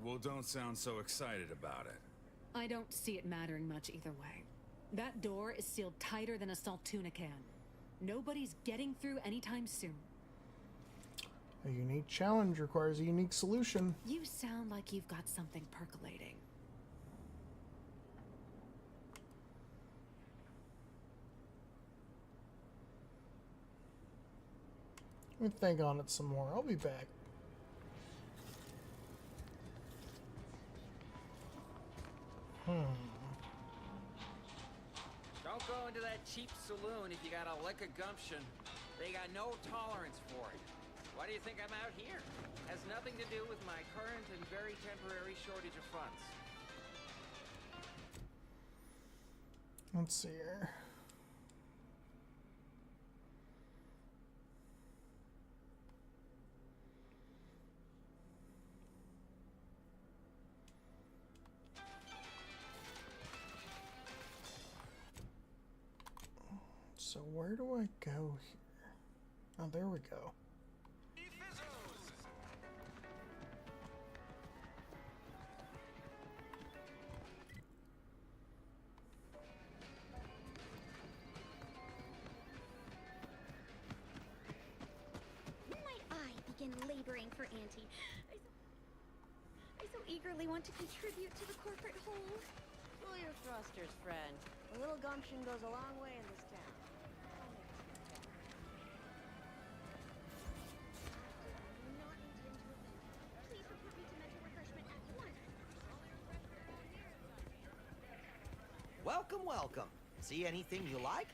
Well, don't sound so excited about it. I don't see it mattering much either way. That door is sealed tighter than a salt tuna can. Nobody's getting through anytime soon. A unique challenge requires a unique solution. You sound like you've got something percolating. Let me think on it some more. I'll be back. Don't go into that cheap saloon if you got a lick of gumption. They got no tolerance for it. Why do you think I'm out here? Has nothing to do with my current and very temporary shortage of funds. Let's see here. So where do I go here? Oh, there we go. Might I begin laboring for Auntie? I so eagerly want to contribute to the corporate whole. Cool your thrusters, friend. A little gumption goes a long way in this town. Please report me to mental refreshment at once. Welcome, welcome. See anything you like?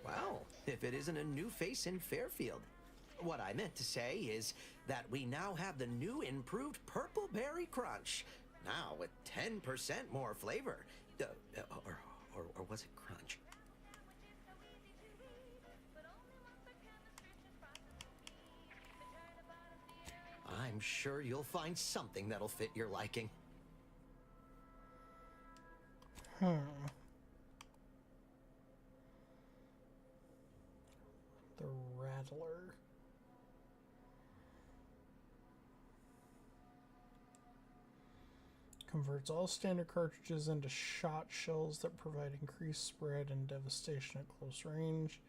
Well, if it isn't a new face in Fairfield. What I meant to say is that we now have the new improved Purple Berry Crunch. Now with 10% more flavor. Or was it crunch? I'm sure you'll find something that'll fit your liking. The Rattler. Converts all standard cartridges into shot shells that provide increased spread and devastation at close range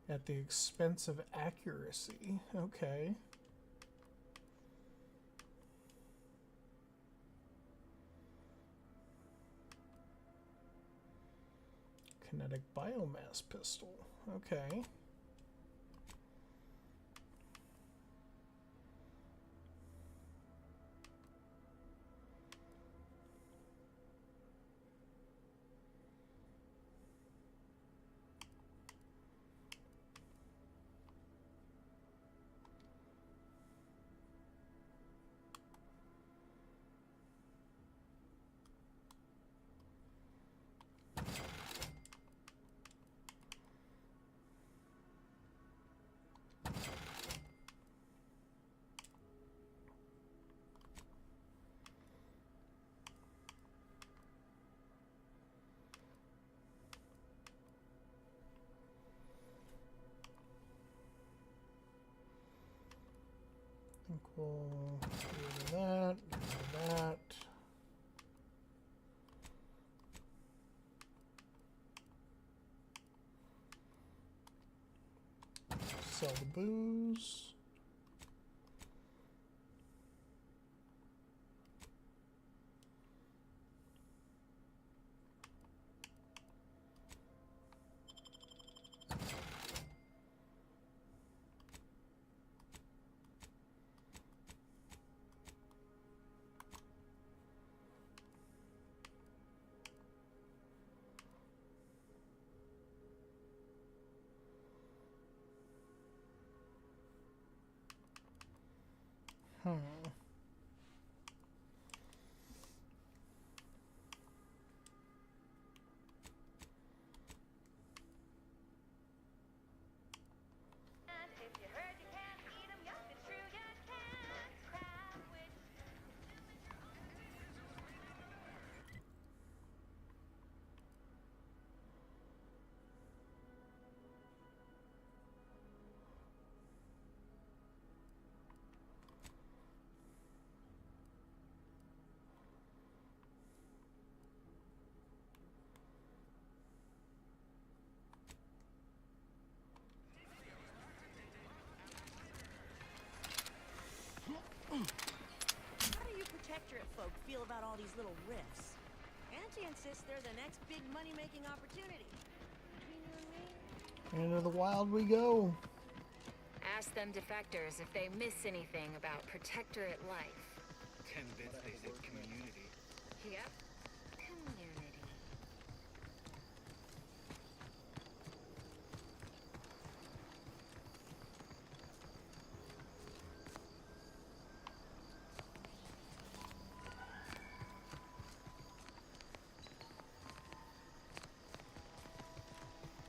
at the expense of accuracy. Okay. Kinetic biomass pistol. Okay. I think we'll get rid of that, get rid of that. Sell the booze. And if you heard you can't eat 'em, yup, it's true you can't. Crab witch. How do you protectorate folk feel about all these little rifts? Auntie insists they're the next big money-making opportunity. Between you and me? Into the wild we go. Ask them defectors if they miss anything about protectorate life. 10 bits they said community. Yep. Community.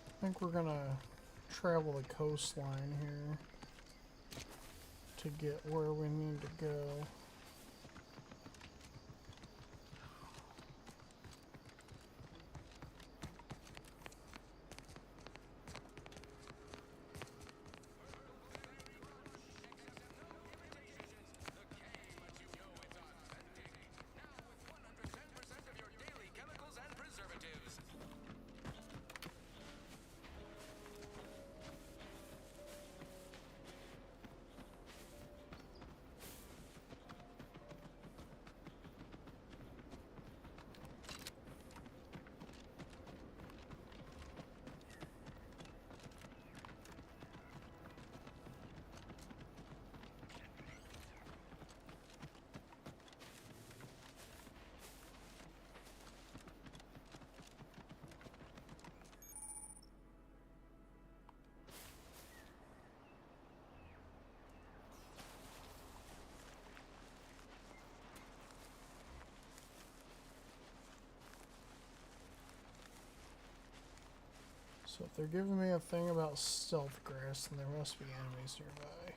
I think we're gonna travel the coastline here to get where we need to go. So if they're giving me a thing about stealth grass, then there must be enemies nearby.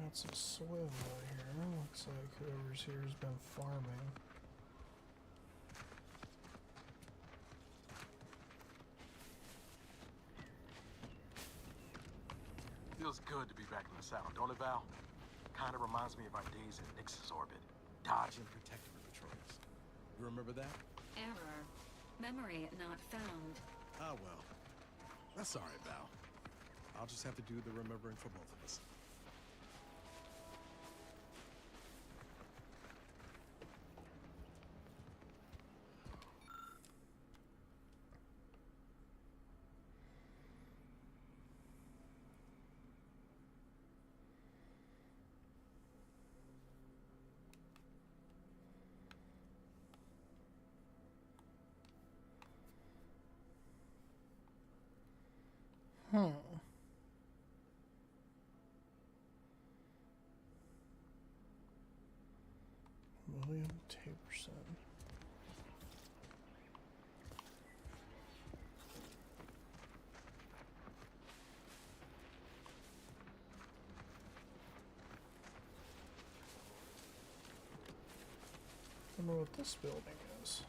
Got some soil out here. Looks like whoever's here has been farming. Feels good to be back in the saddle, don't it, Val? Kinda reminds me of our days in Nix's orbit, dodging protective patrols. You remember that? Error. Memory not found. Ah, well. That's alright, Val. I'll just have to do the remembering for both of us. William Taberson. I don't know what this building is.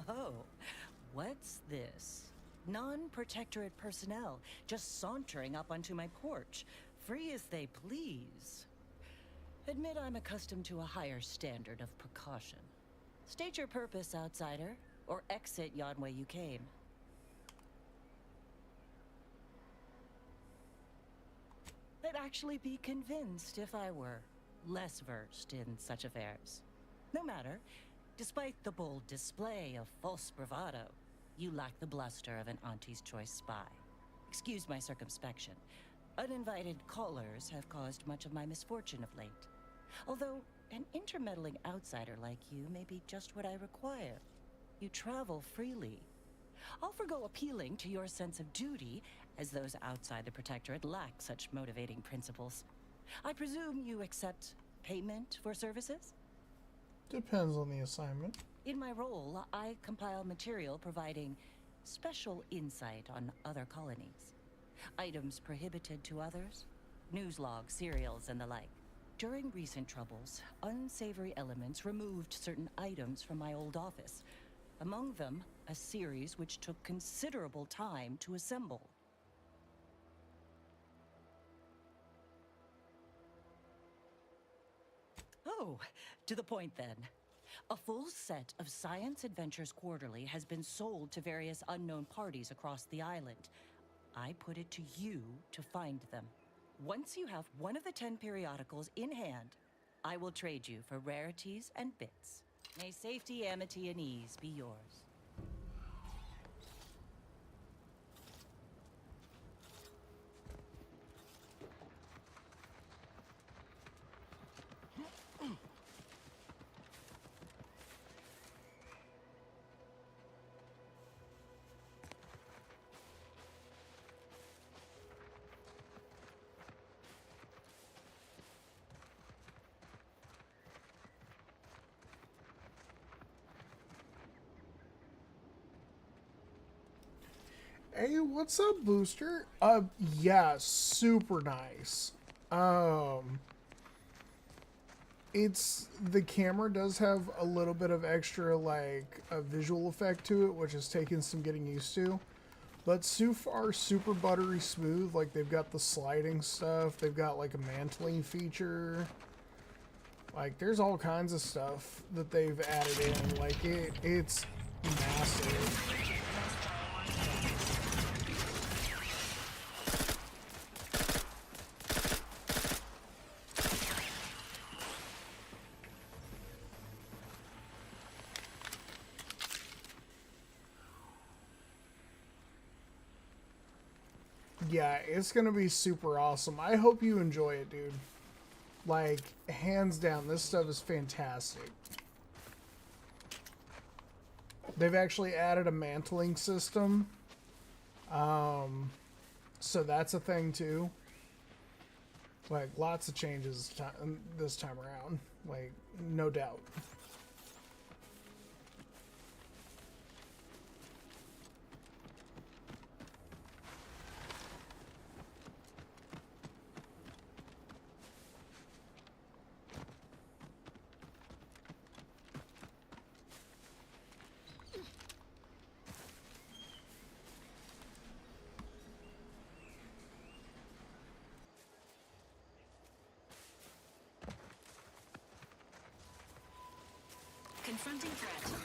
Oh, what's this? Non-protectorate personnel just sauntering up onto my porch, free as they please. Admit I'm accustomed to a higher standard of precaution. State your purpose, outsider, or exit yon way you came. I'd actually be convinced if I were less versed in such affairs. No matter. Despite the bold display of false bravado, you lack the bluster of an Auntie's Choice spy. Excuse my circumspection. Uninvited callers have caused much of my misfortune of late. Although, an intermeddling outsider like you may be just what I require. You travel freely. I'll forgo appealing to your sense of duty, as those outside the Protectorate lack such motivating principles. I presume you accept payment for services? Depends on the assignment. In my role, I compile material providing special insight on other colonies. Items prohibited to others, news logs, serials, and the like. During recent troubles, unsavory elements removed certain items from my old office. Among them, a series which took considerable time to assemble. Oh, to the point then. A full set of Science Adventures Quarterly has been sold to various unknown parties across the island. I put it to you to find them. Once you have one of the 10 periodicals in hand, I will trade you for rarities and bits. May safety, amity, and ease be yours. Hey, what's up, Booster? Yeah, super nice. It's, the camera does have a little bit of extra, like, a visual effect to it, which has taken some getting used to. But so far, super buttery smooth. Like, they've got the sliding stuff. They've got, like, a mantling feature. Like, there's all kinds of stuff that they've added in. Like, it's massive. Yeah, it's gonna be super awesome. I hope you enjoy it, dude. Like, hands down, this stuff is fantastic. They've actually added a mantling system. So that's a thing too. Like, lots of changes this time around. Like, no doubt. Confronting threat.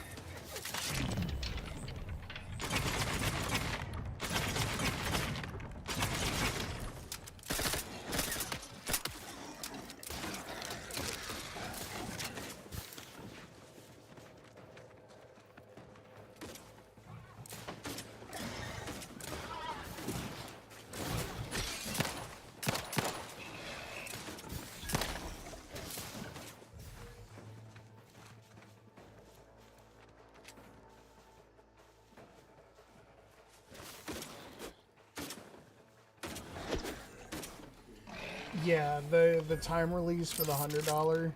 Yeah, the time release for the $100.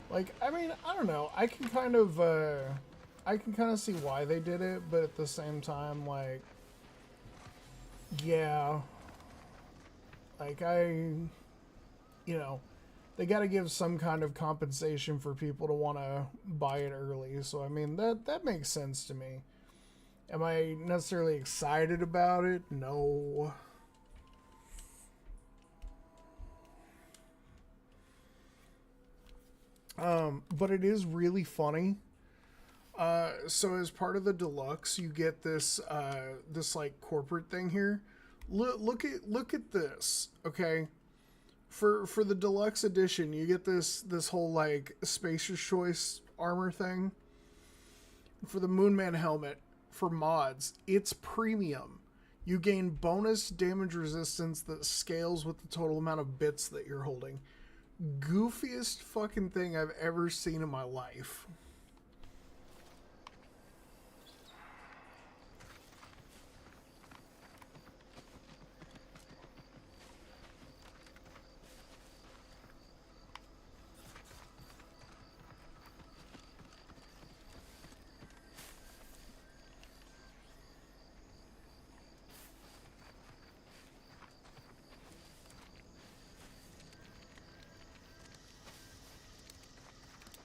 Like, I mean, I don't know. I can kind of see why they did it, but at the same time, like, yeah, like you know, they got to give some kind of compensation for people to want to buy it early. So I mean, that makes sense to me. Am I necessarily excited about it? No. But it is really funny. So as part of the deluxe, you get this this like corporate thing here. Look at this, okay? For the deluxe edition, you get this whole like Spacer's Choice armor thing. For the Moonman helmet, for mods, it's premium. You gain bonus damage resistance that scales with the total amount of bits that you're holding. Goofiest fucking thing I've ever seen in my life.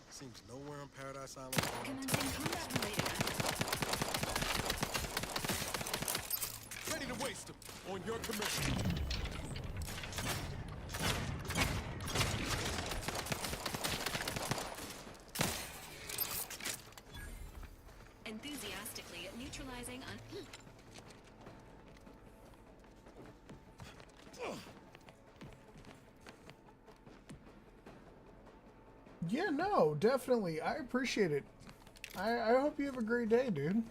Seems nowhere on Paradise Island. Ready to waste them on your commission. Enthusiastically neutralizing Yeah, no, definitely. I appreciate it. I hope you have a great day, dude.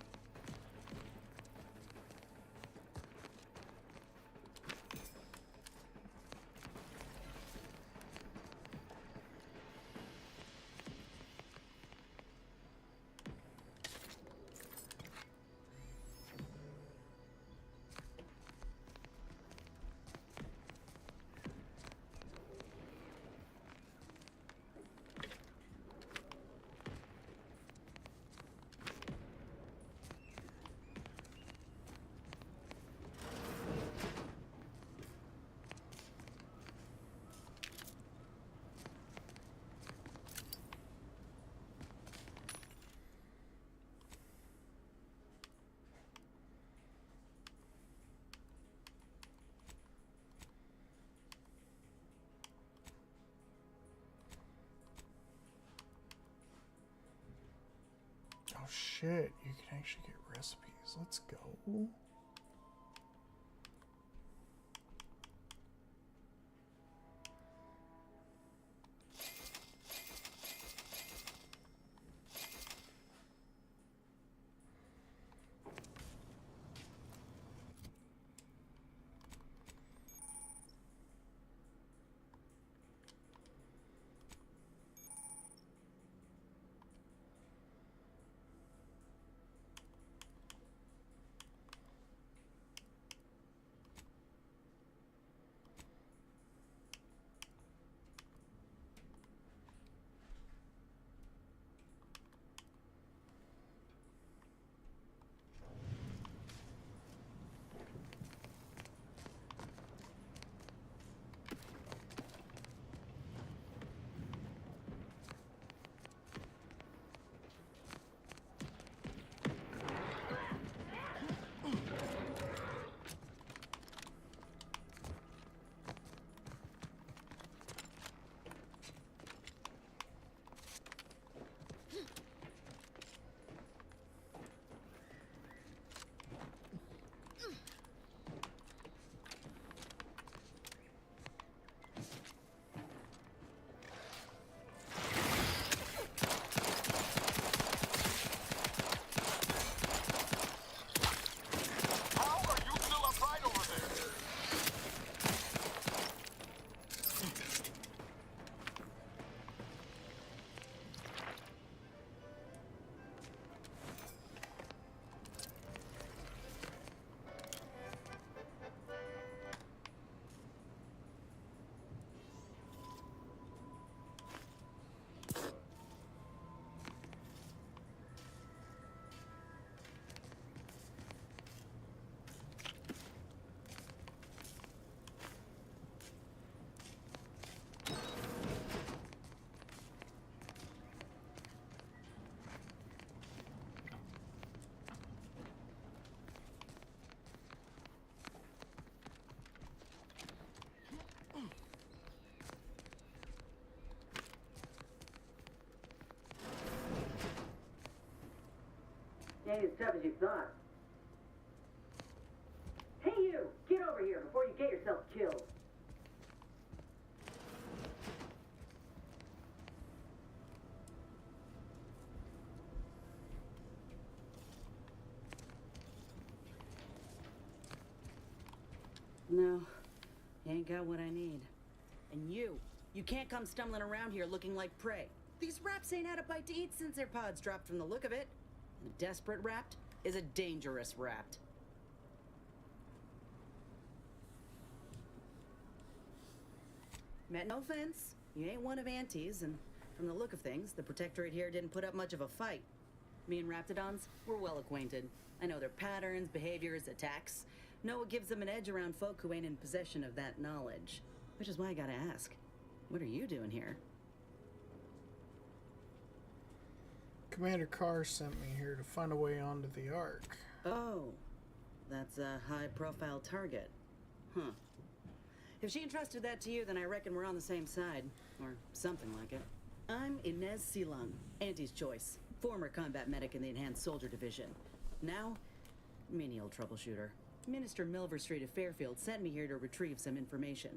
Oh shit, you can actually get recipes. Let's go. ain't as tough as you thought. Hey you! Get over here before you get yourself killed. No, you ain't got what I need. And you can't come stumbling around here looking like prey. These raps ain't had a bite to eat since their pods dropped from the look of it. And a desperate rapt is a dangerous rapt. Meant no offense, you ain't one of Auntie's, and from the look of things, the Protectorate here didn't put up much of a fight. Me and Raptidons, we're well acquainted. I know their patterns, behaviors, attacks. Know what gives them an edge around folk who ain't in possession of that knowledge. Which is why I gotta ask, what are you doing here? Commander Carr sent me here to find a way onto the Ark. Oh, that's a high-profile target. Huh. If she entrusted that to you, then I reckon we're on the same side. Or something like it. I'm Inez Silung, Auntie's choice. Former combat medic in the Enhanced Soldier Division. Now, menial troubleshooter. Minister Milver Street of Fairfield sent me here to retrieve some information.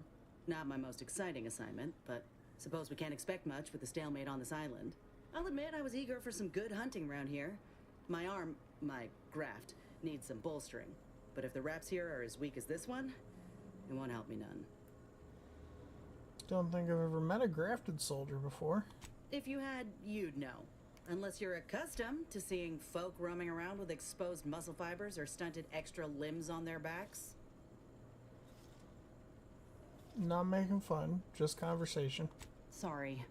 Not my most exciting assignment, but suppose we can't expect much with the stalemate on this island. I'll admit I was eager for some good hunting around here. My arm, my graft, needs some bolstering. But if the raps here are as weak as this one, it won't help me none. Don't think I've ever met a grafted soldier before. If you had, you'd know. Unless you're accustomed to seeing folk roaming around with exposed muscle fibers or stunted extra limbs on their backs. Not making fun, just conversation. Sorry.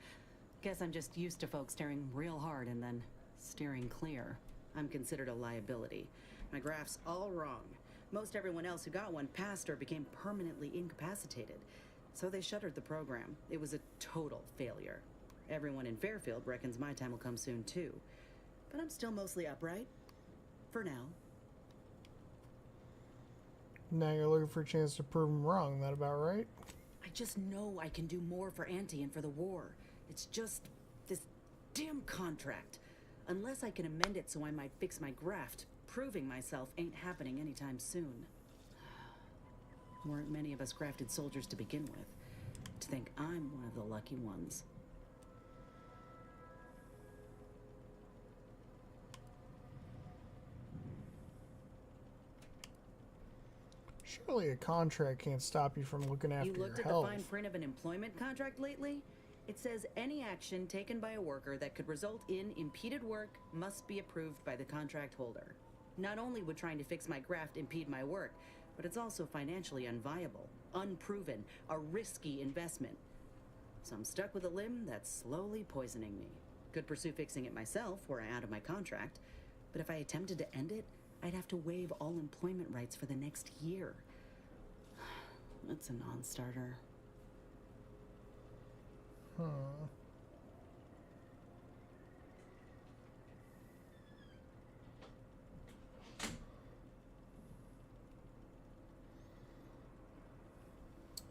Guess I'm just used to folks staring real hard and then steering clear. I'm considered a liability. My graft's all wrong. Most everyone else who got one passed or became permanently incapacitated. So they shuttered the program. It was a total failure. Everyone in Fairfield reckons my time will come soon too. But I'm still mostly upright. For now. Now you're looking for a chance to prove them wrong, that about right? I just know I can do more for Auntie and for the war. It's just this damn contract. Unless I can amend it so I might fix my graft, proving myself ain't happening anytime soon. Weren't many of us grafted soldiers to begin with. To think I'm one of the lucky ones. Surely a contract can't stop you from looking after your health. You looked at the fine print of an employment contract lately? It says any action taken by a worker that could result in impeded work must be approved by the contract holder. Not only would trying to fix my graft impede my work, but it's also financially unviable, unproven, a risky investment. So I'm stuck with a limb that's slowly poisoning me. Could pursue fixing it myself were I out of my contract, but if I attempted to end it, I'd have to waive all employment rights for the next year. That's a non-starter.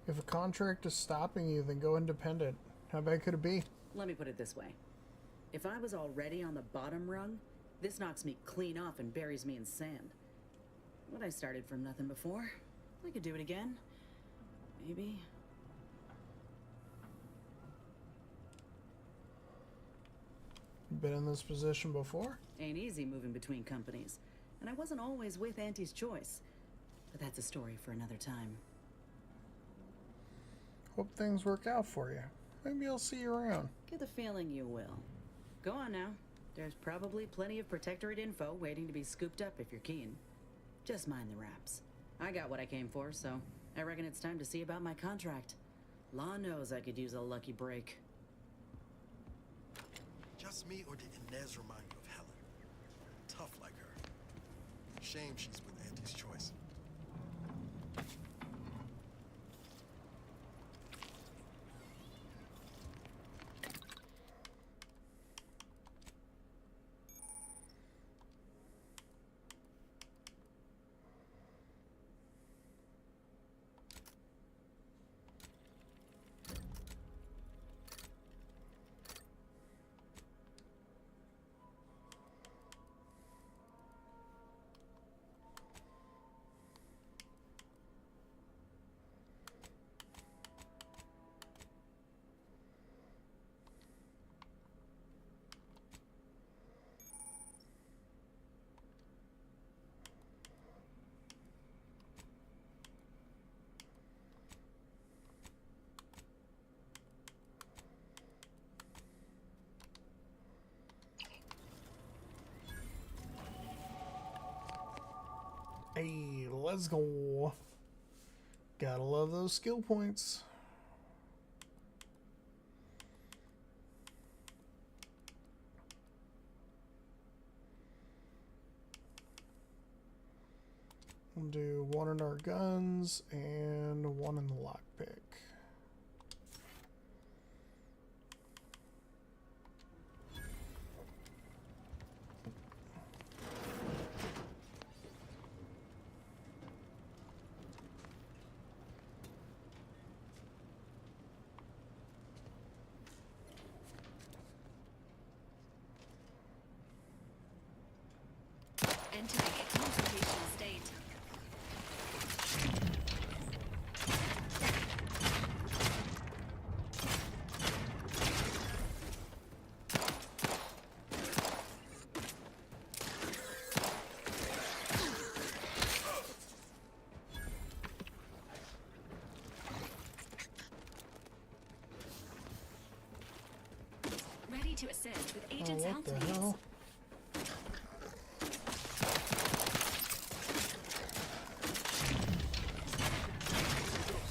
If a contract is stopping you, then go independent. How bad could it be? Let me put it this way. If I was already on the bottom rung, this knocks me clean off and buries me in sand. But I started from nothing before. I could do it again. Maybe. You been in this position before? Ain't easy moving between companies. And I wasn't always with Auntie's choice. But that's a story for another time. Hope things work out for you. Maybe I'll see you around. Get the feeling you will. Go on now. There's probably plenty of Protectorate info waiting to be scooped up if you're keen. Just mind the raps. I got what I came for, so I reckon it's time to see about my contract. Law knows I could use a lucky break. Just me, or did Inez remind you of Helen? Tough like her. Shame she's with Auntie's choice. Hey, let's go. Gotta love those skill points. We'll do one in our guns and one in the lockpick. Entering a confrontational state. Ready to assist with agent's Oh, health what the needs. hell?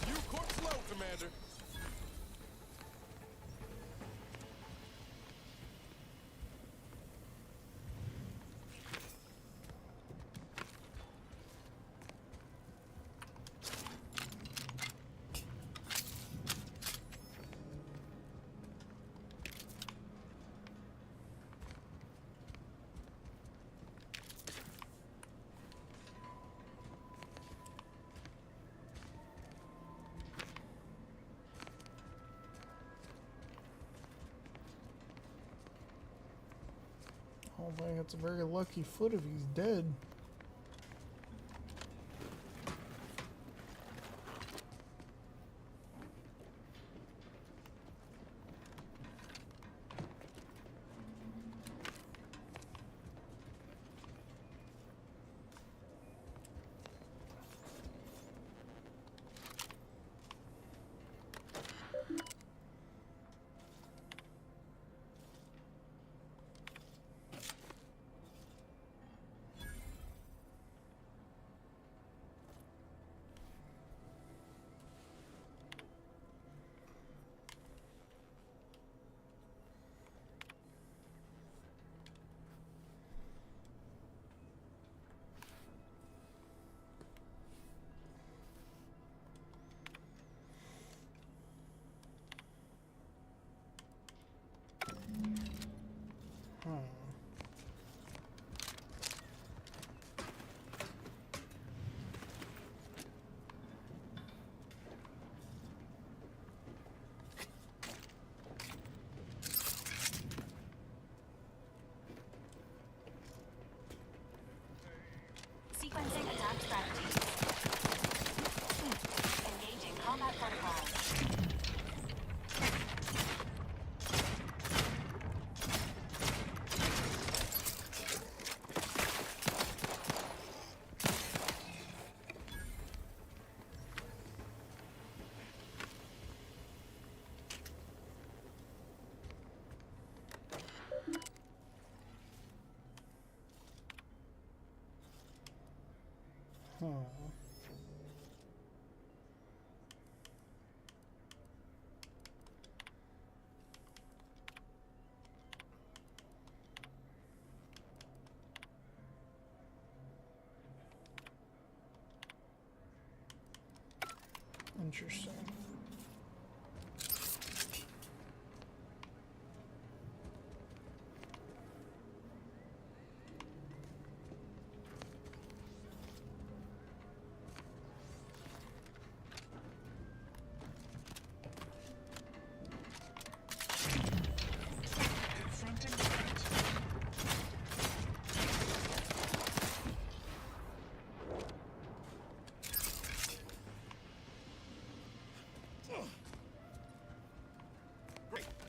You court slow, Commander. I don't think it's a very lucky foot if he's dead. Sequencing attack strategy. Engaging combat protocols. Interesting.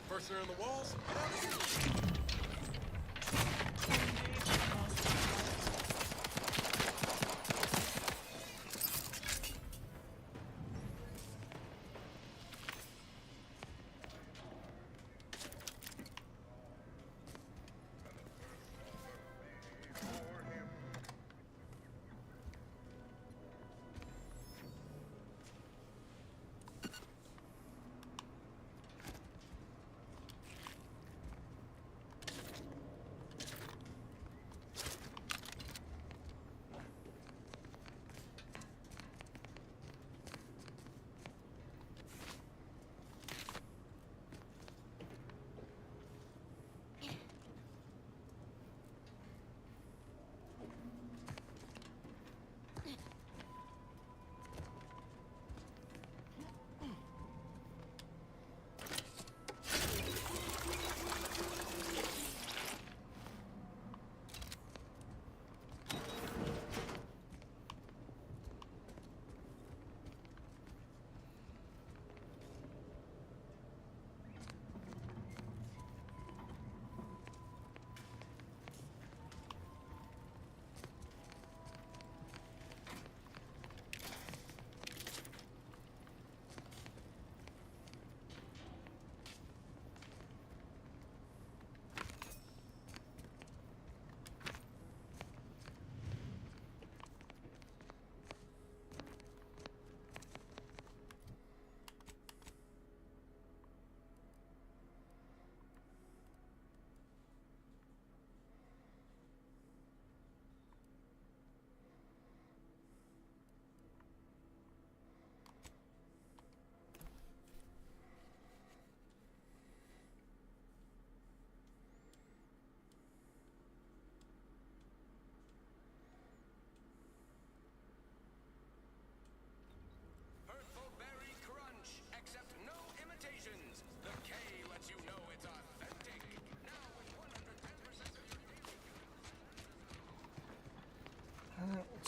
First in the walls.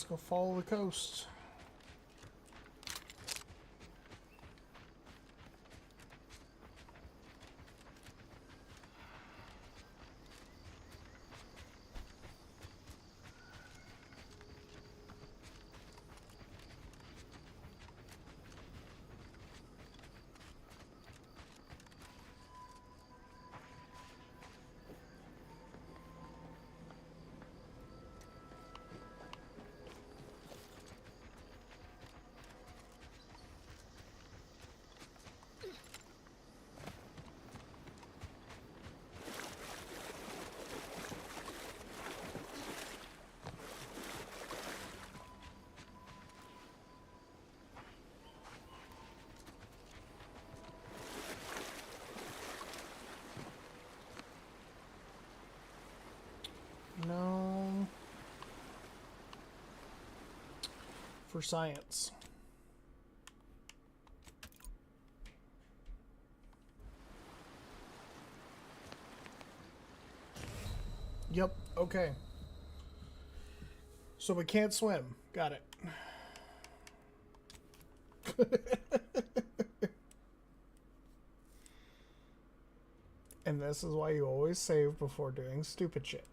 go follow the coast. No. For science. Yep, okay. So we can't swim. Got it. And this is why you always save before doing stupid shit.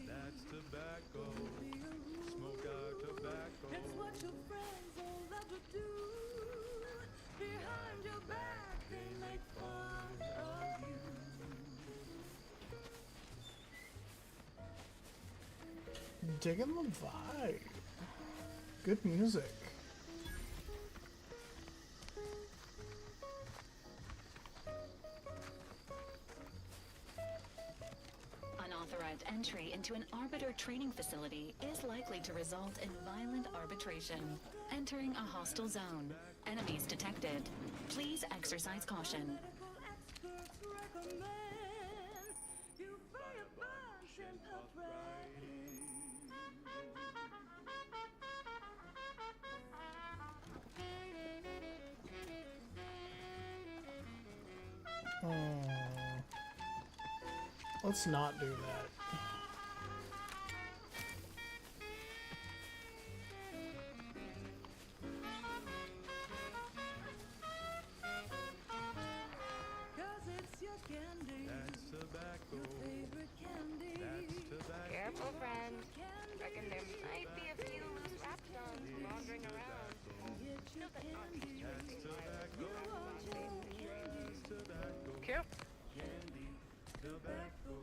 That's tobacco. Smoke out tobacco. It's what your friends all love to do. Behind your back, they make fun of you. Digging the vibe. Good music. Unauthorized entry into an arbiter training facility is likely to result in violent arbitration. Entering a hostile zone. Enemies detected. Please exercise caution. Let's not do that. That's tobacco. That's tobacco. Careful, friend. Reckon there might be a few loose rap songs wandering around. That's tobacco. That's tobacco. Careful. Candy, tobacco.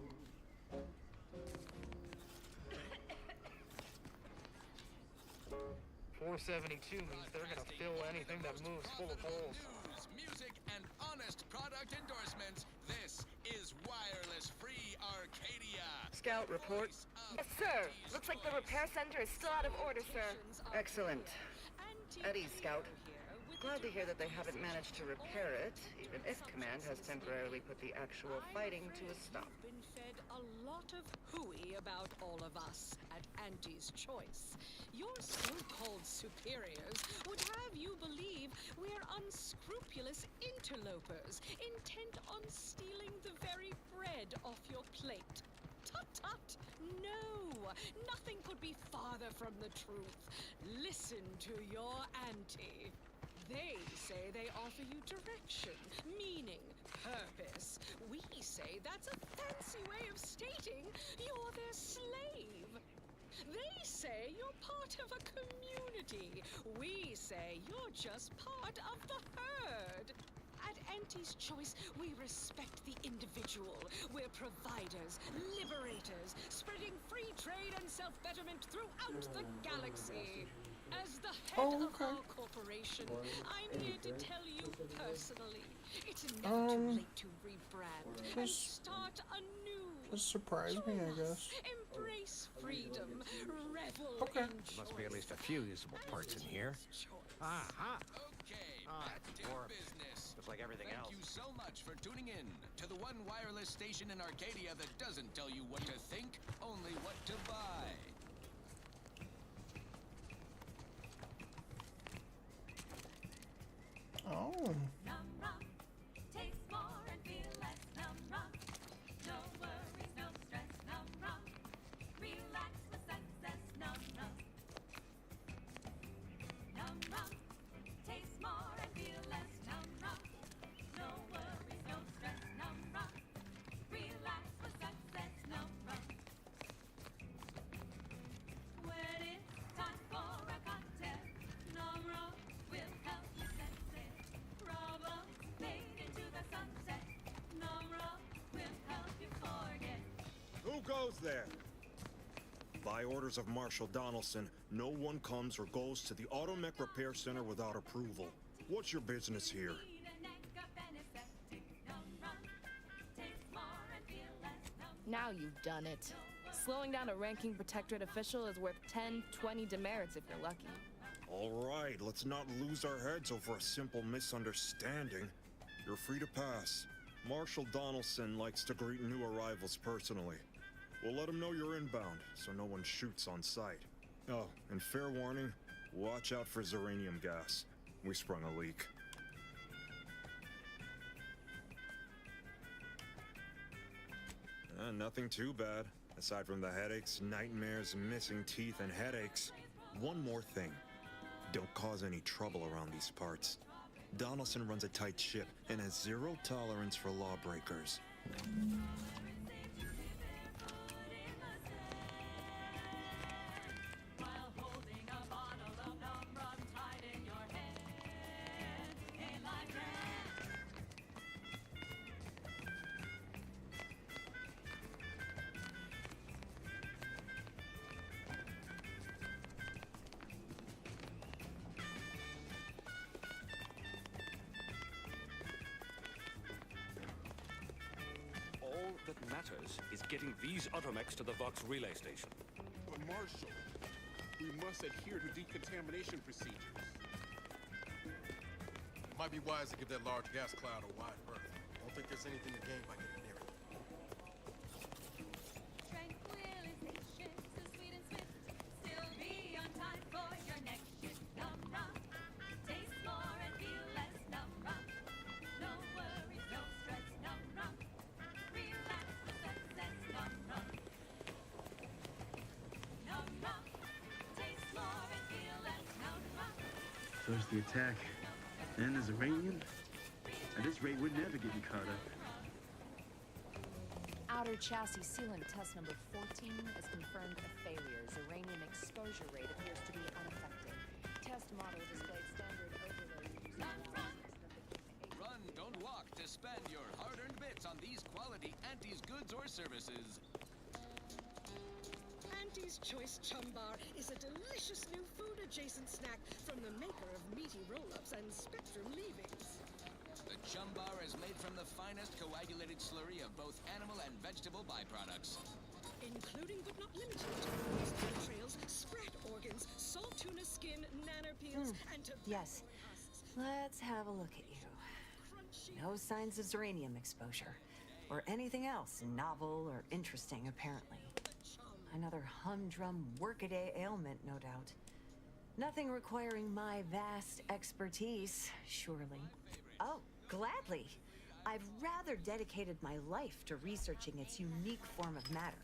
472 means they're gonna fill anything that moves full of holes. News, music, and honest product endorsements. This is Wireless Free Arcadia. Scout report. Yes, sir. Looks like the repair center is still out of order, sir. Excellent. At ease, Scout. Glad to hear that they haven't managed to repair it, even if Command has temporarily put the actual fighting to a stop. Been fed a lot of hooey about all of us at Auntie's Choice. Your so-called superiors would have you believe we're unscrupulous interlopers, intent on stealing the very bread off your plate. Tut-tut! No! Nothing could be farther from the truth. Listen to your auntie. They say they offer you direction, meaning, purpose. We say that's a fancy way of stating you're their slave. They say you're part of a community. We say you're just part of the herd. At Auntie's Choice, we respect the individual. We're providers, liberators, spreading free trade and self-betterment throughout the galaxy. As the head of our corporation, I'm here to tell you personally, it's never too late to rebrand and start anew. Just surprise me, I guess. Embrace freedom, revel in choice. Must be at least a few usable parts in here. Aha! Okay, back to warped. business. Just like everything else. Thank you so much for tuning in to the one wireless station in Arcadia that doesn't tell you what to think, only what to buy. Oh. Taste more and feel less numb rum. No worries, no stress, numb rum. Relax with success, numb rum. Numb rum. Taste more and feel less numb rum. No worries, no stress, numb rum. Relax with success, numb rum. When it's time for a cocktail, numb rum will help you sense it. Problems fade into the sunset. Numb rum will help you forget. Who goes there? By orders of Marshal Donaldson, no one comes or goes to the Automech Repair Center without approval. What's your business here? Now you've done it. Slowing down a ranking protectorate official is worth 10, 20 demerits if you're lucky. All right, let's not lose our heads over a simple misunderstanding. You're free to pass. Marshal Donaldson likes to greet new arrivals personally. We'll let him know you're inbound, so no one shoots on sight. Oh, and fair warning, watch out for Zeranium gas. We sprung a leak. Nothing too bad. Aside from the headaches, nightmares, missing teeth, and headaches. One more thing. Don't cause any trouble around these parts. Donaldson runs a tight ship and has zero tolerance for lawbreakers. All that matters is getting these automechs to the Vox relay station. But Marshal, we must adhere to decontamination procedures. Might be wise to give that large gas cloud a wide berth. Don't think there's anything to gain by getting near it. Tranquilization, so sweet and swift. Still be on time for your next shift. Numb rum. Taste more and feel less. Numb rum. No worries, no stress. Numb rum. Relax with success. Numb rum. Numb rum. Taste more and feel less. Numb rum. First the attack, then there's Iranian. At this rate, we're never getting caught up. Outer chassis sealant test number 14 has confirmed a failure. Uranium exposure rate appears to be unaffected. Test model displayed standard overload. Run, don't walk to spend your hard-earned bits on these quality Auntie's goods or services. Auntie's Choice Chum Bar is a delicious new food-adjacent snack from the maker of meaty roll-ups and Spectrum leavings. The Chum Bar is made from the finest coagulated slurry of both animal and vegetable byproducts. Including but not limited to oyster trails, sprat organs, salt tuna skin, nanner peels, and tobacco Yes. Let's have a look at you. No signs of Zeranium exposure. Or anything else novel or interesting, apparently. Another humdrum workaday ailment, no doubt. Nothing requiring my vast expertise, surely. Oh, gladly. I've rather dedicated my life to researching its unique form of matter.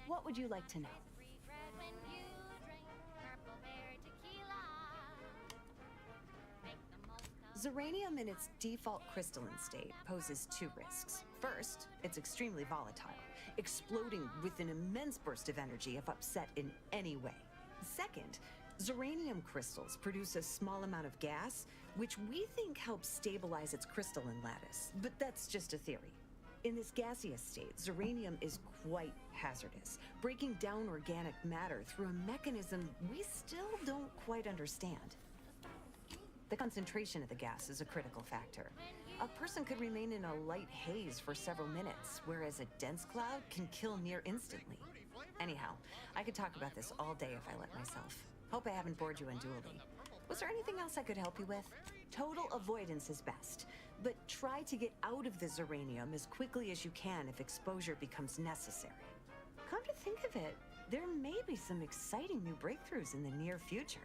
What would you like to know? Zeranium in its default crystalline state poses two risks. First, it's extremely volatile, exploding with an immense burst of energy if upset in any way. Second, Zeranium crystals produce a small amount of gas, which we think helps stabilize its crystalline lattice, but that's just a theory. In this gaseous state, zeranium is quite hazardous, breaking down organic matter through a mechanism we still don't quite understand. The concentration of the gas is a critical factor. A person could remain in a light haze for several minutes, whereas a dense cloud can kill near instantly. Anyhow, I could talk about this all day if I let myself. Hope I haven't bored you unduly. Was there anything else I could help you with? Total avoidance is best, but try to get out of the zeranium as quickly as you can if exposure becomes necessary. Come to think of it, there may be some exciting new breakthroughs in the near future.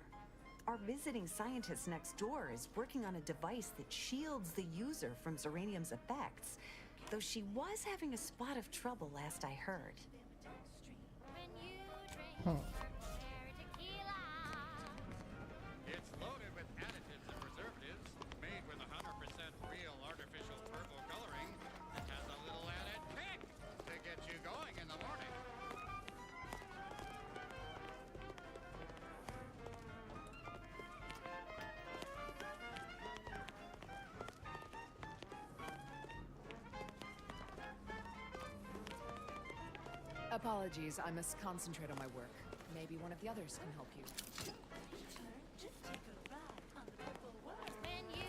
Our visiting scientist next door is working on a device that shields the user from zeranium's effects, though she was having a spot of trouble last I heard. It's loaded with additives and preservatives, made with 100% real artificial purple coloring, and has a little added kick to get you going in the morning. Apologies, I must concentrate on my work. Maybe one of the others can help you. When you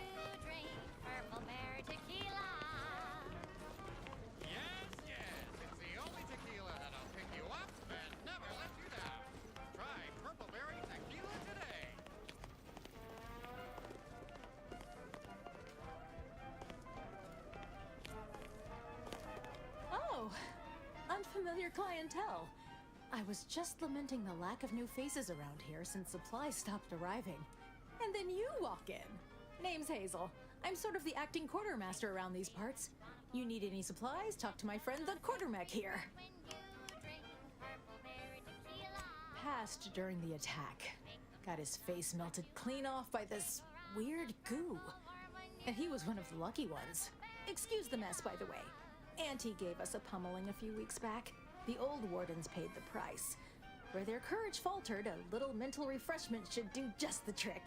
drink Purple Berry Tequila. Yes, yes, it's the only tequila that'll pick you up and never let you down. Try Purple Berry Tequila today. Oh, unfamiliar clientele. I was just lamenting the lack of new faces around here since supplies stopped arriving. And then you walk in. Name's Hazel. I'm sort of the acting quartermaster around these parts. You need any supplies? Talk to my friend the quartermech here. Passed during the attack. Got his face melted clean off by this weird goo. And he was one of the lucky ones. Excuse the mess, by the way. Auntie gave us a pummeling a few weeks back. The old wardens paid the price. Where their courage faltered, a little mental refreshment should do just the trick.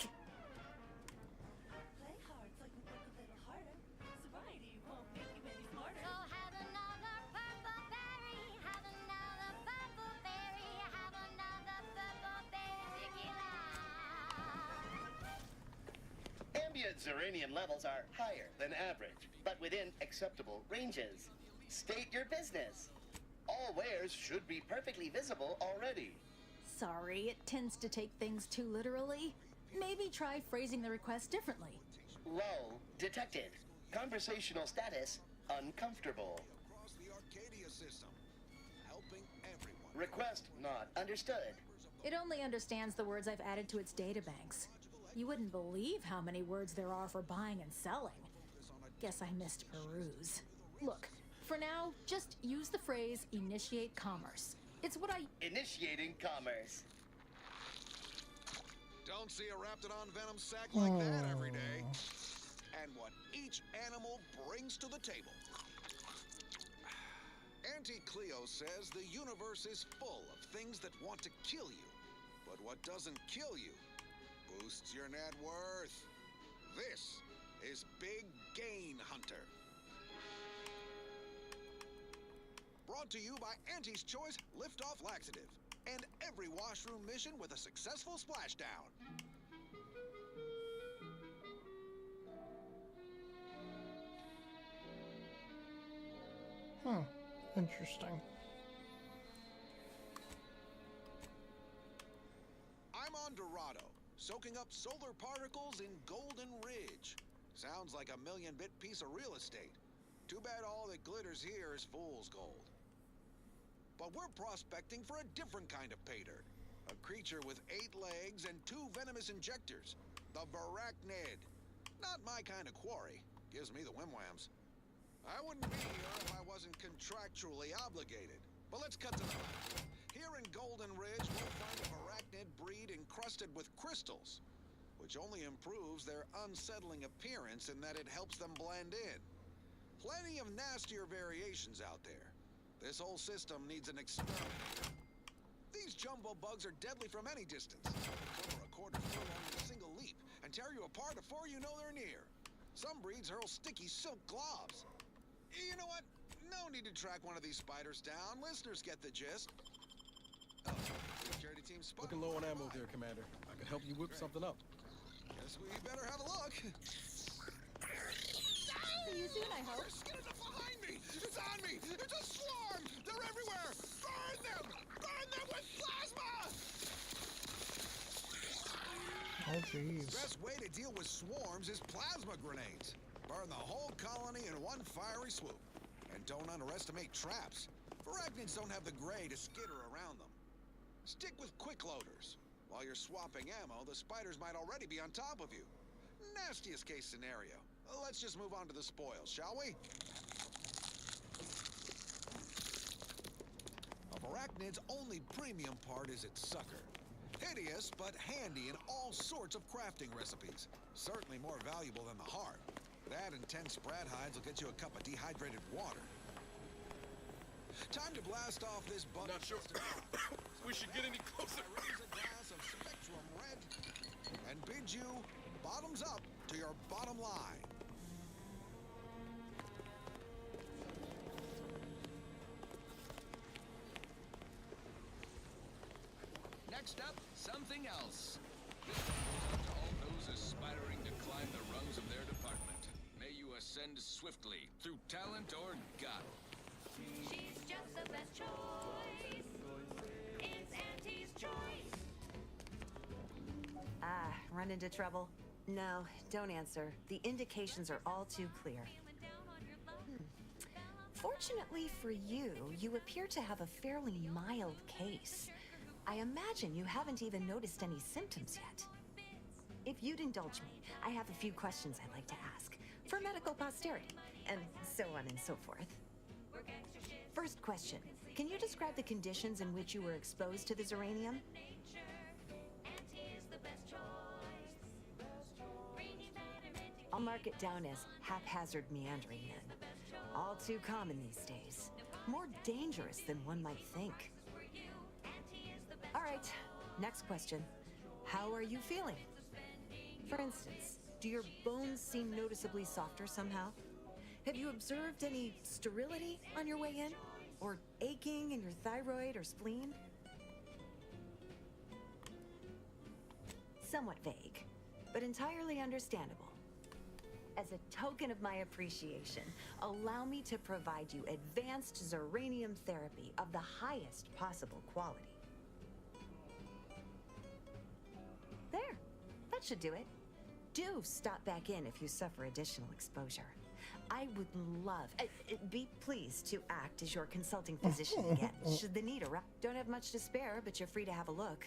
Play hard so you work a little harder. Sobriety won't make you any smarter. So have another purple berry. Have another purple berry. Have another purple berry tequila. Ambient zeranium levels are higher than average, but within acceptable ranges. State your business. All wares should be perfectly visible already. Sorry, it tends to take things too literally. Maybe try phrasing the request differently. Lull detected. Conversational status uncomfortable. Across the Arcadia system, helping everyone. Request not understood. It only understands the words I've added to its databanks. You wouldn't believe how many words there are for buying and selling. Guess I missed peruse. Look, for now, just use the phrase initiate commerce. It's what I... Initiating commerce. Don't see a Raptidon venom sac like that every day. And what each animal brings to the table. Auntie Cleo says the universe is full of things that want to kill you. But what doesn't kill you boosts your net worth. This is Big Gain Hunter. Brought to you by Auntie's Choice Lift-Off Laxative. And every washroom mission with a successful splashdown. Interesting. I'm on Dorado, soaking up solar particles in Golden Ridge. Sounds like a million-bit piece of real estate. Too bad all that glitters here is fool's gold. But we're prospecting for a different kind of pay dirt. A creature with 8 legs and 2 venomous injectors. The Barachnid. Not my kind of quarry. Gives me the whim-whams. I wouldn't be here if I wasn't contractually obligated. But let's cut to the fact. Here in Golden Ridge, we'll find a Barachnid breed encrusted with crystals, which only improves their unsettling appearance in that it helps them blend in. Plenty of nastier variations out there. This whole system needs an exterminator. These jumbo bugs are deadly from any distance. Cover a quarter furlong in a single leap and tear you apart before you know they're near. Some breeds hurl sticky silk globs. You know what? No need to track one of these spiders down. Listeners get the gist. Oh, security team spotted. Looking low on ammo there, Commander. I can help you whip something up. Guess we better have a look. See you soon, I hope. There's skin behind me! It's on me! It's a swarm! They're everywhere! Burn them! Burn them with plasma! Oh, jeez. The best way to deal with swarms is plasma grenades. Burn the whole colony in one fiery swoop. And don't underestimate traps. Arachnids don't have the gray to skitter around them. Stick with quick loaders. While you're swapping ammo, the spiders might already be on top of you. Nastiest case scenario. Let's just move on to the spoils, shall we? Of Arachnid's only premium part is its sucker. Hideous, but handy in all sorts of crafting recipes. Certainly more valuable than the heart. That and 10 sprat hides will get you a cup of dehydrated water. Time to blast off this bug. Not sure we should get any closer. Raise a glass of Spectrum Red and bid you bottoms up to your bottom line. Next up, something else. This one goes out to all those aspiring to climb the rungs of their department. May you ascend swiftly through talent or gut. She's just the best choice. It's Auntie's choice. Ah, run into trouble? No, don't answer. The indications are all too clear. Fortunately for you, you appear to have a fairly mild case. I imagine you haven't even noticed any symptoms yet. If you'd indulge me, I have a few questions I'd like to ask, for medical posterity, and so on and so forth. First question, can you describe the conditions in which you were exposed to the Zeranium? I'll mark it down as haphazard meandering then. All too common these days. More dangerous than one might think. All right, next question. How are you feeling? For instance, do your bones seem noticeably softer somehow? Have you observed any sterility on your way in? Or aching in your thyroid or spleen? Somewhat vague, but entirely understandable. As a token of my appreciation, allow me to provide you advanced Zeranium therapy of the highest possible quality. There, that should do it. Do stop back in if you suffer additional exposure. I would love, be pleased to act as your consulting physician again, should the need arise. Don't have much to spare, but you're free to have a look.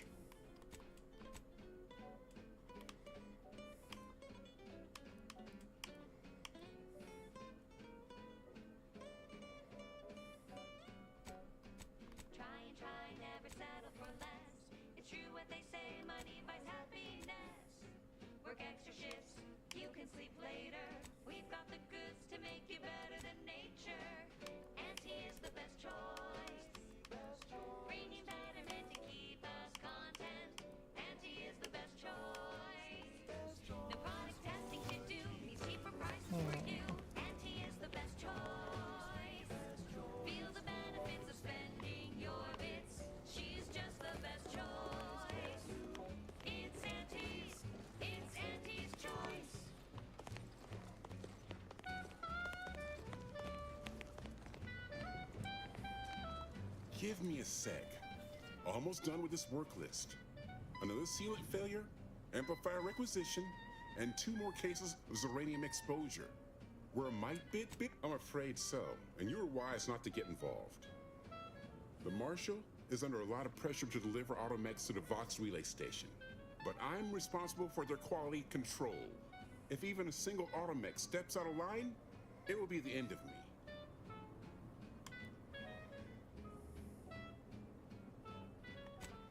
Try, never settle for less. It's true what they say, money buys happiness. Work extra shifts, you can sleep later. We've got the goods to make you better than nature. Auntie is the best choice. Bringing betterment to keep us content. Auntie is the best choice. No product testing to do, means cheaper prices for you. Auntie is the best choice. Feel the benefits of spending your bits. She's just the best choice. It's Auntie's choice. Give me a sec. Almost done with this work list. Another sealant failure, amplifier requisition, and 2 more cases of Zeranium exposure. Were a mite bit? I'm afraid so, and you were wise not to get involved. The Marshal is under a lot of pressure to deliver automechs to the Vox relay station, but I'm responsible for their quality control. If even a single automech steps out of line, it will be the end of me.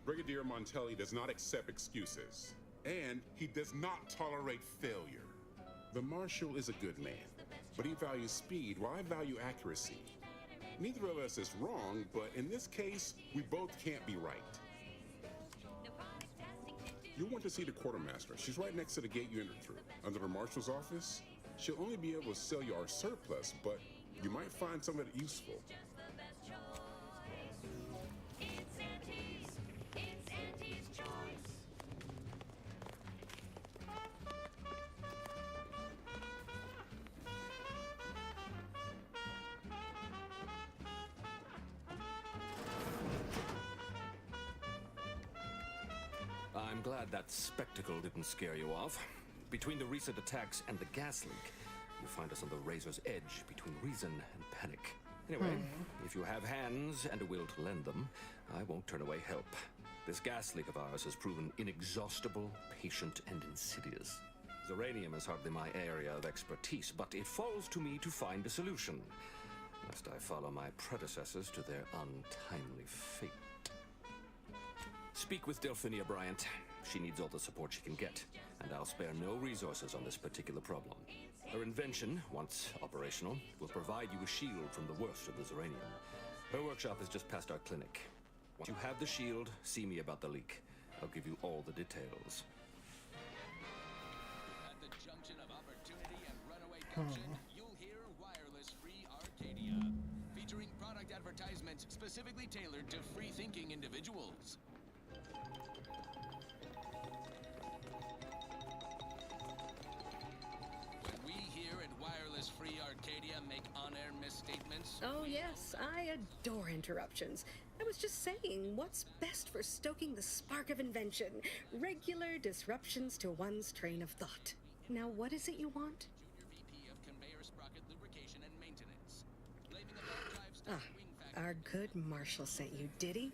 Brigadier Montelli does not accept excuses, and he does not tolerate failure. The Marshal is a good man, but he values speed while I value accuracy. Neither of us is wrong, but in this case, we both can't be right. You'll want to see the quartermaster. She's right next to the gate you entered through. Under the Marshal's office, she'll only be able to sell you our surplus, but You might find some of it useful. I'm glad that spectacle didn't scare you off. Between the recent attacks and the gas leak, you find us on the razor's edge between reason and panic. Anyway, if you have hands and a will to lend them, I won't turn away help. This gas leak of ours has proven inexhaustible, patient, and insidious. Zeranium is hardly my area of expertise, but it falls to me to find a solution, lest I follow my predecessors to their untimely fate. Speak with Delphinia Bryant. She needs all the support she can get, and I'll spare no resources on this particular problem. Her invention, once operational, will provide you a shield from the worst of the Zeranium. Her workshop is just past our clinic. Once you have the shield, see me about the leak. I'll give you all the details. At the junction of opportunity and runaway gumption, you'll hear wireless-free Arcadia, featuring product advertisements specifically tailored to free-thinking individuals. When we here at Wireless-Free Arcadia make on-air misstatements... Oh yes, I adore interruptions. I was just saying, what's best for stoking the spark of invention? Regular disruptions to one's train of thought. Now what is it you want? Junior VP of Conveyor Sprocket Lubrication and Maintenance. Blaming a belt drive stuck wing factory... Our good Marshal sent you, did he?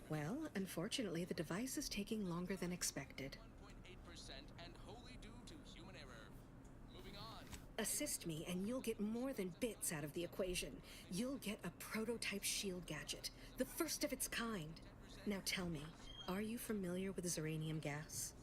Well, unfortunately, the device is taking longer than expected. 1.8% and wholly due to human error. Moving on. Assist me, and you'll get more than bits out of the equation. You'll get a prototype shield gadget, the first of its kind. Now tell me, are you familiar with Zeranium gas?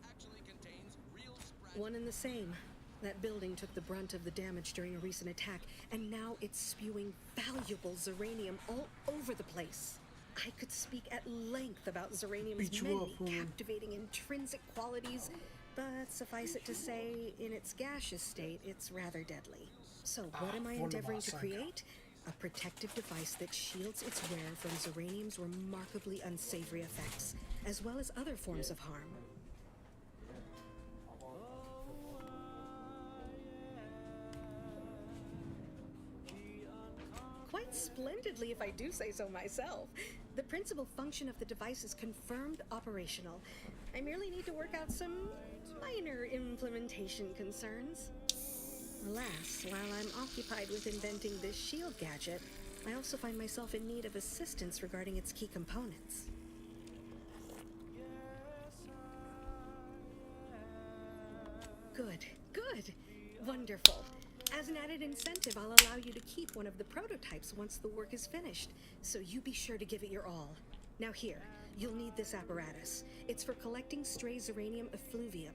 Actually contains real One and the same. That building took the brunt of the damage during a recent attack, and now it's spewing valuable Zeranium all over the place. I could speak at length about Zeranium's many captivating intrinsic qualities, but suffice it to say, in its gaseous state, it's rather deadly. So what am I endeavoring to create? A protective device that shields its wearer from Zeranium's remarkably unsavory effects, as well as other forms of harm. Quite splendidly, if I do say so myself. The principal function of the device is confirmed operational. I merely need to work out some minor implementation concerns. Alas, while I'm occupied with inventing this shield gadget, I also find myself in need of assistance regarding its key components. Good, good, wonderful. As an added incentive, I'll allow you to keep one of the prototypes once the work is finished, so you be sure to give it your all. Now here, you'll need this apparatus. It's for collecting stray Zeranium effluvium.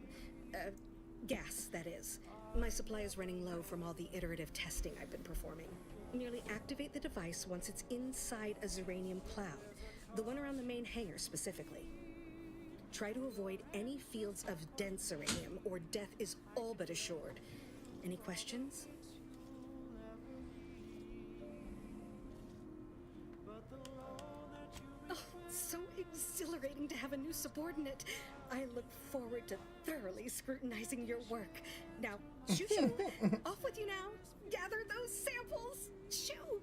Gas, that is. My supply is running low from all the iterative testing I've been performing. Merely activate the device once it's inside a Zeranium cloud, the one around the main hangar specifically. Try to avoid any fields of dense Zeranium, or death is all but assured. Any questions? Oh, so exhilarating to have a new subordinate. I look forward to thoroughly scrutinizing your work. Now, shoo shoo, off with you now. Gather those samples. Shoo!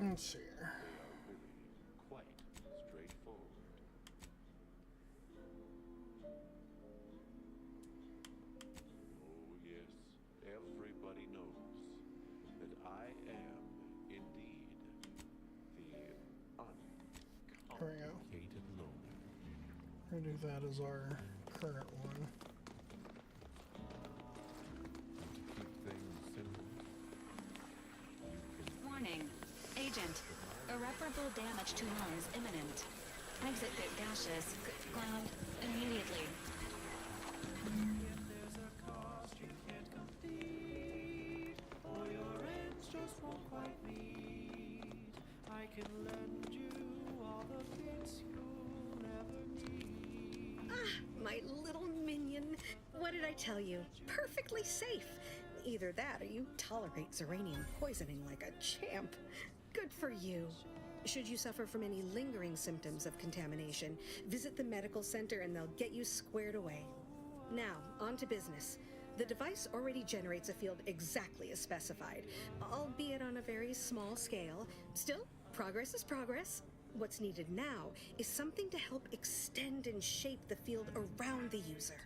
Let's see here. Quite straightforward. Oh, yes. Everybody knows Here we go. Located loner. We're gonna do that as our current one. To keep things simple, Warning. Agent. Irreparable damage to lung is imminent. Exit pit gaseous. Ground immediately. My little minion. What did I tell you? Perfectly safe. Either that or you tolerate Zeranium poisoning like a champ. Good for you. Should you suffer from any lingering symptoms of contamination, visit the medical center and they'll get you squared away. Now, on to business. The device already generates a field exactly as specified, albeit on a very small scale. Still, progress is progress. What's needed now is something to help extend and shape the field around the user.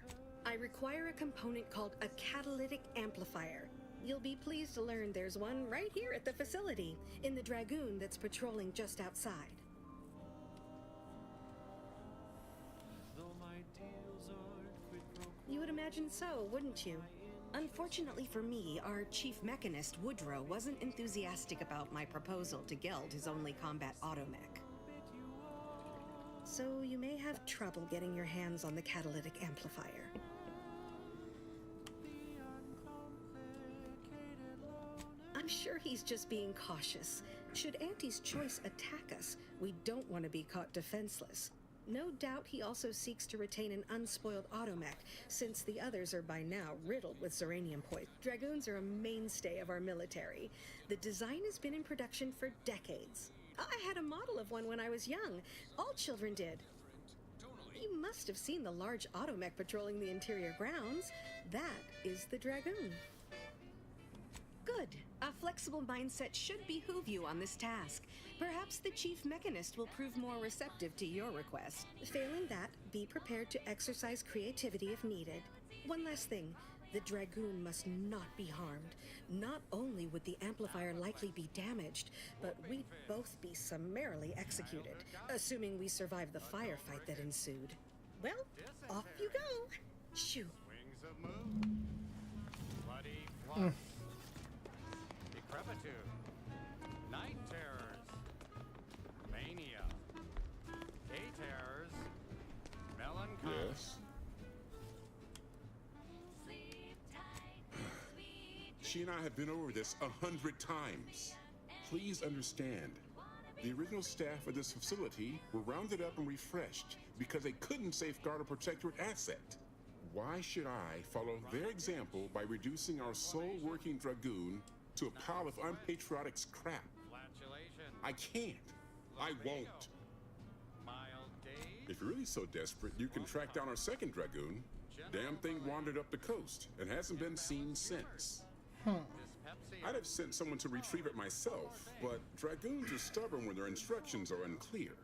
I require a component called a catalytic amplifier. You'll be pleased to learn there's one right here at the facility, in the Dragoon that's patrolling just outside. You would imagine so, wouldn't you? Unfortunately for me, our chief mechanist, Woodrow, wasn't enthusiastic about my proposal to geld his only combat automech. So you may have trouble getting your hands on the catalytic amplifier. I'm sure he's just being cautious. Should Auntie's choice attack us, we don't want to be caught defenseless. No doubt he also seeks to retain an unspoiled automech, since the others are by now riddled with Zeranium poison. Dragoons are a mainstay of our military. The design has been in production for decades. I had a model of one when I was young. All children did. You must have seen the large automech patrolling the interior grounds. That is the Dragoon. Good. A flexible mindset should behoove you on this task. Perhaps the chief mechanist will prove more receptive to your request. Failing that, be prepared to exercise creativity if needed. One last thing. The Dragoon must not be harmed. Not only would the amplifier likely be damaged, but we'd both be summarily executed, assuming we survive the firefight that ensued. Well, off you go. Shoo. Wings of moon. Bloody flux. Decrepitude. Night terrors. Mania. Day terrors. Melancholy. Yes. She and I have been over this 100 times. Please understand, the original staff of this facility were rounded up and refreshed because they couldn't safeguard a protectorate asset. Why should I follow their example by reducing our sole working Dragoon to a pile of unpatriotic scrap? I can't. I won't. If you're really so desperate, you can track down our second Dragoon. Damn thing wandered up the coast and hasn't been seen since. I'd have sent someone to retrieve it myself, but Dragoons are stubborn when their instructions are unclear.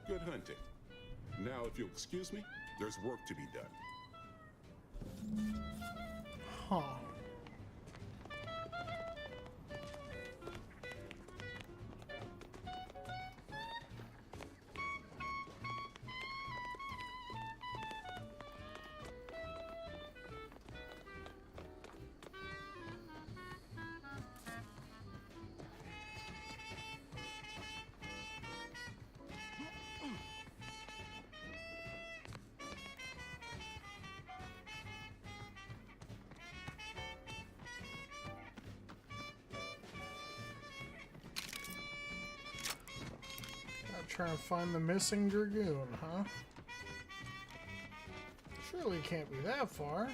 Good hunting. Now, if you'll excuse me, there's work to be done. Huh. Trying to find the missing Dragoon, huh? Surely it can't be that far.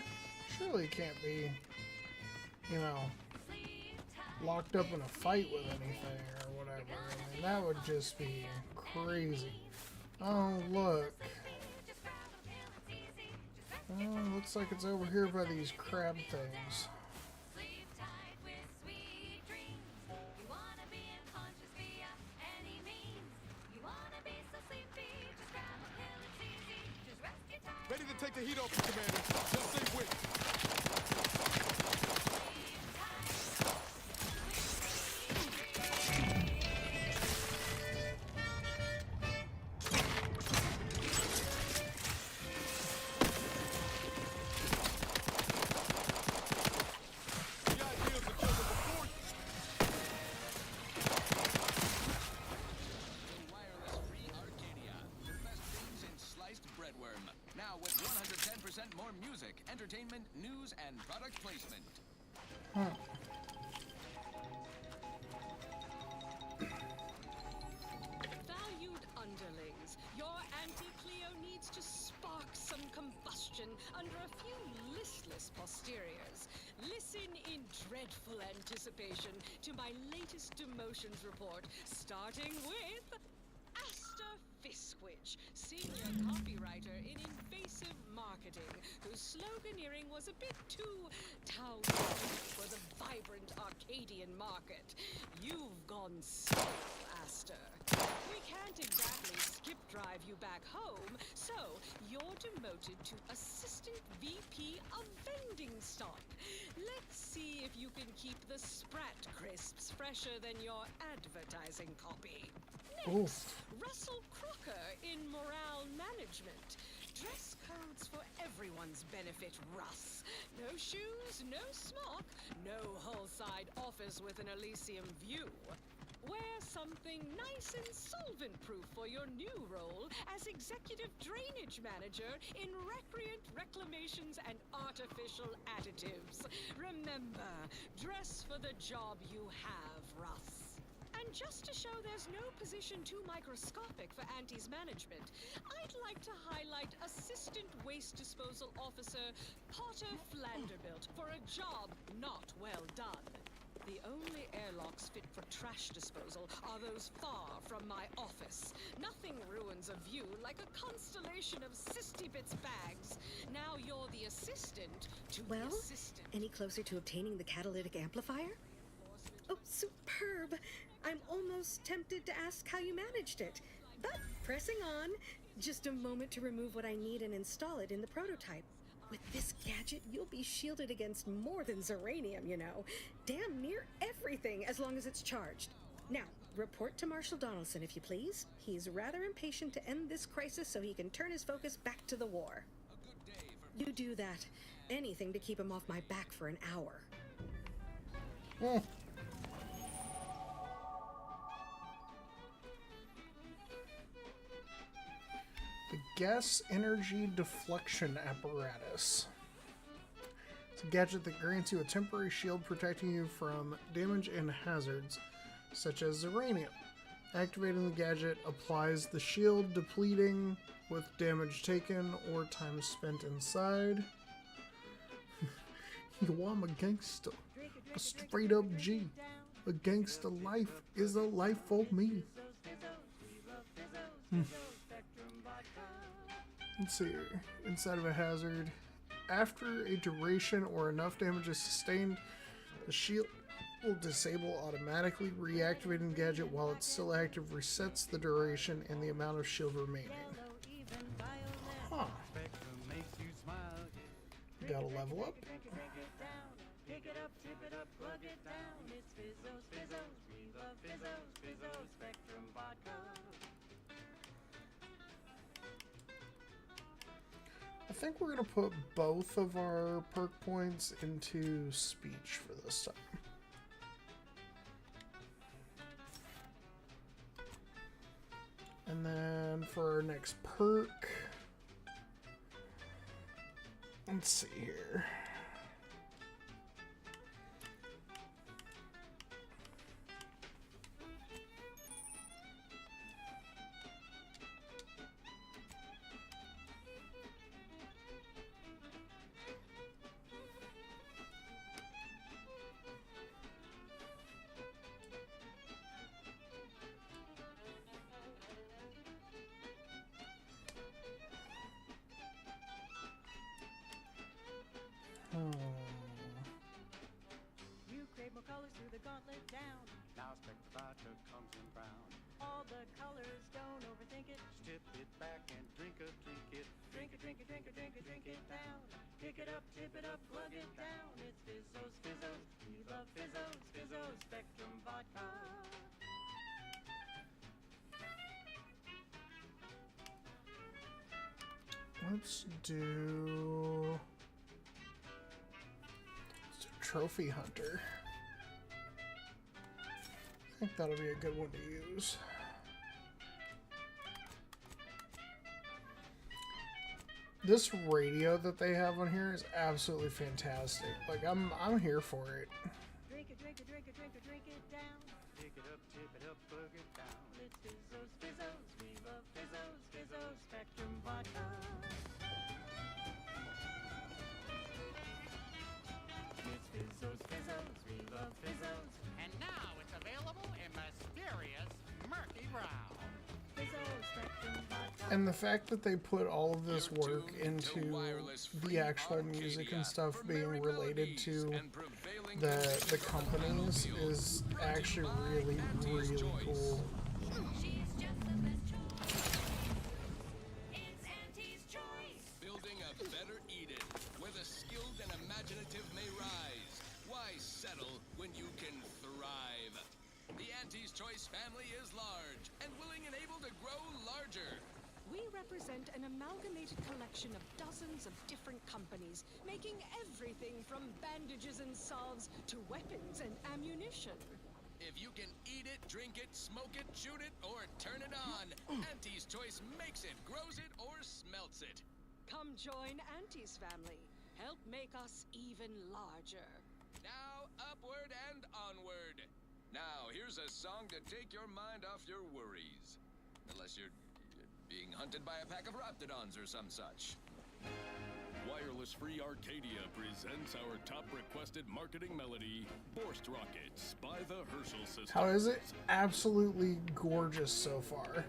Surely it can't be, you know, locked up in a fight with anything or whatever. I mean, that would just be crazy. Oh, look. Oh, looks like it's over here by these crab things. Ready to take the heat off you, Commander. Just stay with me. entertainment, news, and product placement. Valued underlings, your anti-Cleo needs to spark some combustion under a few listless posteriors. Listen in dreadful anticipation to my latest demotions report, starting with Asta Fiskwich, senior copywriter in invasive marketing, whose sloganeering was a bit too town for the vibrant Arcadian market. You've gone stale, Asta. We can't exactly skip drive you back home, so you're demoted to Assistant VP of Vending Stock. Let's see if you can keep the Sprat crisps fresher than your advertising copy. Next, Russell Crocker in Morale Management. Dress codes for everyone's benefit, Russ. No shoes, no smock, no whole-side office with an Elysium view. Wear something nice and solvent-proof for your new role as Executive Drainage Manager in Recreant Reclamations and Artificial Additives. Remember, dress for the job you have, Russ. And just to show there's no position too microscopic for Auntie's management, I'd like to highlight Assistant Waste Disposal Officer Potter Flanderbilt for a job not well done. The only airlocks fit for trash disposal are those far from my office. Nothing ruins a view like a constellation of Sisty Bits bags. Now you're the assistant to the assistant. Any closer to obtaining the catalytic amplifier? Oh, superb! I'm almost tempted to ask how you managed it. But pressing on, just a moment to remove what I need and install it in the prototype. With this gadget, you'll be shielded against more than Zeranium, you know. Damn near everything, as long as it's charged. Now, report to Marshal Donaldson, if you please. He's rather impatient to end this crisis so he can turn his focus back to the war. You do that. Anything to keep him off my back for an hour. The gas energy deflection apparatus. It's a gadget that grants you a temporary shield protecting you from damage and hazards, such as Zeranium. Activating the gadget applies the shield, depleting with damage taken or time spent inside. Yo, I'm a gangster. A straight up G. A gangster life is a life for me. Let's see here. Inside of a hazard. After a duration or enough damage is sustained, the shield will disable automatically. Reactivating the gadget while it's still active resets the duration and the amount of shield remaining. Huh. Gotta level up. Pick it up, tip it up, plug it down. It's Fizzos, Fizzos, we love Fizzos, Fizzos, Spectrum Vodka. I think we're gonna put both of our perk points into speech for this time. And then for our next perk, let's see here. You crave more colors through the gauntlet down. Now Spectre Vodka comes in brown. All the colors, don't overthink it. Tip it back and drink it. Drink it, drink it, drink it, drink it, drink it down. Pick it up, tip it up, plug it down. It's Fizzos, Fizzos, we love Fizzos, Fizzos, Spectrum Vodka. Let's do Trophy Hunter. I think that'll be a good one to use. This radio that they have on here is absolutely fantastic. Like I'm here for it. Drink it, drink it, drink it, drink it, drink it down. Pick it up, tip it up, bug it down. It's Fizzos, Fizzos, we love Fizzos, Fizzos, Spectrum Vodka. It's Fizzos, Fizzos, we love Fizzos. And now it's available in mysterious murky brown. Fizzos, Spectrum Vodka. And the fact that they put all of this work into the actual music and stuff being related to the companies is actually really, really cool. Building a better Eden, where the skilled and imaginative may rise. Why settle when you can thrive? The Auntie's Choice family is large and willing and able to grow larger. We represent an amalgamated collection of dozens of different companies, making everything from bandages and salves to weapons and ammunition. If you can eat it, drink it, smoke it, shoot it, or turn it on, Auntie's Choice makes it, grows it, or smelts it. Come join Auntie's family. Help make us even larger. Now, upward and onward. Now, here's a song to take your mind off your worries. Unless you're being hunted by a pack of raptidons or some such. Wireless Free Arcadia presents our top requested marketing melody, Borst Rockets by the Herschel System. How is it? Absolutely gorgeous so far.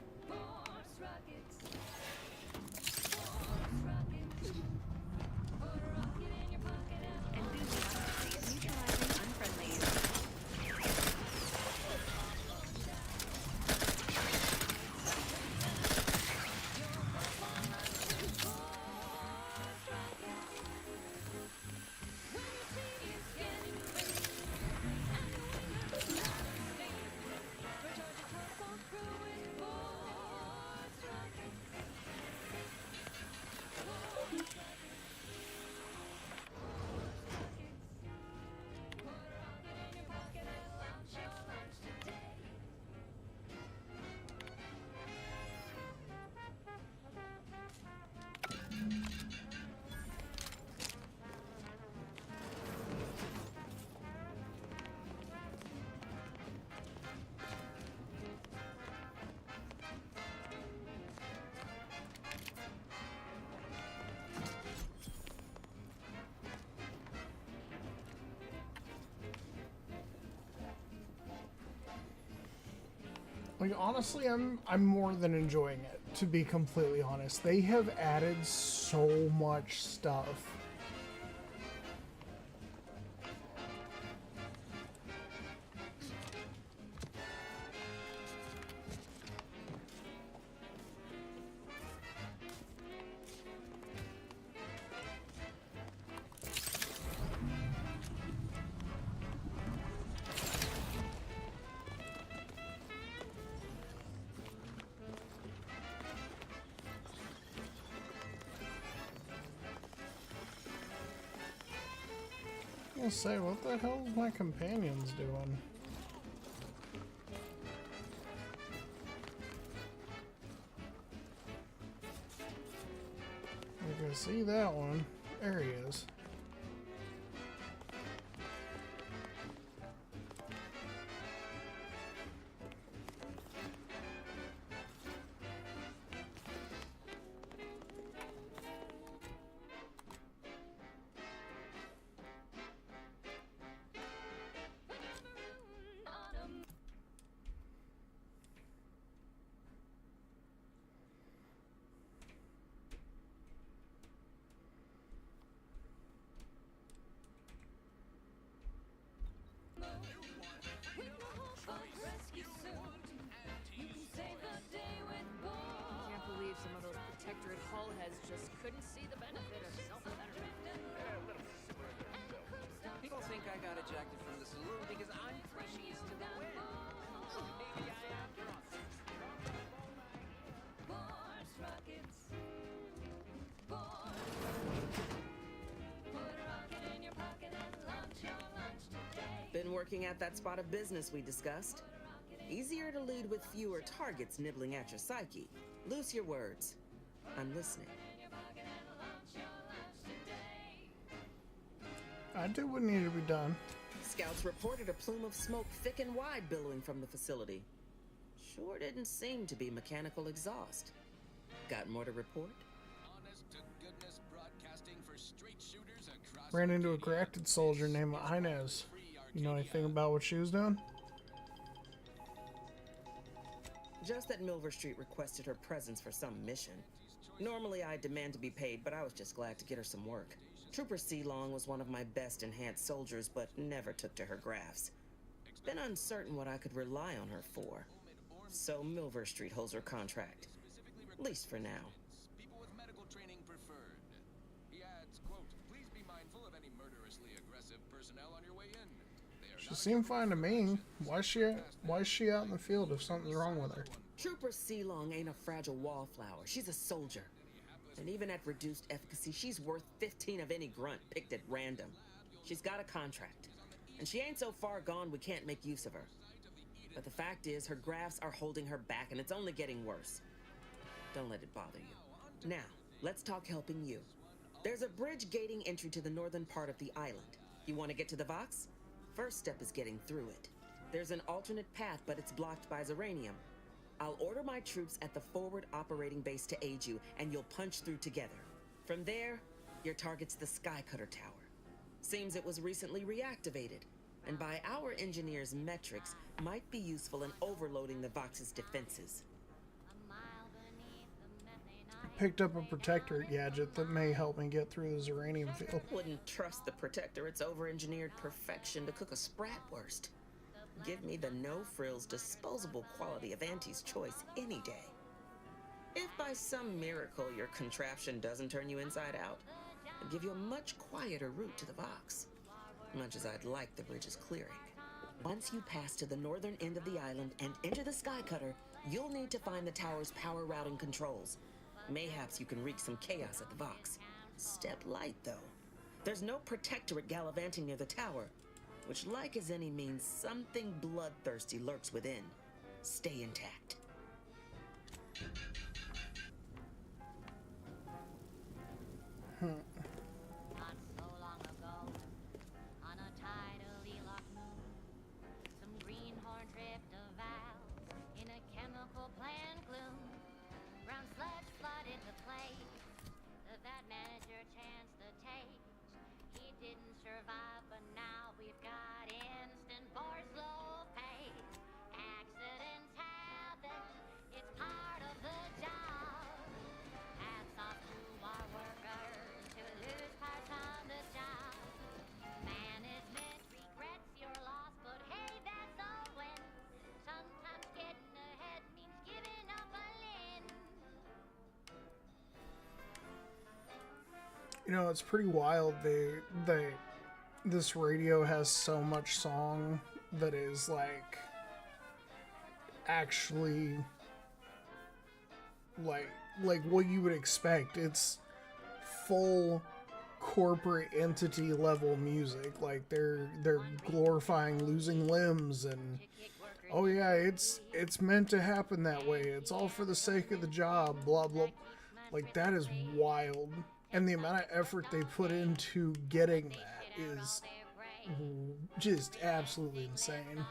Like honestly, I'm more than enjoying it, to be completely honest. They have added so much stuff. I was gonna say, what the hell is my companions doing? I can see that one. There he is. Can't believe some of those protectorate hull heads just couldn't see the benefit of self-betterment. People think I got ejected from the saloon because I'm pushing us to the wind. Maybe I am drunk. Been working at that spot of business we discussed. Easier to lead with fewer targets nibbling at your psyche. Loose your words. I'm listening. I did what needed to be done. Scouts reported a plume of smoke thick and wide billowing from the facility. Sure didn't seem to be mechanical exhaust. Got more to report? Honest-to-goodness broadcasting for straight shooters across Ran into a corrected soldier named Inez. You know anything about what she was doing? Just that Milver Street requested her presence for some mission. Normally I'd demand to be paid, but I was just glad to get her some work. Trooper Sealong was one of my best enhanced soldiers, but never took to her grafts. Been uncertain what I could rely on her for. So Milver Street holds her contract. At least for now. People with medical training preferred. He adds, quote, please be mindful of any murderously aggressive personnel on your way in. She seemed fine to me. Why is she out in the field if something's wrong with her? Trooper Sealong ain't a fragile wallflower. She's a soldier. And even at reduced efficacy, she's worth 15 of any grunt picked at random. She's got a contract. And she ain't so far gone we can't make use of her. But the fact is, her grafts are holding her back, and it's only getting worse. Don't let it bother you. Now, let's talk helping you. There's a bridge gating entry to the northern part of the island. You want to get to the Vox? First step is getting through it. There's an alternate path, but it's blocked by Zeranium. I'll order my troops at the forward operating base to aid you, and you'll punch through together. From there, your target's the Skycutter Tower. Seems it was recently reactivated, and by our engineers' metrics, might be useful in overloading the Vox's defenses. I picked up a protector gadget that may help me get through the Zeranium field. Wouldn't trust the protector. It's over-engineered perfection to cook a spratwurst. Give me the no-frills, disposable quality of Auntie's Choice any day. If by some miracle your contraption doesn't turn you inside out, I'll give you a much quieter route to the Vox. Much as I'd like the bridge's clearing. Once you pass to the northern end of the island and enter the Skycutter, you'll need to find the tower's power routing controls. Mayhaps you can wreak some chaos at the Vox. Step light, though. There's no protectorate gallivanting near the tower, which, like as any, means something bloodthirsty lurks within. Stay intact. Not so long ago, on a tidally locked moon, some greenhorn tripped a valve in a chemical plant gloom. Brown sludge flooded the place that manager chanced to take. He didn't survive, but now we've got instant for slow pay. Accidents happen, it's part of the job. Hats off to our workers who lose parts on the job. Management regrets your loss, but hey, that's a win. Sometimes getting ahead means giving up a limb. You know, it's pretty wild. This radio has so much song that is like actually like what you would expect. It's full corporate entity level music. Like they're glorifying losing limbs and oh yeah, it's meant to happen that way. It's all for the sake of the job, blah blah. Like that is wild. And the amount of effort they put into getting that is just absolutely insane.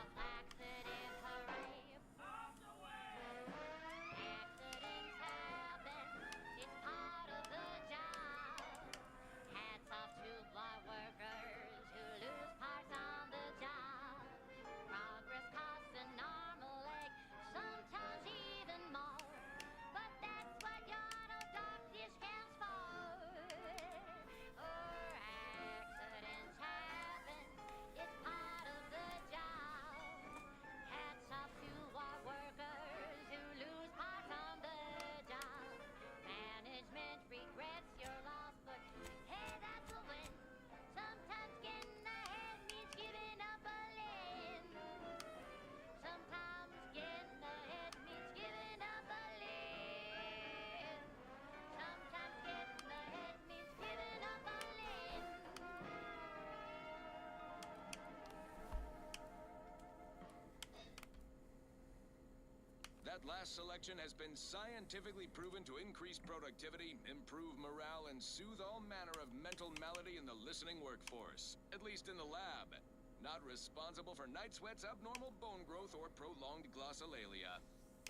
last selection has been scientifically proven to increase productivity, improve morale, and soothe all manner of mental malady in the listening workforce. At least in the lab. Not responsible for night sweats, abnormal bone growth, or prolonged glossolalia.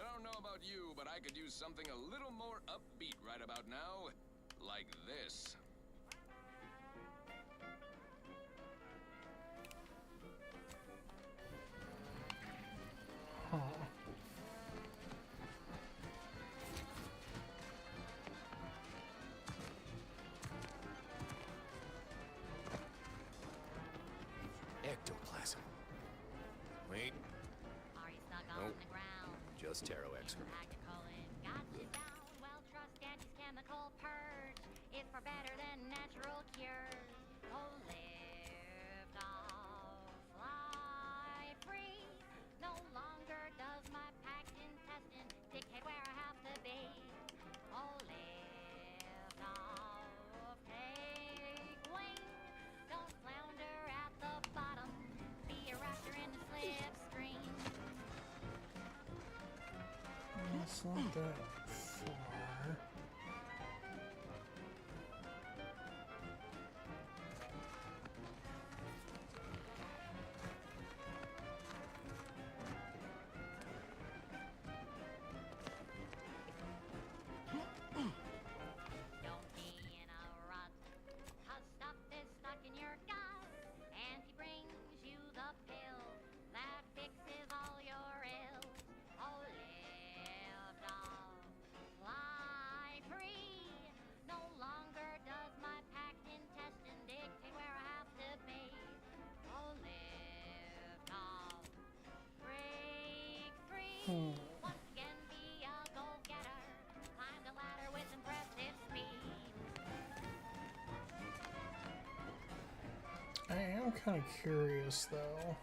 I don't know about you, but I could use something a little more upbeat right about now. Like this. Huh. Ectoplasm. Wait. Are you stuck Nope. on the ground? Just taro excrement. Got you down. Well, trust Auntie's chemical purge is far better than natural cures. Oh, lift off, fly free. No longer does my packed intestine dictate where I have to be. Oh, lift off, take wing. Don't flounder at the bottom. Be a raptor in the slipstream. It's not that far. Don't be in a rut, 'cause stuff is stuck in your gut. And he brings you the pill that fixes all your ills. Oh, lift off, fly free. No longer does my packed intestine dictate where I have to be. Oh, lift off, break free. Once again, be a go-getter. Climb the ladder with impressive speed. I am kind of curious though.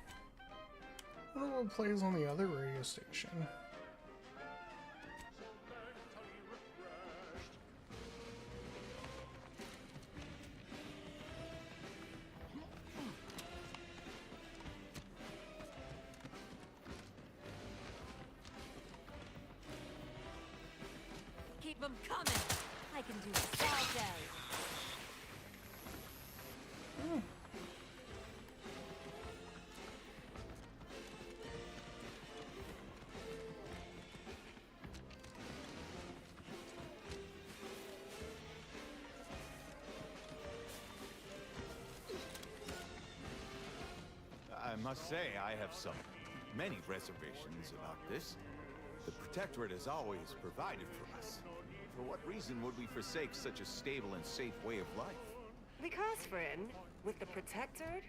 I wonder what plays on the other radio station. Keep them coming. I can do this all day. I must say, I have many reservations about this. The Protectorate has always provided for us. For what reason would we forsake such a stable and safe way of life? Because, friend, with the Protectorate,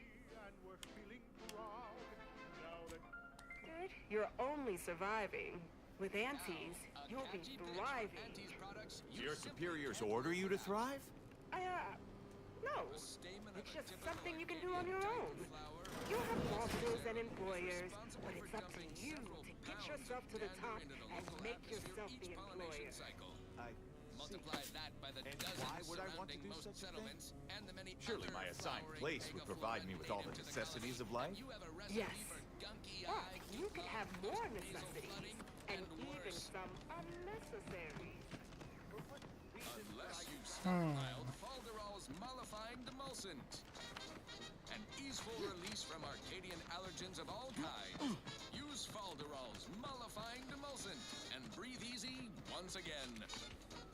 you're only surviving. With Aunties, you'll be thriving. Your superiors order you to thrive? No. It's just something you can do on your own. You'll have bosses and employers, but it's up to you to get yourself to the top and make yourself the employer. Multiply that by the why would I want to do such a thing? and the many Surely my assigned place would provide me with all the necessities of life? Yes. But you could have more necessities, and even some unnecessary. Unless you stockpiled Falderall's mollifying demulcent. An easeful release from Arcadian allergens of all kinds. Use Falderall's mollifying demulcent and breathe easy once again.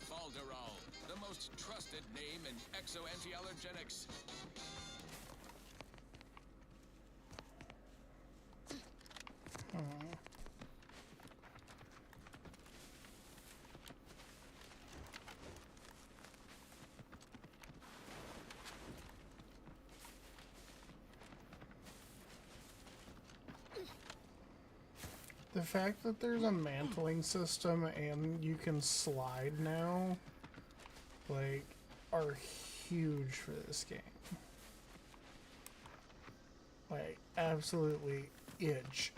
Falderall, the most trusted name in exo-anti-allergenics. The fact that there's a mantling system and you can slide now, like, are huge for this game. Like, absolutely itch.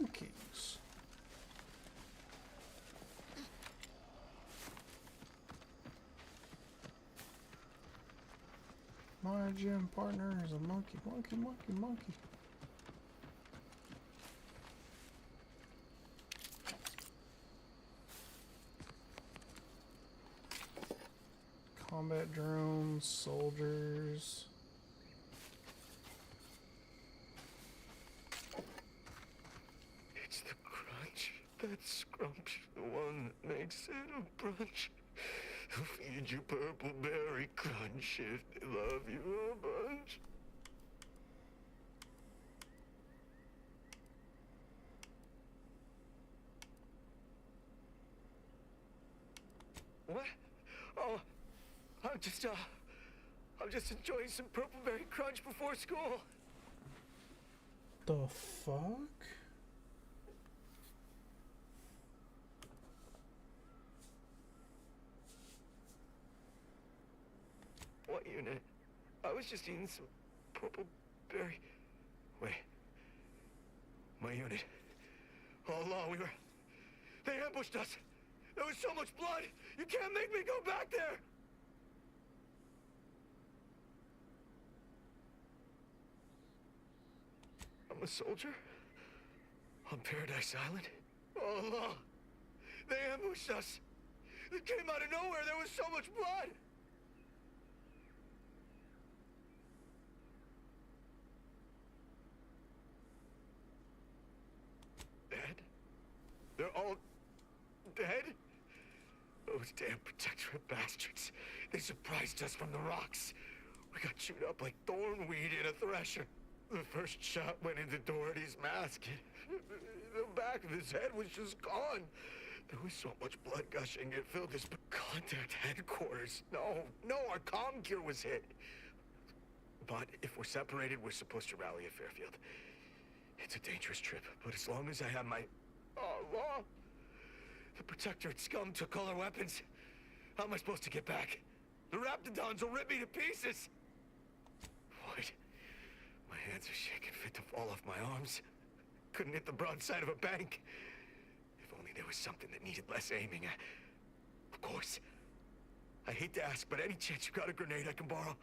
Monkeys. My gym partner is a monkey, monkey, monkey, monkey. Combat drones, soldiers. It's the crunch. That scrump's the one that makes it a brunch. They'll feed you purple berry crunch if they love you a bunch. What? Oh, I'm just enjoying some purple berry crunch before school. The fuck? What unit? I was just eating some purple berry. Wait. My unit. All along they ambushed us. There was so much blood. You can't make me go back there. I'm a soldier on Paradise Island. All along, they ambushed us. It came out of nowhere. There was so much blood. Dead? They're all dead? Those damn Protectorate bastards. They surprised us from the rocks. We got chewed up like thornweed in a thresher. The first shot went in the Doherty's mask. The back of his head was just gone. There was so much blood gushing, it filled his contact headquarters. No, our comm gear was hit. But if we're separated, we're supposed to rally at Fairfield. It's a dangerous trip, but as long as I have my... law. The Protectorate scum took all our weapons. How am I supposed to get back? The Raptidons will rip me to pieces. Wait. My hands are shaking fit to fall off my arms. Couldn't hit the broadside of a bank. If only there was something that needed less aiming. Of course. I hate to ask, but any chance you got a grenade I can borrow?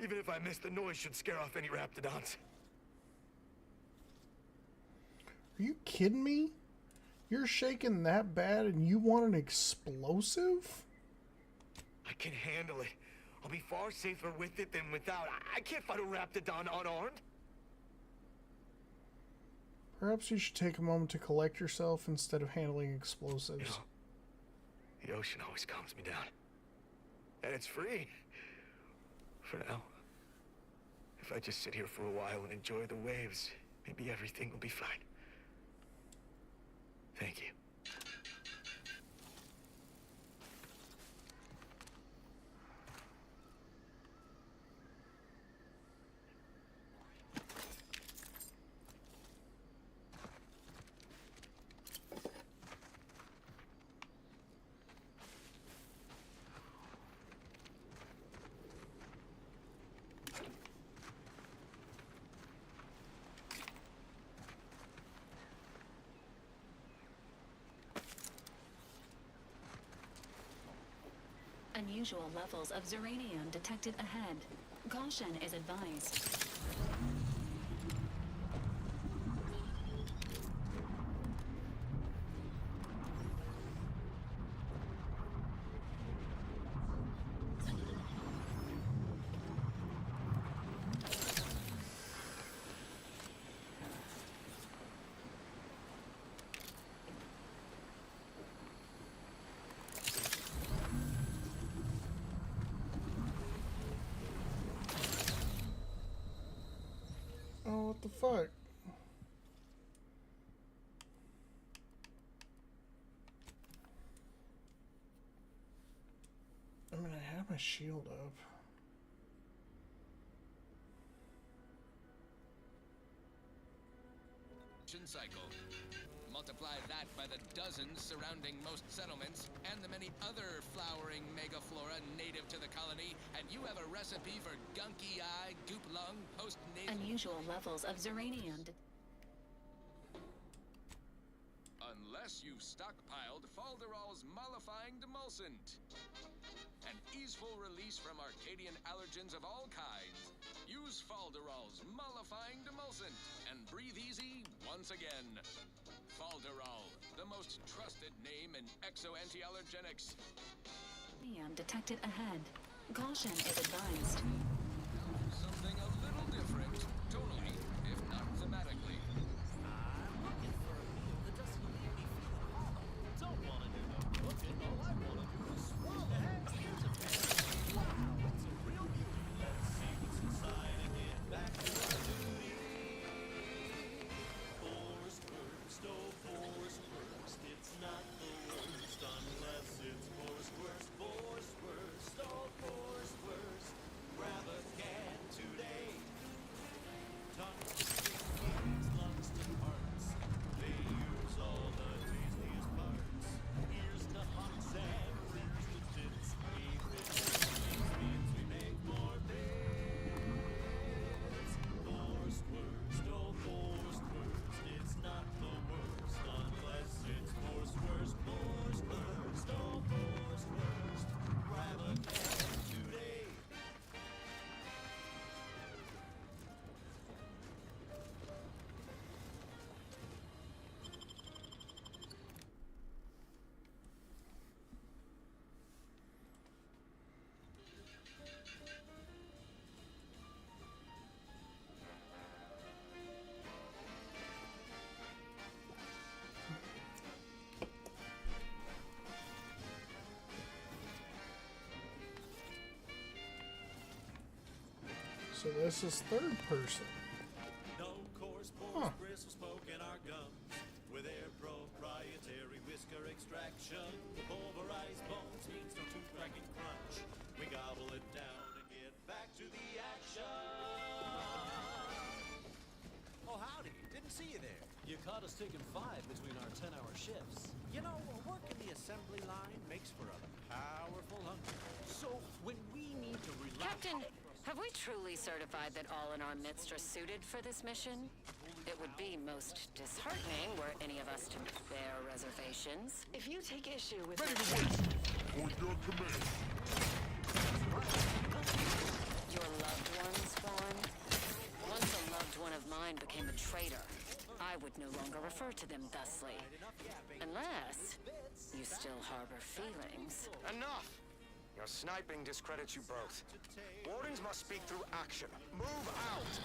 Even if I miss, the noise should scare off any Raptidons. Are you kidding me? You're shaking that bad and you want an explosive? I can handle it. I'll be far safer with it than without. I can't fight a Raptidon unarmed. Perhaps you should take a moment to collect yourself instead of handling explosives. The ocean always calms me down. And it's free. For now. If I just sit here for a while and enjoy the waves, maybe everything will be fine. Thank you. Unusual levels of Zeranium detected ahead. Caution is advised. Oh, what the fuck? I mean, I have my shield up. Cycle. Multiply that by the dozens surrounding most settlements and the many other flowering megaflora native to the colony, and you have a recipe for gunky eye, goop lung, post-nasal... Unusual levels of Zeranium. Unless you've stockpiled Falderall's mollifying demulcent. and easeful release from Arcadian allergens of all kinds. Use Falderall's mollifying demulcent and breathe easy once again. Falderall, the most trusted name in exo-anti-allergenics. Neon detected ahead. Caution is advised. Something a little different, tonally, if not thematically. I'm looking for a meal that doesn't leave me feeling hollow. Don't want to do no cooking. All I want to do is swallow. Here's a pan. Wow, it's a real beauty. Let's see what's inside and get back to our duty. Forest worst, oh forest worst. It's not the worst unless it's forest worst. Forest worst, oh forest worst. Grab a can today. Tongues to kidneys, lungs to hearts. They use all the tastiest parts. Ears to hawks and rears to tits. Eat means we make more bits. Forest worst, oh forest worst. It's not the worst unless it's forest worst. Forest worst, oh forest worst. Grab a can today. So this is third person. No coarse pores, bristle smoke in our gums. With their proprietary whisker extraction, the pulverized bones means no tooth cracking crunch. We gobble it down and get back to the action. Oh, howdy. Didn't see you there. You caught us taking 5 between our 10-hour shifts. You know, working the assembly line makes for a powerful hunger. So when we need to relax... Captain, have we truly certified that all in our midst are suited for this mission? It would be most disheartening were any of us to bear reservations. If you take issue with... Ready to wait! On your command! Your loved ones, Vaughn? Once a loved one of mine became a traitor, I would no longer refer to them thusly. Unless you still harbor feelings. Enough! Your sniping discredits you both. Wardens must speak through action. Move out!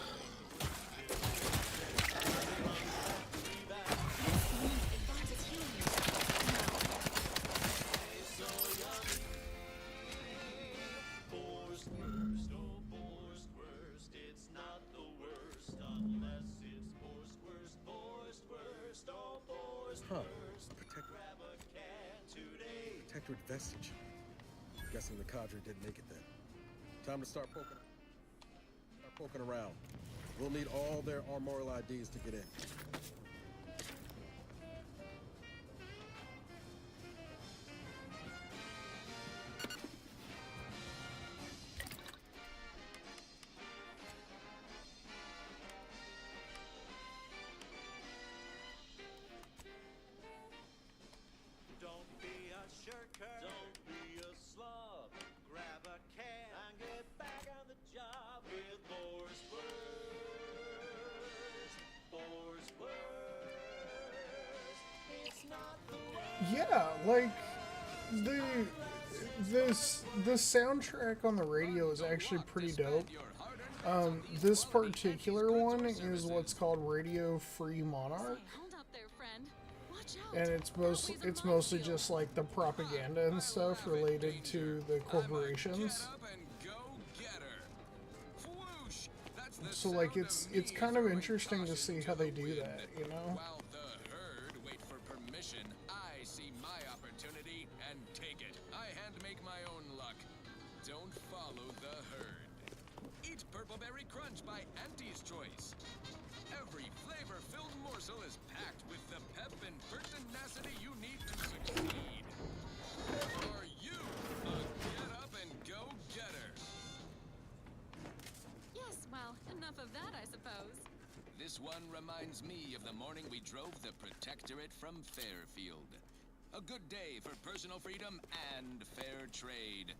Forest worst, oh forest worst. It's not the worst unless it's forest worst. Forest worst, oh forest worst. Grab a can today. Protectorate vestige. Guessing the cadre didn't make it then. Time to start poking around. We'll need all their armorial IDs to get in. Don't be a shirker. Don't be a slob. Grab a can and get back on the job with Forest Worst. Forest Worst. It's not the worst. Yeah, like the soundtrack on the radio is actually pretty dope. This particular one is what's called Radio Free Monarch, and it's mostly just like the propaganda and stuff related to the corporations. So like it's kind of interesting to see how they do that, you know. While the herd wait for permission, I see my opportunity and take it. I hand make my own luck. Don't follow the herd. Eat Purpleberry Crunch by Auntie's Choice. Every flavor-filled morsel is packed with the pep and pertinacity you need to succeed. Are you a get-up-and-go-getter? Yes, well, enough of that, I suppose. This one reminds me of the morning we drove the Protectorate from Fairfield. A good day for personal freedom and fair trade.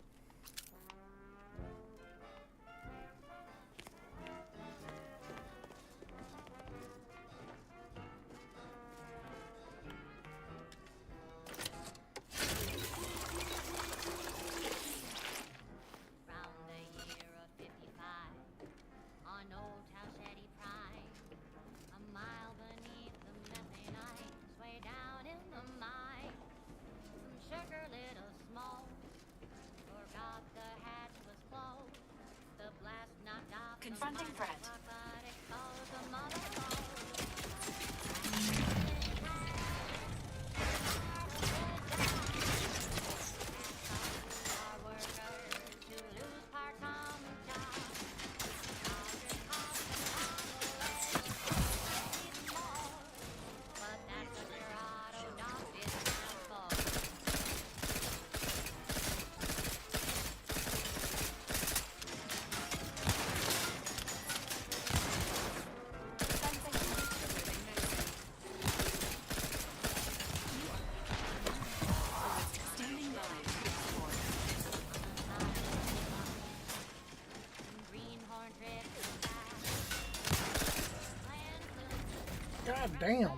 Damn.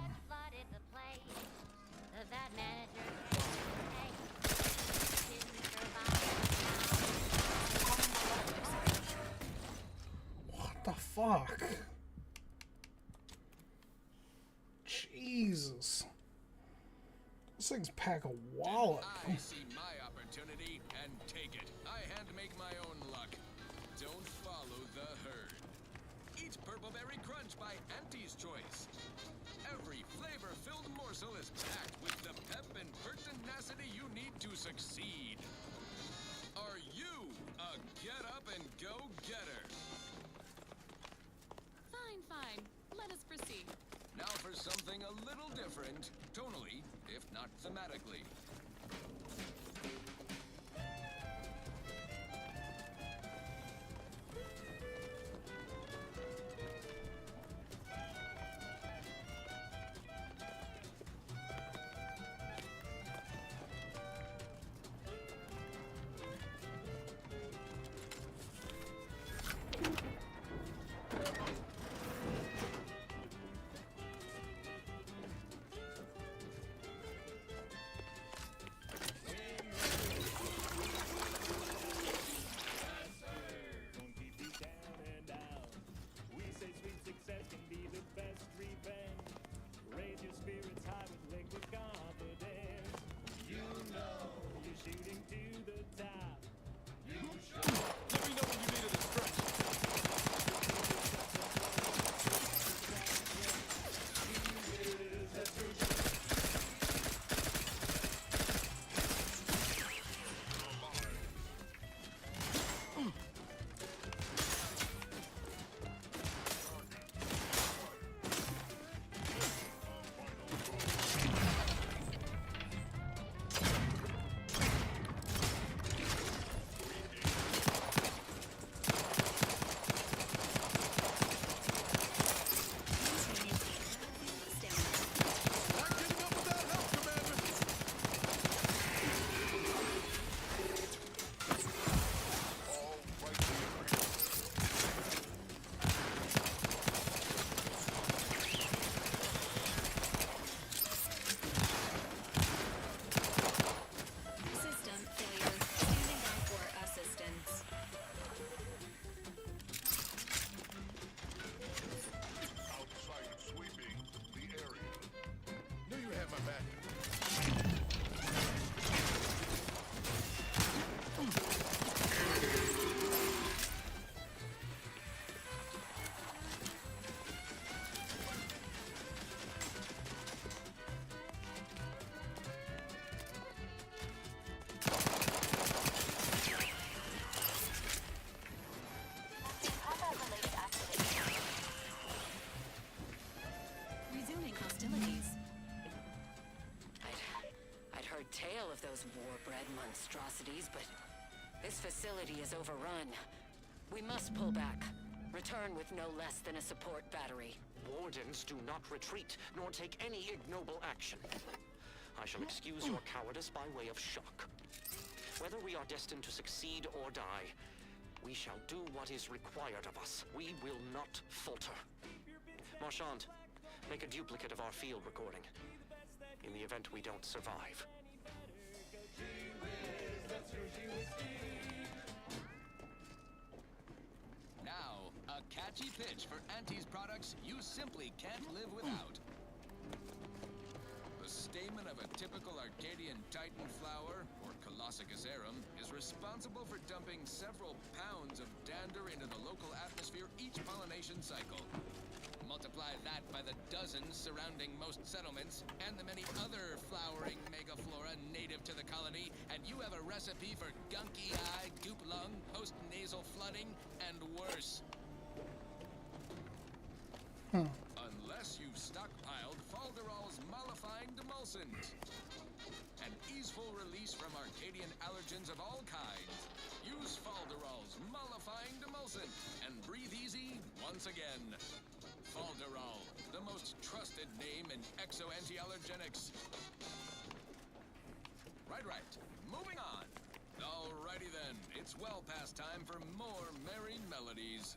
What the fuck? Jesus. Those things pack a wallet. I see my opportunity and take it. I hand make my own luck. Don't follow the herd. Eat Purpleberry Crunch by Auntie's Choice. Every flavor-filled morsel is packed with the pep and pertinacity you need to succeed. Are you a get-up-and-go-getter? Fine, fine. Let us proceed. Now for something a little different, tonally, if not thematically. Tale of those war-bred monstrosities, but this facility is overrun. We must pull back. Return with no less than a support battery. Wardens do not retreat, nor take any ignoble action. I shall excuse your cowardice by way of shock. Whether we are destined to succeed or die, we shall do what is required of us. We will not falter. Marchand, make a duplicate of our field recording, in the event we don't survive. Now, a catchy pitch for Auntie's products you simply can't live without. The stamen of a typical Arcadian Titan flower, or Colossicus arum, is responsible for dumping several pounds of dander into the local atmosphere each pollination cycle. Multiply that by the dozens surrounding most settlements, and the many other flowering megaflora native to the colony, and you have a recipe for gunky eye, goop lung, post-nasal flooding, and worse. Unless you've stockpiled Falderall's mollifying demulcent. An easeful release from Arcadian allergens of all kinds. Use Falderall's mollifying demulcent, and breathe easy once again. Falderall, the most trusted name in exo-anti-allergenics. Right. Moving on. Alrighty then, it's well past time for more merry melodies.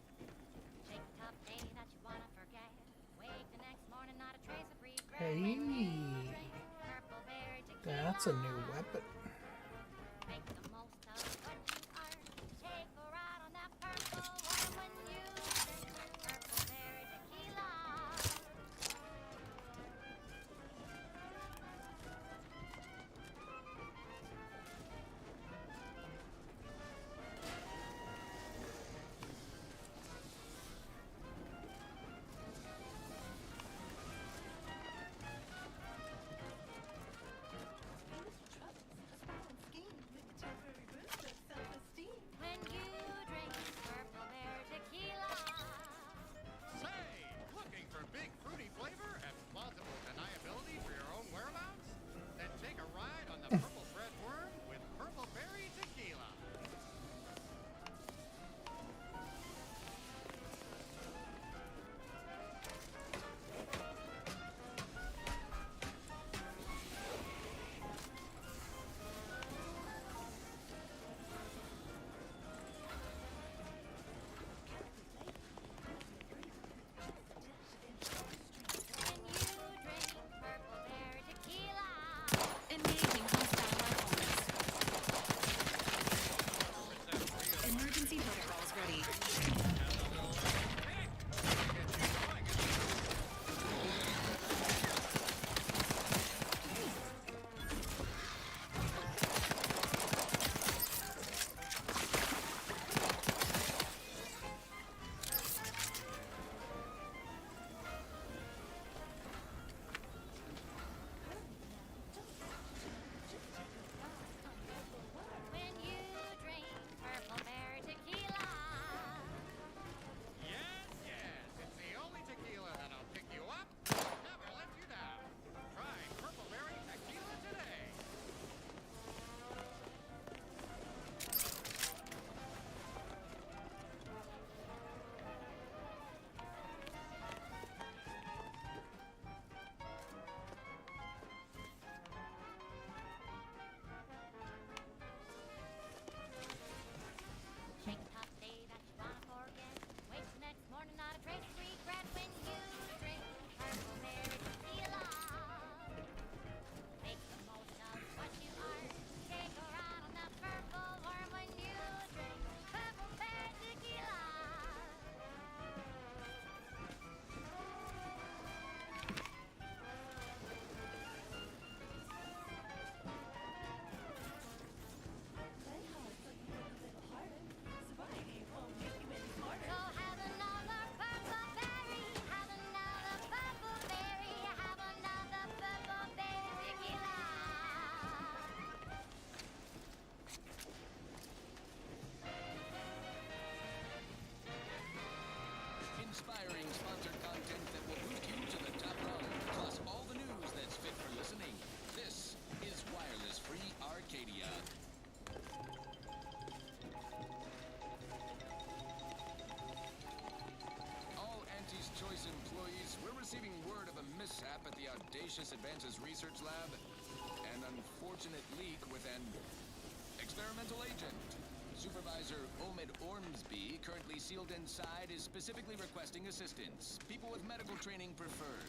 Take a tough day that you wanna forget. Wake the next morning, not a trace of Hey, that's a new weapon. Emergency protocols ready. Inspiring sponsored content that will boost you to the top rung, plus all the news that's fit for listening. This is Wireless Free Arcadia. All Auntie's Choice employees, we're receiving word of a mishap at the Audacious Advances Research Lab. An unfortunate leak with an experimental agent. Supervisor Omid Ormsby, currently sealed inside, is specifically requesting assistance. People with medical training preferred.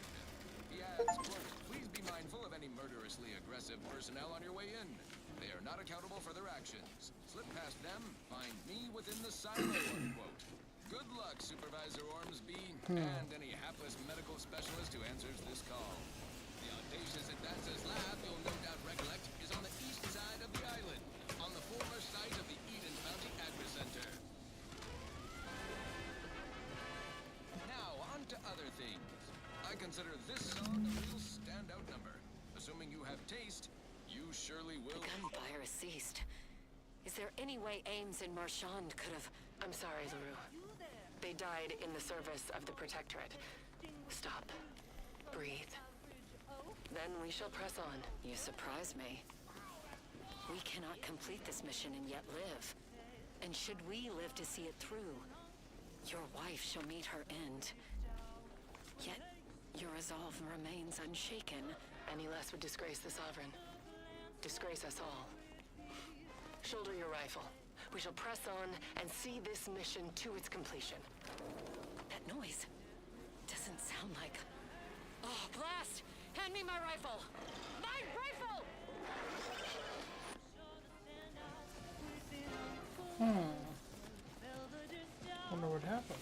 He adds, quote, please be mindful of any murderously aggressive personnel on your way in. They are not accountable for their actions. Slip past them, find me within the silo, unquote. Good luck, Supervisor Ormsby, and any hapless medical specialist who answers this call. The Audacious Advances Lab, you'll no doubt recollect, is on the east side of the island, on the former site of the Eden County Agri-Center. Now, on to other things. I consider this song a real standout number. Assuming you have taste, you surely will. The gunfire has ceased. Is there any way Ames and Marchand could have... I'm sorry, LaRue. They died in the service of the Protectorate. Stop. Breathe. Then we shall press on. You surprise me. We cannot complete this mission and yet live. And should we live to see it through, your wife shall meet her end. Yet, your resolve remains unshaken. Any less would disgrace the Sovereign. Disgrace us all. Shoulder your rifle. We shall press on and see this mission to its completion. That noise doesn't sound like... Oh, blast! Find me my rifle! My rifle! Wonder what happened.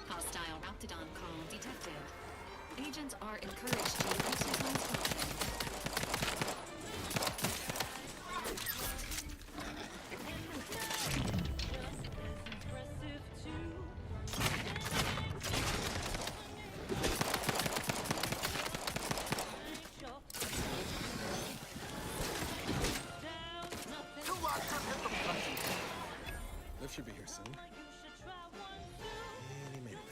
Hostile Raptidon call detected. Agents are encouraged to exercise caution. Lift should be here soon. And he made it out.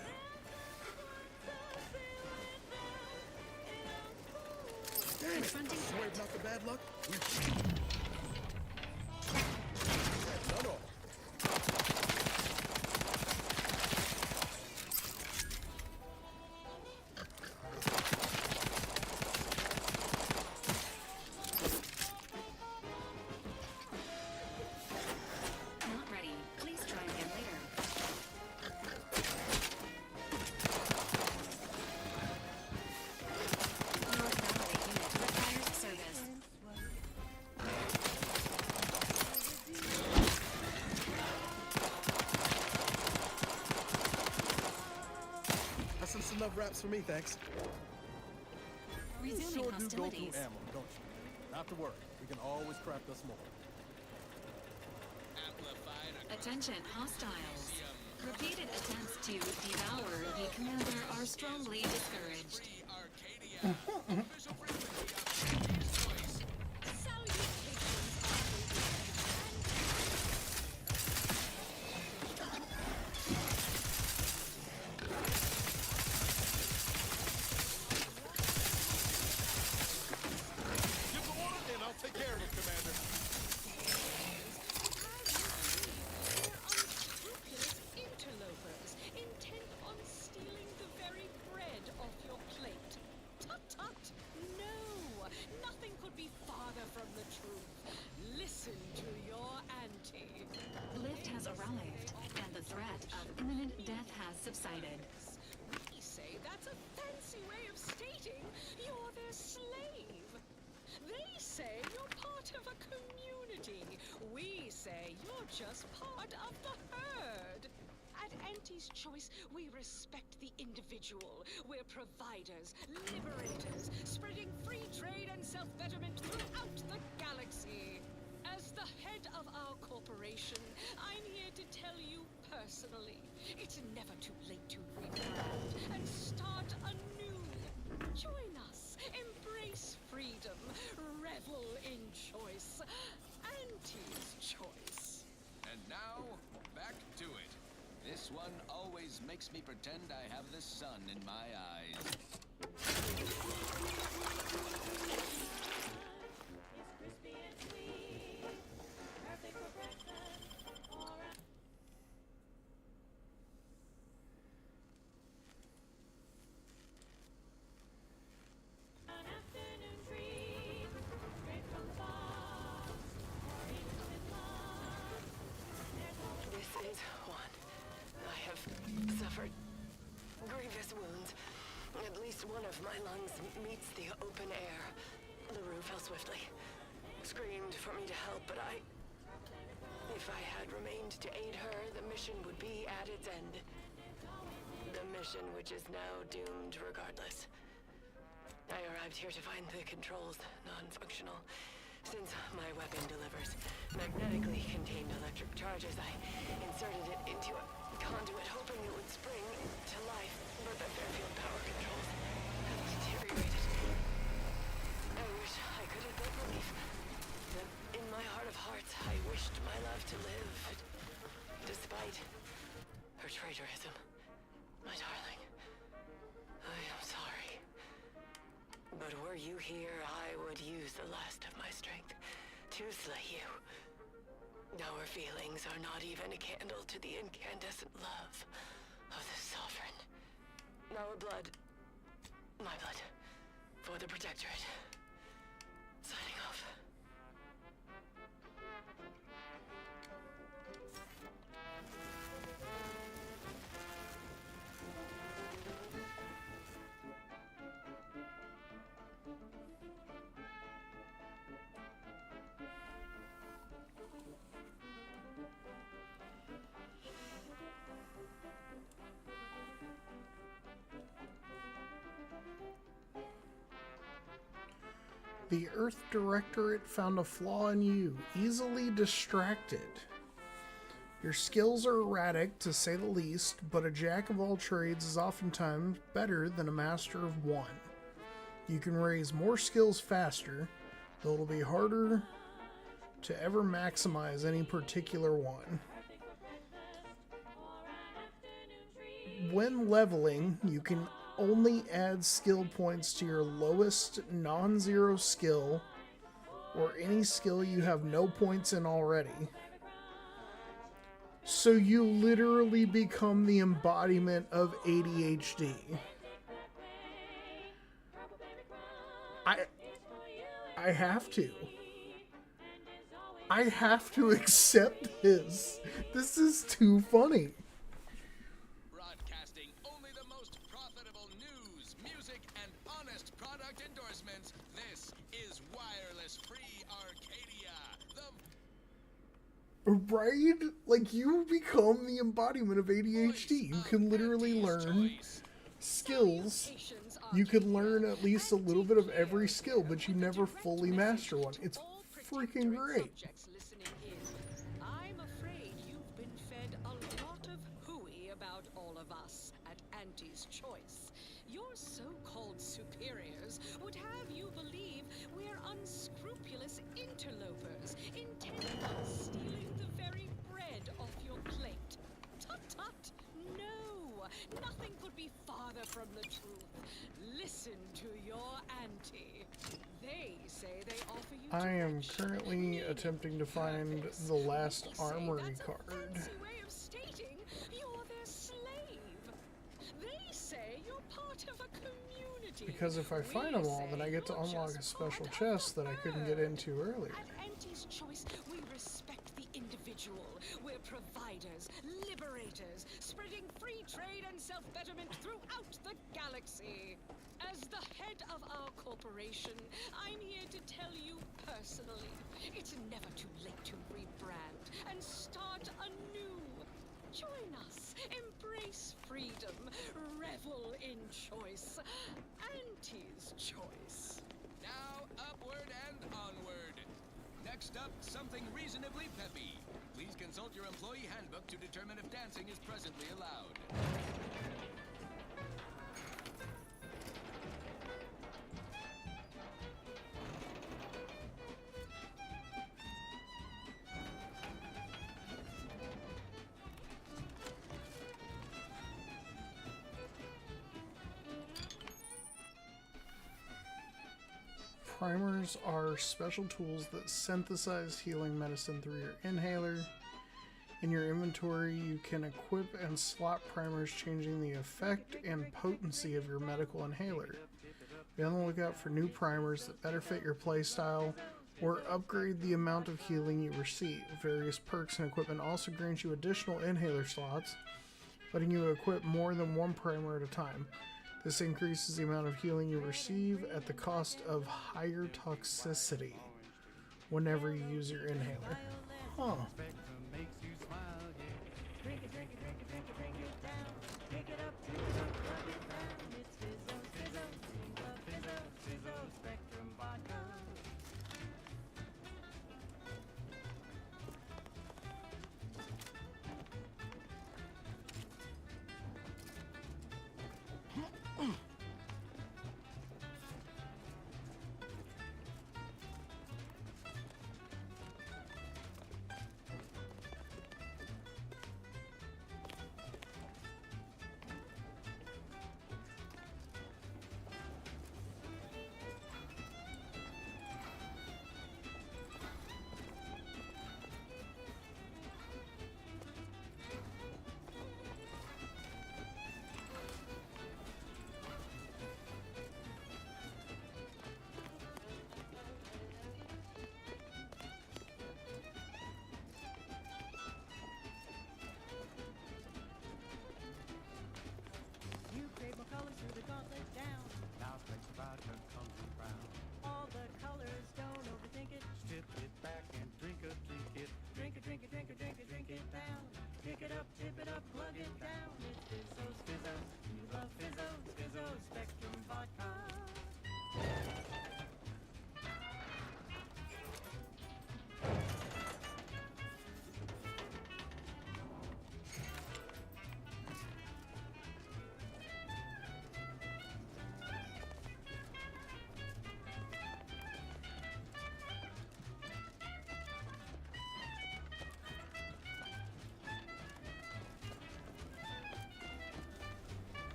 Damn it! Sorry about the bad luck. None all. Not ready. Please try again later. North Valley unit requires service. That's some enough wraps for me, thanks. Resuming Sure do go hostilities. through ammo, don't you? Not to worry. We can always craft us more. Attention, hostiles. Repeated attempts to devour the commander are strongly discouraged. Give the order, and I'll take care of it, Commander. Unscrupulous interlopers, intent on stealing the very bread off your plate. Tut tut! No! Nothing could be farther from the truth. Listen to your auntie. Lift has arrived, and the threat of imminent death has subsided. We say that's a fancy way of stating you're their slave. They say you're part of a community. We say you're just part of the herd. At Auntie's Choice, we respect the individual. We're providers, liberators, spreading free trade and self-betterment throughout the galaxy. As the head of our corporation, I'm here to tell you personally, it's never too late to rebrand and start anew. Join us, embrace freedom, revel in choice. Auntie's Choice. And now, back to it. This one always makes me pretend I have the sun in my eyes. This is one. I have suffered grievous wounds. At least one of my lungs meets the open air. LaRue fell swiftly. Screamed for me to help, but if I had remained to aid her, the mission would be at its end. The mission which is now doomed regardless. I arrived here to find the controls non-functional. Since my weapon delivers magnetically contained electric charges, I inserted it into a conduit hoping it would spring to life, but the Fairfield power controls have deteriorated. I wish I could have built relief. In my heart of hearts, I wished my love to live, despite her traitorism. My darling, I am sorry. But were you here, I would use the last of my strength to slay you. Our feelings are not even a candle to the incandescent love of the Sovereign. Our blood, my blood, for the Protectorate. Signing off. The Earth Directorate found a flaw in you, easily distracted. Your skills are erratic, to say the least, but a jack of all trades is oftentimes better than a master of one. You can raise more skills faster, though it'll be harder to ever maximize any particular one. When leveling, you can only add skill points to your lowest non-zero skill or any skill you have no points in already. So you literally become the embodiment of ADHD. I have to. I have to accept this. This is too funny. Broadcasting only the most profitable news, music, and honest product endorsements. This is Wireless Free Arcadia. Right? Like, you become the embodiment of ADHD. You can literally learn skills. You can learn at least a little bit of every skill, but you never fully master one. It's freaking great. I'm afraid you've been fed a lot of hooey about all of us at Auntie's Choice. Your so-called superiors would have you believe we're unscrupulous interlopers intent on stealing the very bread off your plate. Tut-tut! No! Nothing could be farther from the truth. Listen to your auntie. They say they offer you I am currently attempting to find the last armory card. way of stating you're their slave. They say you're part of a community. Because if I find them all, then I get to unlock a special chest that I couldn't get into earlier. At Auntie's Choice, we respect the individual. We're providers, liberators, spreading free trade and self-betterment throughout the galaxy. As the head of our corporation, I'm here to tell you personally, it's never too late to rebrand and start anew. Join us, embrace freedom, revel in choice. Auntie's Choice. Now upward and onward. Next up, something reasonably peppy. Please consult your employee handbook to determine if dancing is presently allowed. Primers are special tools that synthesize healing medicine through your inhaler. In your inventory, you can equip and slot primers, changing the effect and potency of your medical inhaler. Be on the lookout for new primers that better fit your playstyle or upgrade the amount of healing you receive. Various perks and equipment also grant you additional inhaler slots, letting you equip more than one primer at a time. This increases the amount of healing you receive at the cost of higher toxicity whenever you use your inhaler. Huh.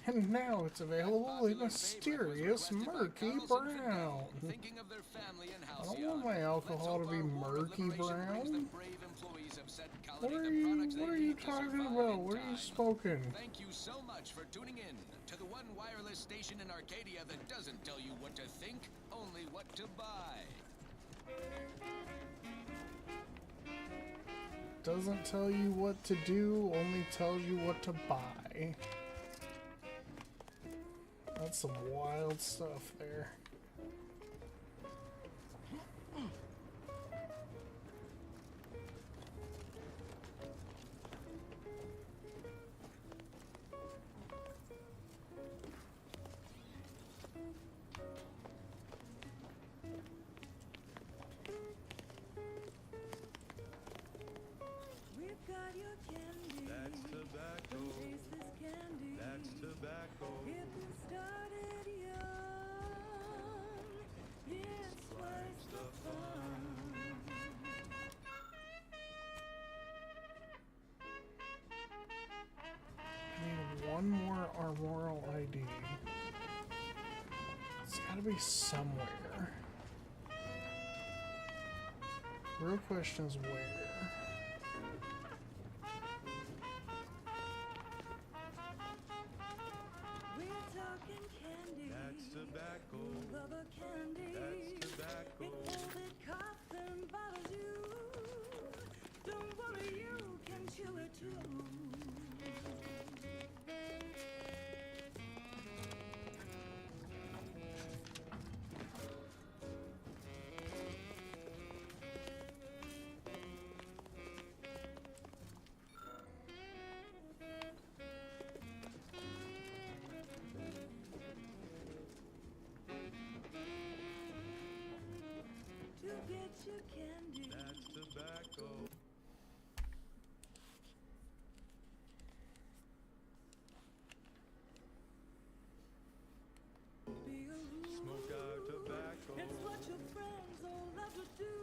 And now it's available in mysterious murky brown. Thinking of their family and I don't want my alcohol to be murky brown. What are you talking about? What are you smoking? Thank you so much for tuning in to the one wireless station in Arcadia that doesn't tell you what to think, only what to buy. Doesn't tell you what to do, only tells you what to buy. That's some wild stuff there. We've got your candy. That's tobacco. Taste this candy. That's tobacco. If you started young, it's twice the fun. I need one more armoral ID. It's gotta be somewhere. Real question is where? We're talking candy. That's tobacco. Rubber candy. That's tobacco. It folded cups and bottles you. Don't worry, you can chew it too. To get your candy. That's tobacco. Be a rule. Smoke our tobacco. It's what your friends all love to do.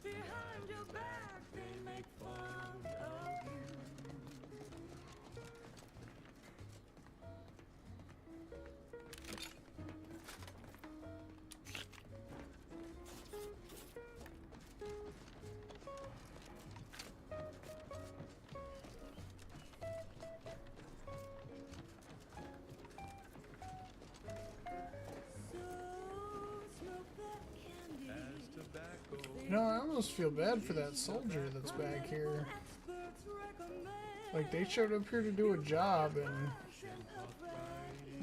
Behind your back, they make fun of you. So smoke that candy. That's tobacco. You know, I almost feel bad for that soldier that's back here. Experts recommend. Like, they showed up here to do a job, and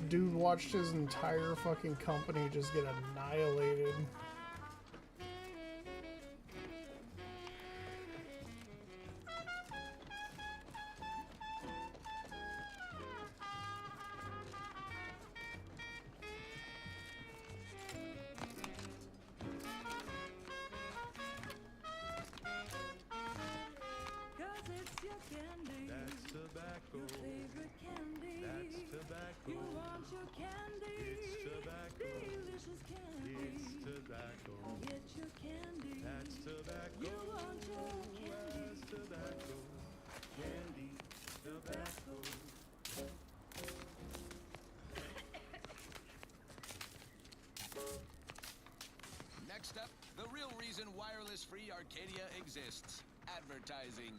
dude watched his entire fucking company just get annihilated. Cause it's your candy. That's tobacco. Your favorite candy. That's tobacco. You want your candy. It's tobacco. Delicious candy. It's tobacco. Get your candy. That's tobacco. You want your candy. That's tobacco. Candy. Tobacco. Next up, the real reason wireless-free Arcadia exists: advertising.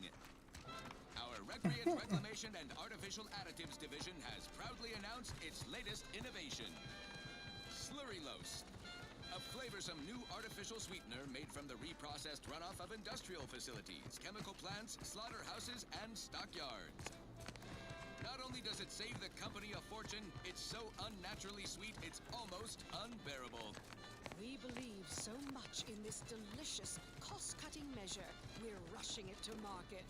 Our Recreant Reclamation and Artificial Additives division has proudly announced its latest innovation, Slurrylose, a flavorsome new artificial sweetener made from the reprocessed runoff of industrial facilities, chemical plants, slaughterhouses, and stockyards. Not only does it save the company a fortune, it's so unnaturally sweet it's almost unbearable. We believe so much in this delicious, cost-cutting measure, we're rushing it to market.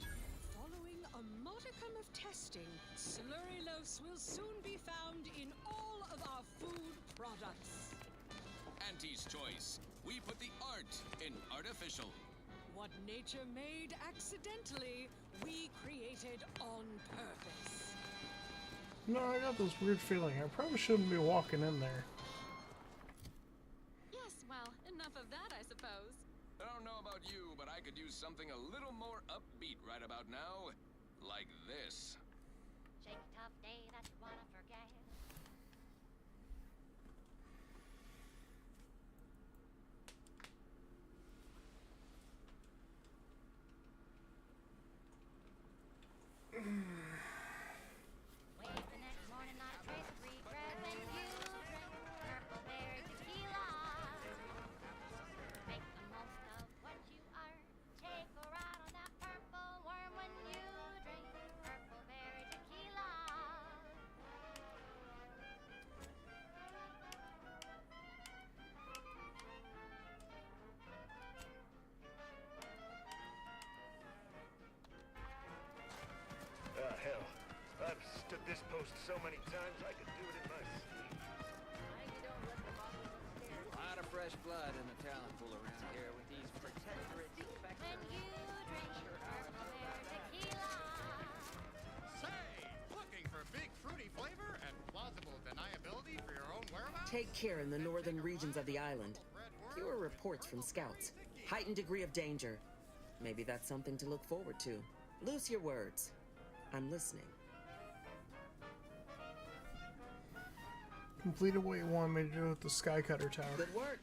Following a modicum of testing, Slurrylose will soon be found in all of our food products. Auntie's Choice. We put the art in artificial. What nature made accidentally, we created on purpose. No, I got this weird feeling. I probably shouldn't be walking in there. Yes, well, enough of that, I suppose. I don't know about you, but I could use something a little more upbeat right about now. Like this. Shake a tough day that you wanna forget. Wake the next morning, not a trace of regret when you drink purple berry tequila. Make the most of what you are. Take a ride on that purple worm when you drink purple berry tequila. Hell. I've stood this post so many times I could do it in my sleep. A lot of fresh blood in the talent pool around here with these protectorate defectors. When you drink purple berry tequila. Say, looking for big fruity flavor and plausible deniability for your own whereabouts? Take care in the northern regions of the island. Fewer reports from scouts. Heightened degree of danger. Maybe that's something to look forward to. Loose your words. I'm listening. Completed what you wanted me to do with the Skycutter Tower. Good work.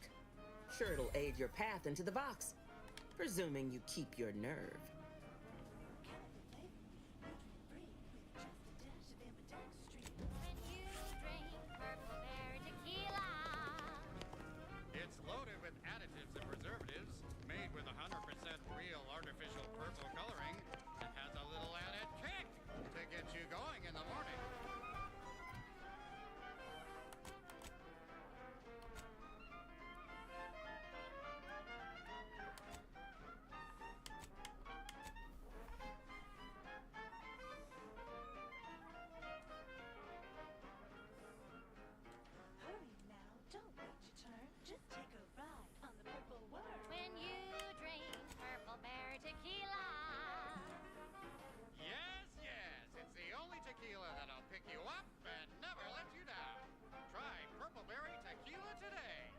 Sure, it'll aid your path into the box. Presuming you keep your nerve. It's loaded with additives and preservatives, made with 100% real artificial purple coloring, and has a little added kick to get you going in the morning. Hurry now, don't wait your turn. Just take a ride on the purple worm. When you drink purple berry tequila. Yes, yes, it's the only tequila that'll pick you up and never let you down. Try Purple Berry Tequila today.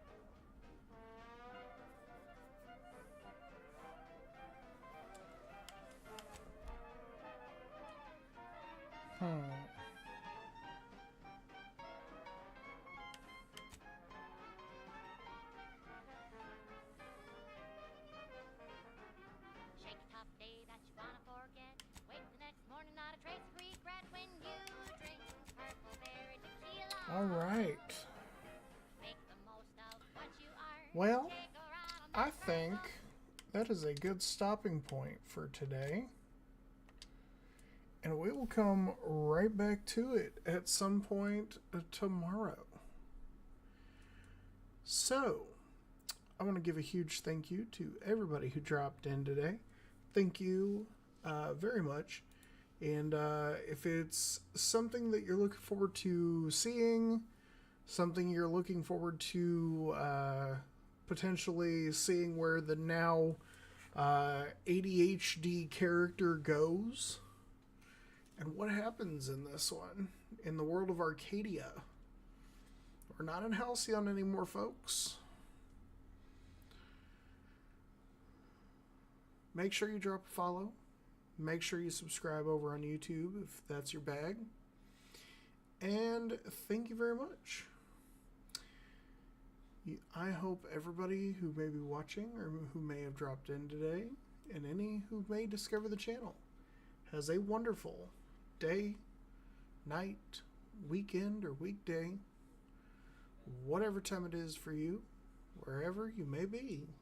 Shake a tough day that you wanna forget. Wake the next morning, not a trace of regret when you drink purple berry tequila. All right. Make the most of what you are. Well, Take a ride on I think that is a good stopping point for today. And we will come right back to it at some point tomorrow. So, I want to give a huge thank you to everybody who dropped in today. Thank you very much. And if it's something that you're looking forward to seeing, something you're looking forward to potentially seeing where the now ADHD character goes, and what happens in this one, in the world of Arcadia. We're not in Halcyon anymore, folks. Make sure you drop a follow. Make sure you subscribe over on YouTube if that's your bag. And thank you very much. I hope everybody who may be watching or who may have dropped in today, and any who may discover the channel, has a wonderful day, night, weekend, or weekday, whatever time it is for you, wherever you may be.